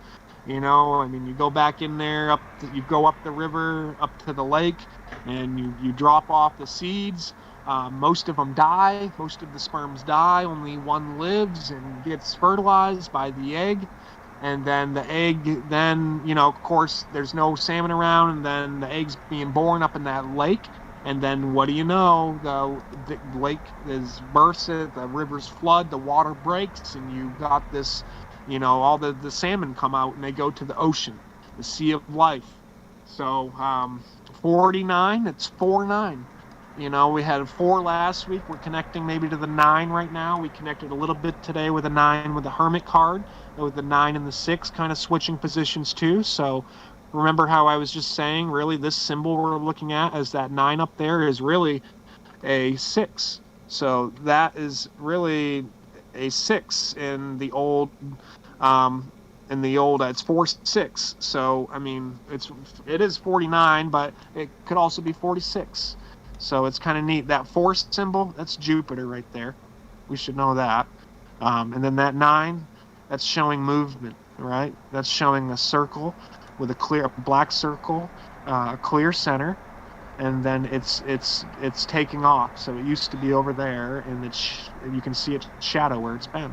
I mean, you go back in there, you go up the river, up to the lake, and you drop off the seeds. Most of them die. Most of the sperms die. Only one lives and gets fertilized by the egg. And then the egg, then, of course, there's no salmon around, and then the egg's being born up in that lake. And then what do you know? The lake is bursted, the rivers flood, the water breaks, and you got this, all the salmon come out and they go to the ocean, the sea of life. So 49, it's 4-9. We had a 4 last week. We're connecting maybe to the 9 right now. We connected a little bit today with a 9 with the Hermit card, with the 9 and the 6 kind of switching positions too. So remember how I was just saying, really, this symbol we're looking at as that 9 up there is really a 6. So that is really a 6 in the old it's 4-6. So I mean, it is 49, but it could also be 46. So it's kind of neat. That 4 symbol, that's Jupiter right there. We should know that. And then that 9, that's showing movement, right? That's showing a circle with a black circle, a clear center, and then it's taking off. So it used to be over there, and you can see its shadow where it's been.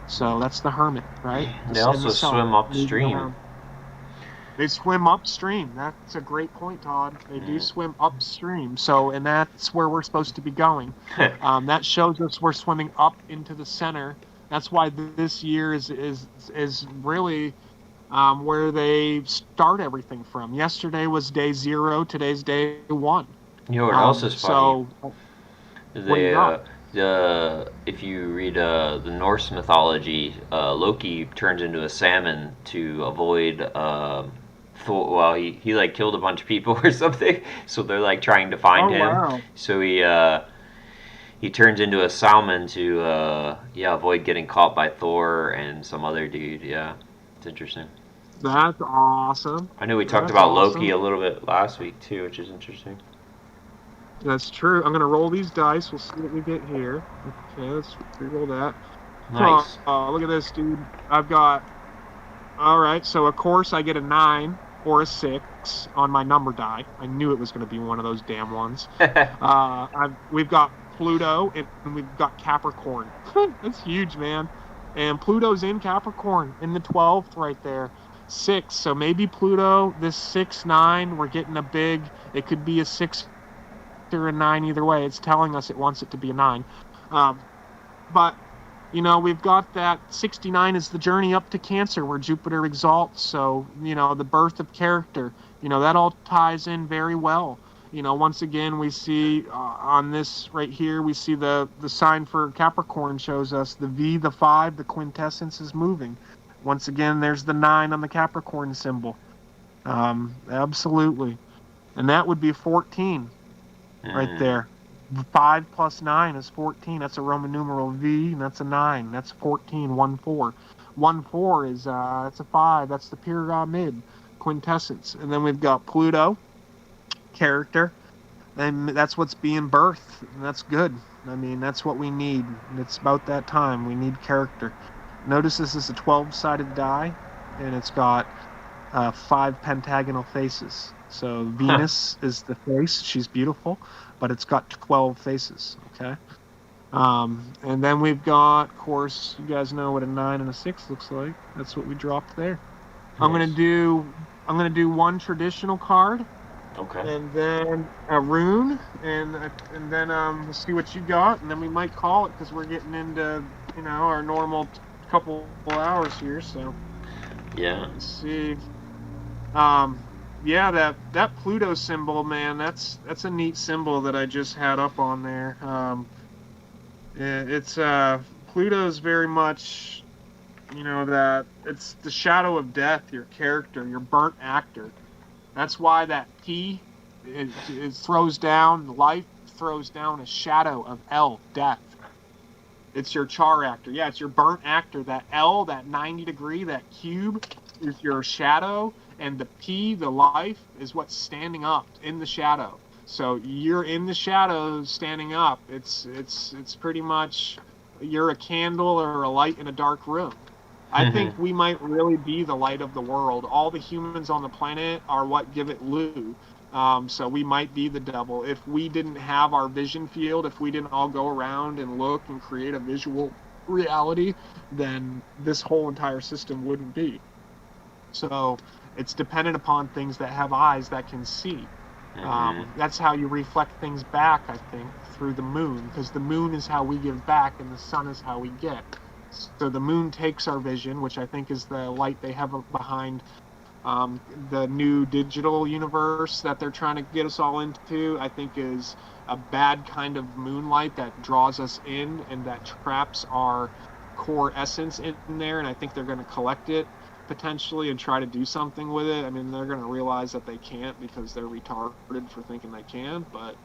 So that's the Hermit, right? They also swim upstream. They swim upstream. That's a great point, Todd. They do swim upstream. So, and that's where we're supposed to be going. That shows us we're swimming up into the center. That's why this year is really where they start everything from. Yesterday was day 0. Today's day 1. You know what else is funny? So, if you read the Norse mythology, Loki turns into a salmon to avoid Thor. Well, he like killed a bunch of people or something, so they're like trying to find him. Wow. So he turns into a salmon to avoid getting caught by Thor and some other dude. Yeah, it's interesting. That's awesome. I know we talked about Loki a little bit last week too, which is interesting. That's true. I'm going to roll these dice. We'll see what we get here. Okay, let's re-roll that. Nice. Look at this, dude. I've got... Alright, so of course I get a 9 or a 6 on my number die. I knew it was going to be one of those damn ones. We've got Pluto, and we've got Capricorn. That's huge, man. And Pluto's in Capricorn, in the 12th right there. 6, so maybe Pluto, this 6-9, we're getting a big... It could be a 6 or a 9 either way. It's telling us it wants it to be a 9. But, we've got that 69 is the journey up to Cancer where Jupiter exalts. So, the birth of character, that all ties in very well. Once again, we see on this right here, we see the sign for Capricorn shows us the V, the 5, the quintessence is moving. Once again, there's the 9 on the Capricorn symbol. Absolutely. And that would be 14. Right there. 5 plus 9 is 14. That's a Roman numeral V, and that's a 9. That's 14, 1-4. 1-4 is it's a 5. That's the pyramid quintessence. And then we've got Pluto, character, and that's what's being birthed. And that's good. I mean, that's what we need. It's about that time. We need character. Notice this is a 12-sided die, and it's got 5 pentagonal faces. So Venus is the face. She's beautiful, but it's got 12 faces, okay? And then we've got, of course, you guys know what a 9 and a 6 looks like. That's what we dropped there. Nice. I'm gonna do one traditional card. Okay. And then a rune, and then we'll see what you got, and then we might call it because we're getting into our normal couple hours here. So yeah. Let's see. Um, yeah, that Pluto symbol, man, that's a neat symbol that I just had up on there. It's Pluto's very much, that it's the shadow of death, your character, your burnt actor. That's why that P it throws down life, throws down a shadow of L, death. It's your char actor. Yeah, it's your burnt actor. That L, that 90 degree, that cube is your shadow, and the P, the life, is what's standing up in the shadow. So you're in the shadow standing up. It's pretty much you're a candle or a light in a dark room. I think we might really be the light of the world. All the humans on the planet are what give it lieu. So we might be the devil if we didn't have our vision field, if we didn't all go around and look and create a visual reality, then this whole entire system wouldn't be. So it's dependent upon things that have eyes that can see. That's how you reflect things back, I think, through the moon, because the moon is how we give back and the sun is how we get. So the moon takes our vision, which I think is the light they have behind the new digital universe that they're trying to get us all into. I think is a bad kind of moonlight that draws us in and that traps our core essence in there. And I think they're going to collect it potentially and try to do something with it. I mean, they're going to realize that they can't because they're retarded for thinking they can. But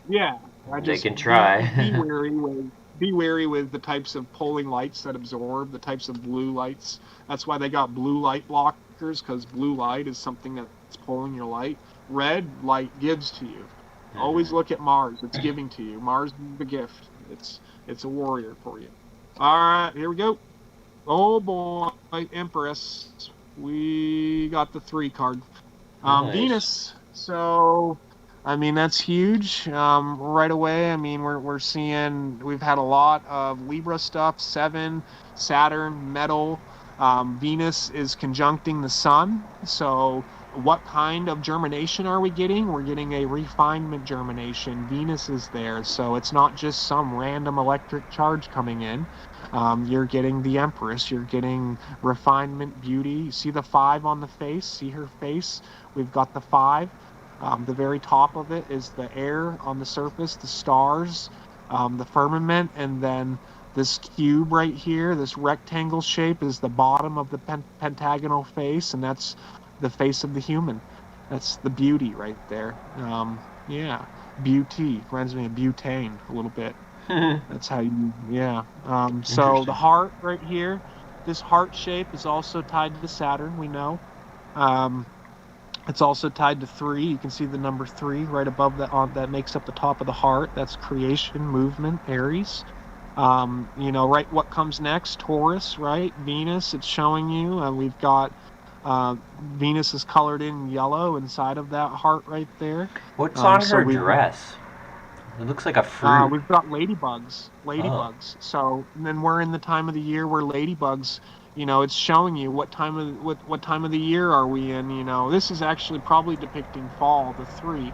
yeah, I They just can try. be wary with the types of pulling lights that absorb the types of blue lights. That's why they got blue light blockers, because blue light is something that's pulling your light. Red light gives to you. Always look at Mars. It's giving to you. Mars is the gift. It's a warrior for you. All right, here we go. Oh boy, Empress. We got the 3 card. Nice. Venus. So, I mean, that's huge. Right away, I mean, we're seeing we've had a lot of Libra stuff. 7, Saturn, metal. Venus is conjuncting the Sun. So, what kind of germination are we getting? We're getting a refinement germination. Venus is there, so it's not just some random electric charge coming in. You're getting the Empress. You're getting refinement, beauty. See the 5 on the face? See her face? We've got the 5. The very top of it is the air on the surface, the stars, the firmament, and then this cube right here, this rectangle shape, is the bottom of the pentagonal face, and that's the face of the human. That's the beauty right there. Yeah, beauty reminds me of butane a little bit. That's how you, yeah. So the heart right here, this heart shape is also tied to Saturn, we know. Um, it's also tied to 3. You can see the number 3 right above that that makes up the top of the heart. That's creation, movement, Aries. Right, what comes next? Taurus, right? Venus, it's showing you. We've got Venus is colored in yellow inside of that heart right there. What's on So her dress? It looks like a fruit. we've got ladybugs. Oh. So then we're in the time of the year where ladybugs, it's showing you what time of the year are we in. This is actually probably depicting fall, the 3,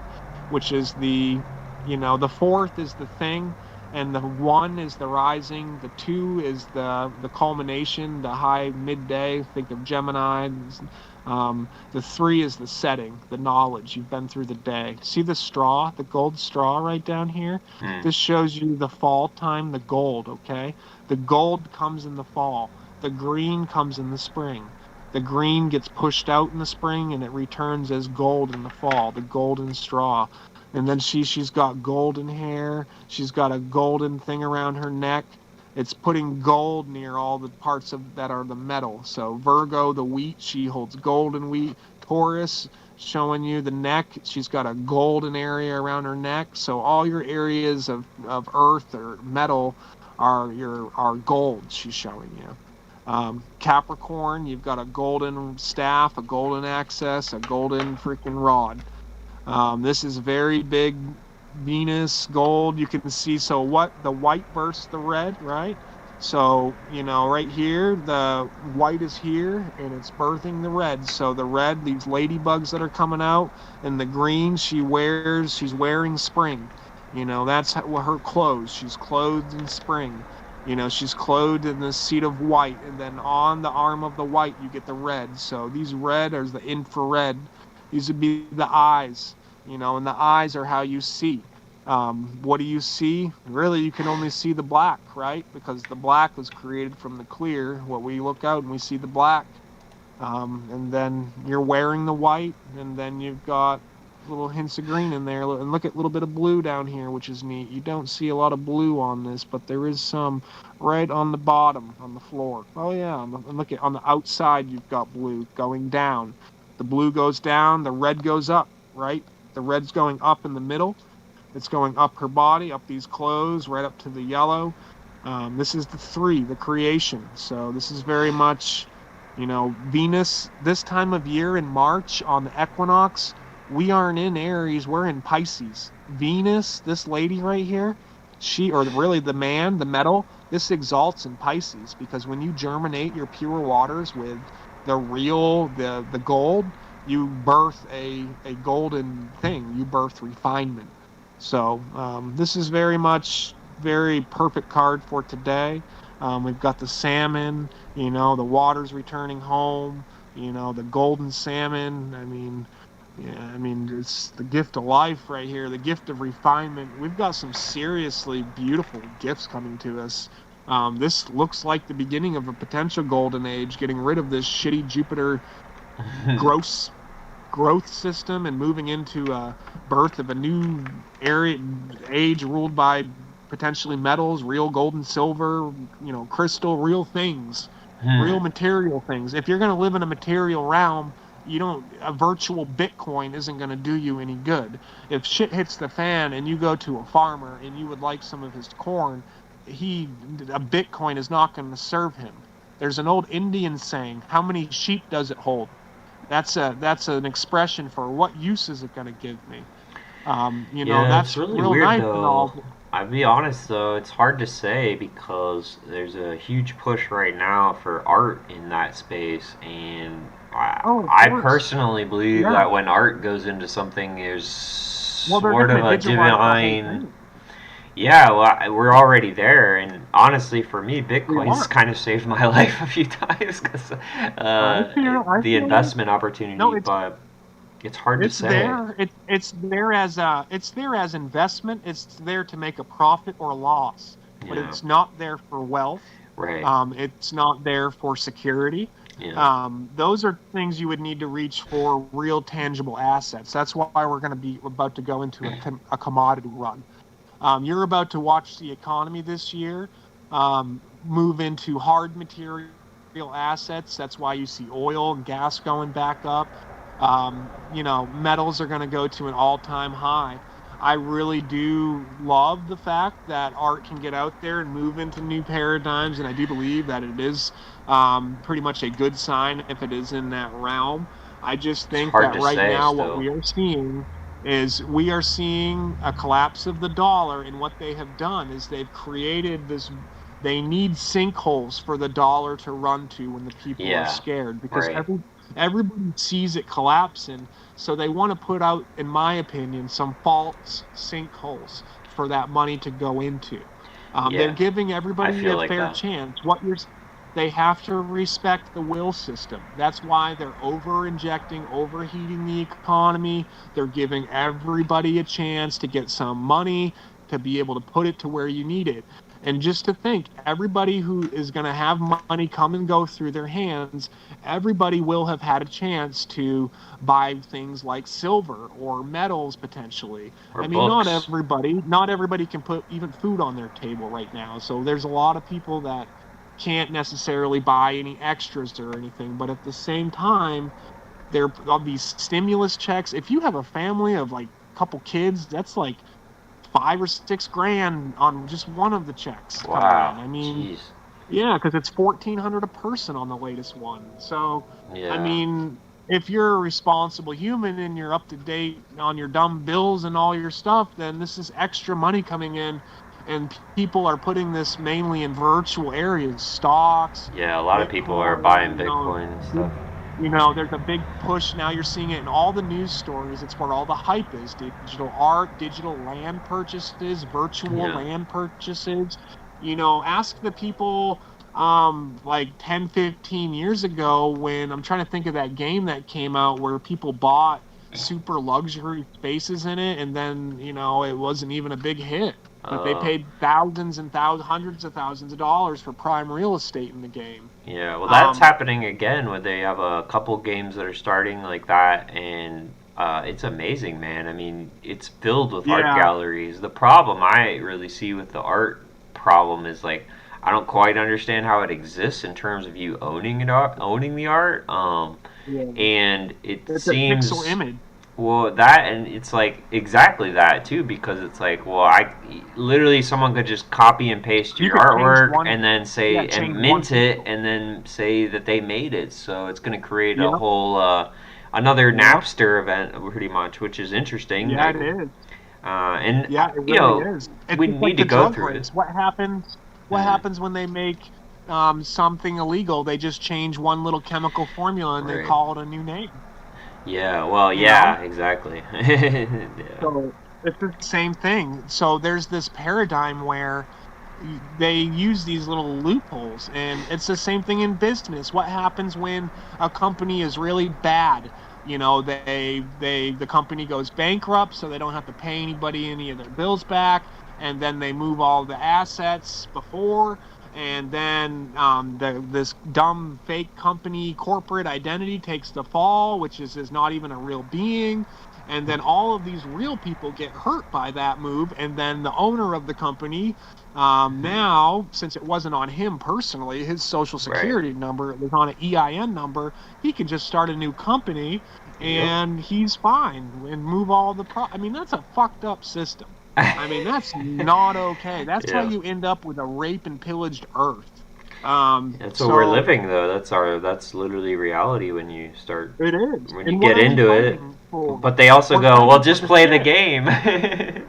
which is the 4th is the thing, and the 1 is the rising, the 2 is the culmination, the high midday. Think of Gemini. The 3 is the setting, the knowledge. You've been through the day. See the straw, the gold straw right down here? This shows you the fall time, the gold, okay? The gold comes in the fall. The green comes in the spring. The green gets pushed out in the spring and it returns as gold in the fall, the golden straw. And then she's got golden hair. She's got a golden thing around her neck. It's putting gold near all the parts of that are the metal. So Virgo, the wheat, she holds golden wheat. Taurus, showing you the neck. She's got a golden area around her neck. So all your areas of earth or metal are gold, she's showing you. Capricorn, you've got a golden staff, a golden axis, a golden freaking rod. This is very big Venus gold. You can see, so what the white versus the red, right? So, right here, the white is here and it's birthing the red. So the red, these ladybugs that are coming out, and the green she's wearing spring. That's her clothes. She's clothed in spring. She's clothed in this seat of white, and then on the arm of the white you get the red. So these red are the infrared. These would be the eyes, and the eyes are how you see. What do you see? Really, you can only see the black, right? Because the black was created from the clear. What we look out and we see the black. And then you're wearing the white, and then you've got little hints of green in there. And look at a little bit of blue down here, which is neat. You don't see a lot of blue on this, but there is some right on the bottom, on the floor. Oh yeah, and look at on the outside, you've got blue going down. The blue goes down, the red goes up, right? The red's going up in the middle. It's going up her body, up these clothes, right up to the yellow. This is the 3, the creation. So this is very much, Venus, this time of year in March on the equinox, we aren't in Aries, we're in Pisces. Venus, this lady right here, or really the man, the metal, this exalts in Pisces, because when you germinate your pure waters with the gold, you birth a golden thing. You birth refinement. So this is very perfect card for today. We've got the salmon, the water's returning home, the golden salmon. It's the gift of life right here, the gift of refinement. We've got some seriously beautiful gifts coming to us. This looks like the beginning of a potential golden age, getting rid of this shitty Jupiter gross growth system and moving into a birth of a new age ruled by potentially metals, real gold and silver, crystal, real things, real material things. If you're going to live in a material realm, a virtual Bitcoin isn't going to do you any good. If shit hits the fan and you go to a farmer and you would like some of his corn, a Bitcoin is not going to serve him. There's an old Indian saying, how many sheep does it hold? That's an expression for what use is it going to give me? That's it's really real weird nice though. and all. I'll be honest though, it's hard to say because there's a huge push right now for art in that space, and I personally believe that when art goes into something, there's sort of a divine. Yeah, well, we're already there, and honestly, for me, Bitcoin's kind of saved my life a few times because the investment opportunity. But it's hard to say. It's there as investment. It's there to make a profit or loss, but it's not there for wealth. Right. It's not there for security. Yeah. Those are things you would need to reach for real tangible assets. That's why we're going to be about to go into a commodity run. You're about to watch the economy this year move into hard material assets. That's why you see oil and gas going back up. Metals are going to go to an all-time high. I really do love the fact that art can get out there and move into new paradigms, and I do believe that it is pretty much a good sign if it is in that realm. I just think that right now what we are seeing is we are seeing a collapse of the dollar, and what they have done is they've created this. They need sinkholes for the dollar to run to when the people are scared, because everybody sees it collapsing. So they want to put out, in my opinion, some false sinkholes for that money to go into. They're giving everybody a fair chance. They have to respect the will system. That's why they're overheating the economy. They're giving everybody a chance to get some money to be able to put it to where you need it. And just to think, everybody who is going to have money come and go through their hands, everybody will have had a chance to buy things like silver or metals potentially. Or not everybody can put even food on their table right now. So there's a lot of people that can't necessarily buy any extras or anything, but at the same time, there are these stimulus checks. If you have a family of like a couple kids, that's like $5 or $6 grand on just one of the checks. Wow. Jeez. Yeah, because it's $1,400 a person on the latest one. So, if you're a responsible human and you're up to date on your dumb bills and all your stuff, then this is extra money coming in. And people are putting this mainly in virtual areas, stocks. Yeah, a lot of people are buying Bitcoin and stuff. There's a big push now. You're seeing it in all the news stories. It's where all the hype is. Digital art, digital land purchases, virtual land purchases. Ask the people like 10, 15 years ago when I'm trying to think of that game that came out where people bought super luxury spaces in it, and then it wasn't even a big hit, but they Uh, paid thousands and thousands, hundreds of thousands of dollars for prime real estate in the game. yeah, well, that's um happening again where they have a couple games that are starting like that, and it's amazing, man. I mean, it's filled with art yeah, galleries. The problem I really see with the art problem is like I don't quite understand how it exists in terms of you owning the art. yeah, And it it's a pixel seems image. well that, and it's like exactly that too, because it's like, well, I literally someone could just copy and paste You your could change artwork one, and then yeah, say and change one mint it pixel. and then say that they made it. So it's going to create a Yep, whole another yep, Napster event pretty much, which is interesting. yeah, Like, it is. and Yeah, it you really know, is. It's we just need like to the go drug through it. race. What happens? What Mm, happens when they make something illegal? They just change one little chemical formula and they right. call it a new name. Yeah. Well. You know, Yeah. Exactly. Yeah. so it's the same thing. So there's this paradigm where they use these little loopholes, and it's the same thing in business. What happens when a company is really bad? The company goes bankrupt, so they don't have to pay anybody any of their bills back, and then they move all the assets before, and then this dumb fake company corporate identity takes the fall, which is not even a real being. And then all of these real people get hurt by that move, and then the owner of the company, now, since it wasn't on him personally, his social Right. security number, it was on an EIN number, he can just start a new company Yep. and he's fine and move all the I mean, that's a fucked up system. I mean, that's not okay. That's how Yeah. you end up with a rape and pillaged earth. That's what we're So living though. That's literally reality when you start it is. when you And what get are we into it. fighting for? But they also We're go, well, fighting for just the play the shit, game.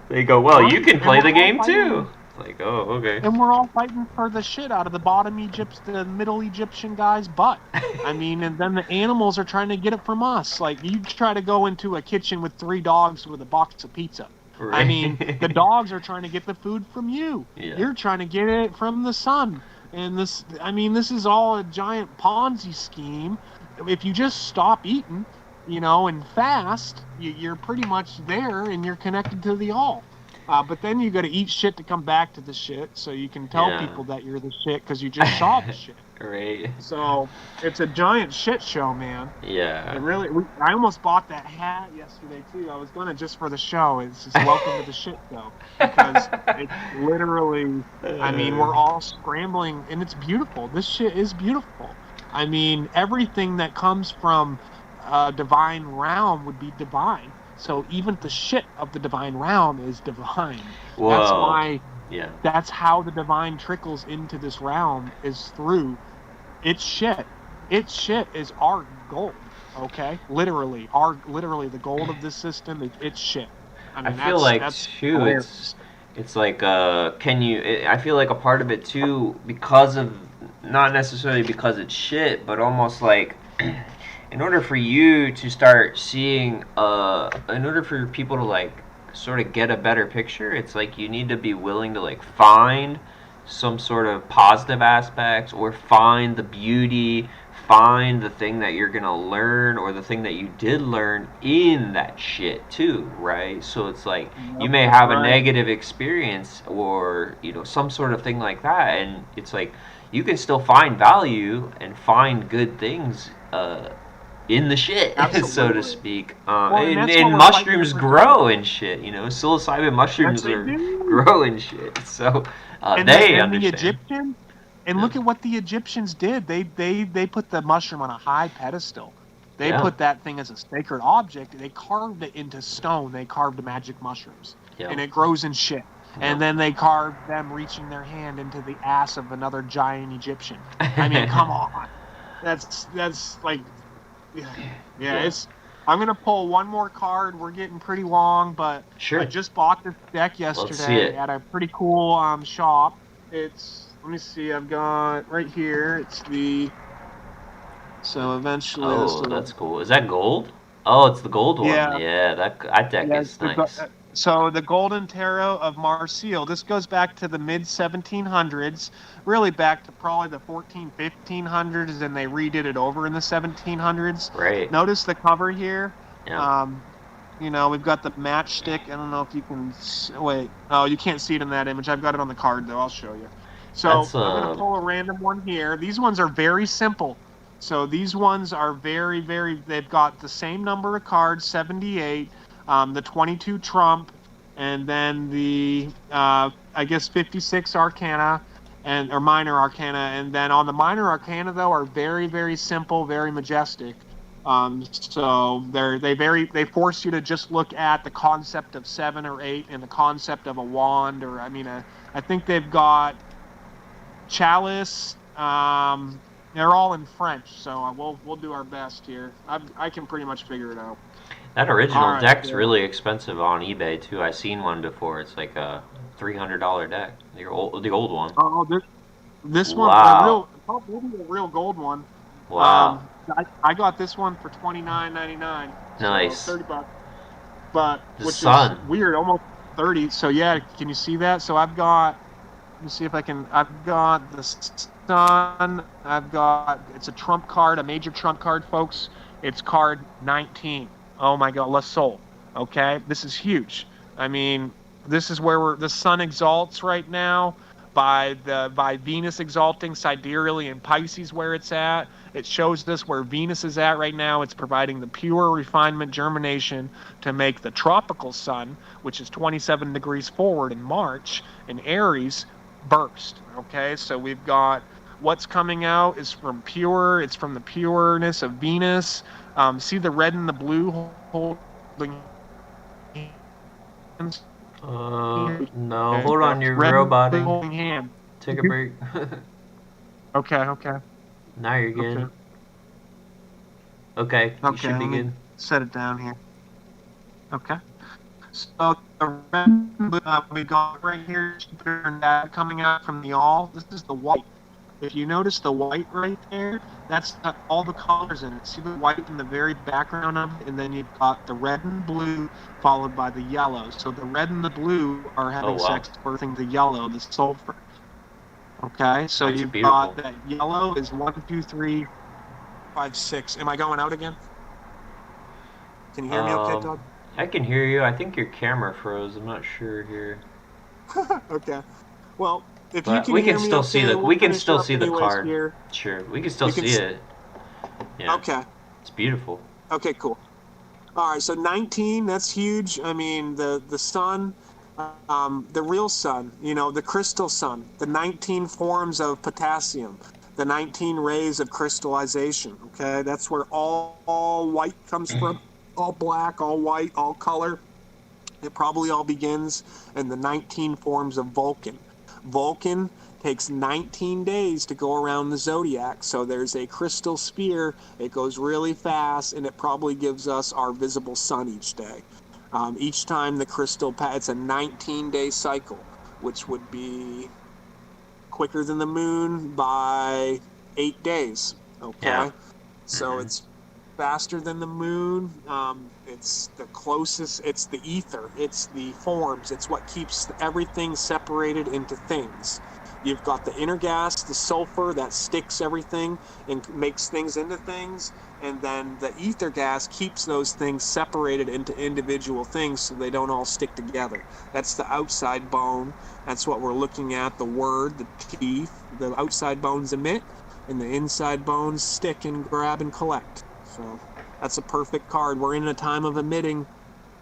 They go, well, you right? can And play we're the all game too. fighting. It's like, oh, okay. And we're all fighting for the shit out of the bottom the middle Egyptian guy's butt. I mean, and then the animals are trying to get it from us. Like, you try to go into a kitchen with three dogs with a box of pizza. I mean, the Right. dogs are trying to get the food from you. Yeah. You're trying to get it from the sun. And this is all a giant Ponzi scheme. If you just stop eating, and fast, you're pretty much there and you're connected to the all. But then you got to eat shit to come back to the shit, so you can tell Yeah. people that you're the shit because you just saw the shit. Right. So it's a giant shit show, man. It Yeah. really. I almost bought that hat yesterday too. I was gonna just for the show. It's just welcome to the shit show because it's literally. I mean, we're all scrambling, and it's beautiful. This shit is beautiful. I mean, everything that comes from a divine realm would be divine. So even the shit of the divine realm is divine. That's Whoa. why. Yeah. That's how the divine trickles into this realm is through its shit. Its shit is our gold. Okay, literally the gold of this system is its shit. I I mean, feel that's like that's too, hilarious. it's like can you? I feel like a part of it too, because of not necessarily because it's shit, but almost like in order for you to start seeing in order for people to like sort of get a better picture, it's like you need to be willing to like find some sort of positive aspects or find the beauty, find the thing that you're gonna learn or the thing that you did learn in that shit too, right? So it's like you Yep, may that's have a right. negative experience or some sort of thing like that, and it's like you can still find value and find good things in the shit, so to Absolutely. speak. Well, and that's what And we're fighting to mushrooms protect. grow and shit. Psilocybin Yes, mushrooms they are do. grow and shit. So And the they and the understand. Egyptian and Yeah. look at what the Egyptians did. They put the mushroom on a high pedestal. They Yeah. put that thing as a sacred object. They carved it into stone. They carved magic mushrooms, Yep. and it grows in shit. Yep. And then they carved them reaching their hand into the ass of another giant Egyptian. I mean, come on. That's like, yeah, yeah. Yeah. It's. I'm gonna pull one more card. We're getting pretty long, but I Sure. just bought this deck Let's see yesterday it. at a pretty cool shop. Let me see, I've got right here, so eventually this Oh, little, that's cool. Is that gold? Oh, it's the gold one. yeah, Yeah, that deck yeah, it's is nice. So the Golden Tarot of Marseille, this goes back to the mid 1700s, really back to probably the 1500s, and they redid it over in the 1700s. Right. Notice the cover here. Yeah. Um, we've got the matchstick. I don't know if you can wait. Oh, you can't see it in that image. I've got it on the card though. I'll show you. So That's I'm gonna pull a random one here. These ones are very simple. So these ones are very, very. They've got the same number of cards, 78. The 22 trump, and then the I guess 56 arcana or minor arcana, and then on the minor arcana though are very, very simple, very majestic. So they force you to just look at the concept of 7 or 8 and the concept of a wand, or I think they've got chalice. They're all in French, so we'll do our best here. I can pretty much figure it out. that original All right, deck's yeah. really expensive on eBay too. I've seen one before. It's like a $300 deck. The old one. Oh, this one, Wow. maybe a real gold one. Wow. I got this one for $29.99. Nice. So $30, but The which sun. is weird, almost 30. So yeah, can you see that? So I've got. Let me see if I can. I've got the sun. It's a trump card, a major trump card, folks. It's card 19. Oh my God, La Sol. Okay, this is huge. I mean, this is where the sun exalts right now by Venus exalting sidereally in Pisces, where it's at. It shows us where Venus is at right now. It's providing the pure refinement germination to make the tropical sun, which is 27 degrees forward in March in Aries, burst. Okay, so we've got what's coming out is from it's from the pureness of Venus. See the red and the blue holding hands? No. Hold on, you're Red and blue roboting. holding hand. Take a break. Okay. Now you're good. Okay, you should be good. Set it down here. Okay. So the red we got right here, Jupiter and that coming out from the all. This is the white. If you notice the white right there, that's got all the colors in it. See the white in the very background of it, and then you've got the red and blue followed by the yellow. So the red and the blue are having sex, birthing the yellow, the sulfur. Okay, so That's you've beautiful. got that yellow is 1, 2, 3, 5, 6. Am I going out again? Can you hear me okay, Doug? I can hear you. I think your camera froze. I'm not sure here. Okay. Well, if But you can we hear can me still okay, see the we'll we can finish still up see the anyways card. here. Sure, we can still You can see it. Yeah. Okay. It's beautiful. Okay, cool. All right, so 19, that's huge. I mean, the sun, the real sun, the crystal sun, the 19 forms of potassium, the 19 rays of crystallization, okay? That's where all white comes from, all black, all white, all color. It probably all begins in the 19 forms of Vulcan. Vulcan takes 19 days to go around the zodiac. So there's a crystal sphere. It goes really fast, and it probably gives us our visible sun each day. Each time the crystal, it's a 19-day cycle, which would be quicker than the moon by 8 days. Okay, Yeah. So it's faster than the moon. It's the closest. It's the ether. It's the forms. It's what keeps everything separated into things. You've got the inner gas, the sulfur that sticks everything and makes things into things, and then the ether gas keeps those things separated into individual things so they don't all stick together. That's the outside bone. That's what we're looking at, the word, the teeth. The outside bones emit, and the inside bones stick and grab and collect. So that's a perfect card. We're in a time of emitting.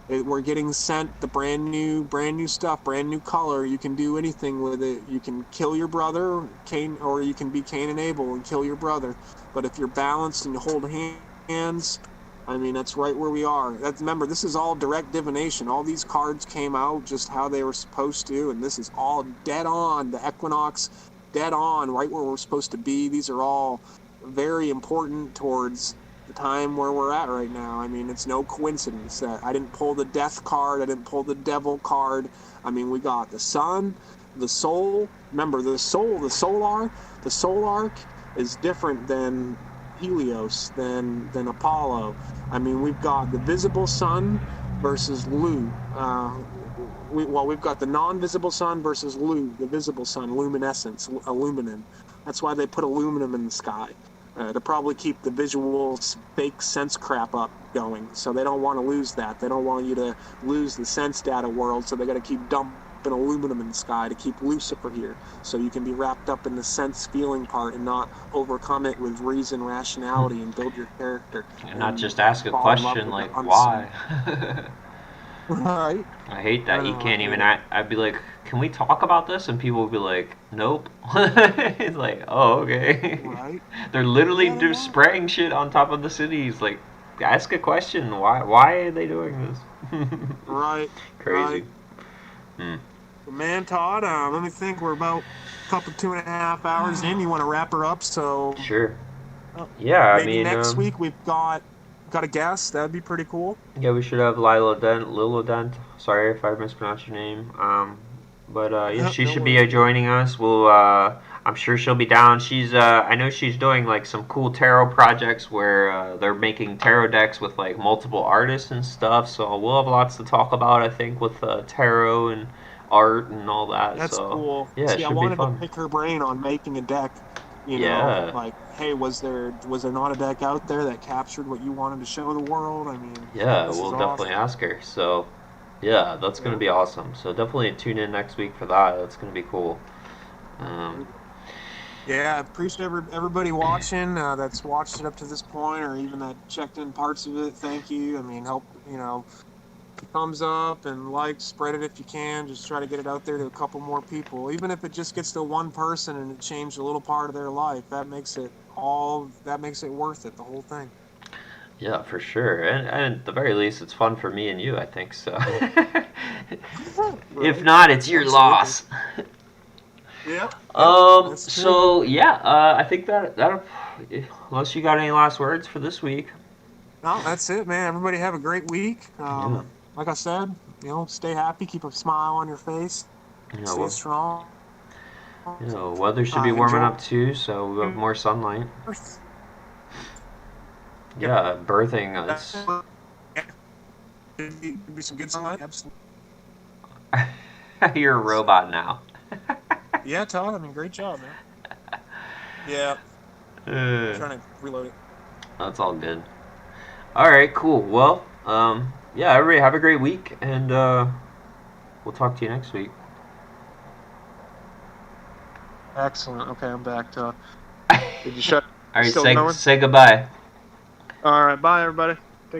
We're getting sent the brand new stuff, brand new color. You can do anything with it. You can kill your brother, Cain, or you can be Cain and Abel and kill your brother. But if you're balanced and you hold hands, I mean, that's right where we are. Remember, this is all direct divination. All these cards came out just how they were supposed to, and this is all dead on. The Equinox, dead on, right where we're supposed to be. These are all very important towards the time where we're at right now. I mean, it's no coincidence that I didn't pull the death card, I didn't pull the devil card. I mean, we got the sun, the soul. Remember, the solar is different than Helios, than Apollo. I mean, we've got the visible sun versus Lu. we've got the non-visible sun versus the visible sun, luminescence, aluminum. That's why they put aluminum in the sky. To probably keep the visual fake sense crap up going. So they don't want to lose that. They don't want you to lose the sense data world, so they got to keep dumping aluminum in the sky to keep Lucifer here. So you can be wrapped up in the sense feeling part and not overcome it with reason, rationality, and build your character. And not just ask a fall in love question with like, the why? Right? I hate that. You can't even. it. I'd be like, can we talk about this? And people would be like, nope. It's like, oh, okay. Right? They're literally Yeah, they're just not. spraying shit on top of the cities. Like, ask a question. Why are they doing this? Right. Crazy. Right. Man, Todd, let me think. We're about a couple 2.5 hours in. You want to wrap her up? So Sure. Yeah, I maybe mean, next week we've got a guest. That'd be pretty cool. yeah, we should have Lilo Dent. Sorry if I mispronounced your name. But yeah, she No should worries. be joining us. I'm sure she'll be down. I know she's doing like some cool tarot projects where they're making tarot decks with like multiple artists and stuff. So we'll have lots to talk about, I think, with tarot and art and all that. That's So cool. yeah, See, it I should be wanted to fun. pick her brain on making a deck. Yeah. Like, hey, was there not a deck out there that captured what you wanted to show the world? I mean, Yeah, this we'll is definitely awesome. ask her. So yeah, that's gonna Yeah. be awesome. So definitely tune in next week for that. That's gonna be cool. Yeah, I appreciate everybody watching that's watched it up to this point, or even that checked in parts of it. Thank you. I mean, help, thumbs up and like, spread it if you can. Just try to get it out there to a couple more people. Even if it just gets to one person and it changed a little part of their life, that makes it worth it, the whole thing. Yeah, for sure. And at the very least, it's fun for me and you, I think so. If not, it's your Absolutely. loss. Yep. Um. That's true. So yeah, I think that unless you got any last words for this week. No, that's it, man. Everybody have a great week. Yeah. Like I said, stay happy, keep a smile on your face, stay strong. Weather should be warming Enjoy. up too, so we have more sunlight. Yeah, birthing. Could be some good sunlight. Absolutely. You're a robot now. Yeah, Todd. I mean, great job, man. Yeah. Trying to reload it. That's all good. All right, cool. Well, yeah, everybody have a great week, and we'll talk to you next week. Excellent. Okay, I'm back. Did you shut? All right, Still going? say goodbye. All right, bye, everybody.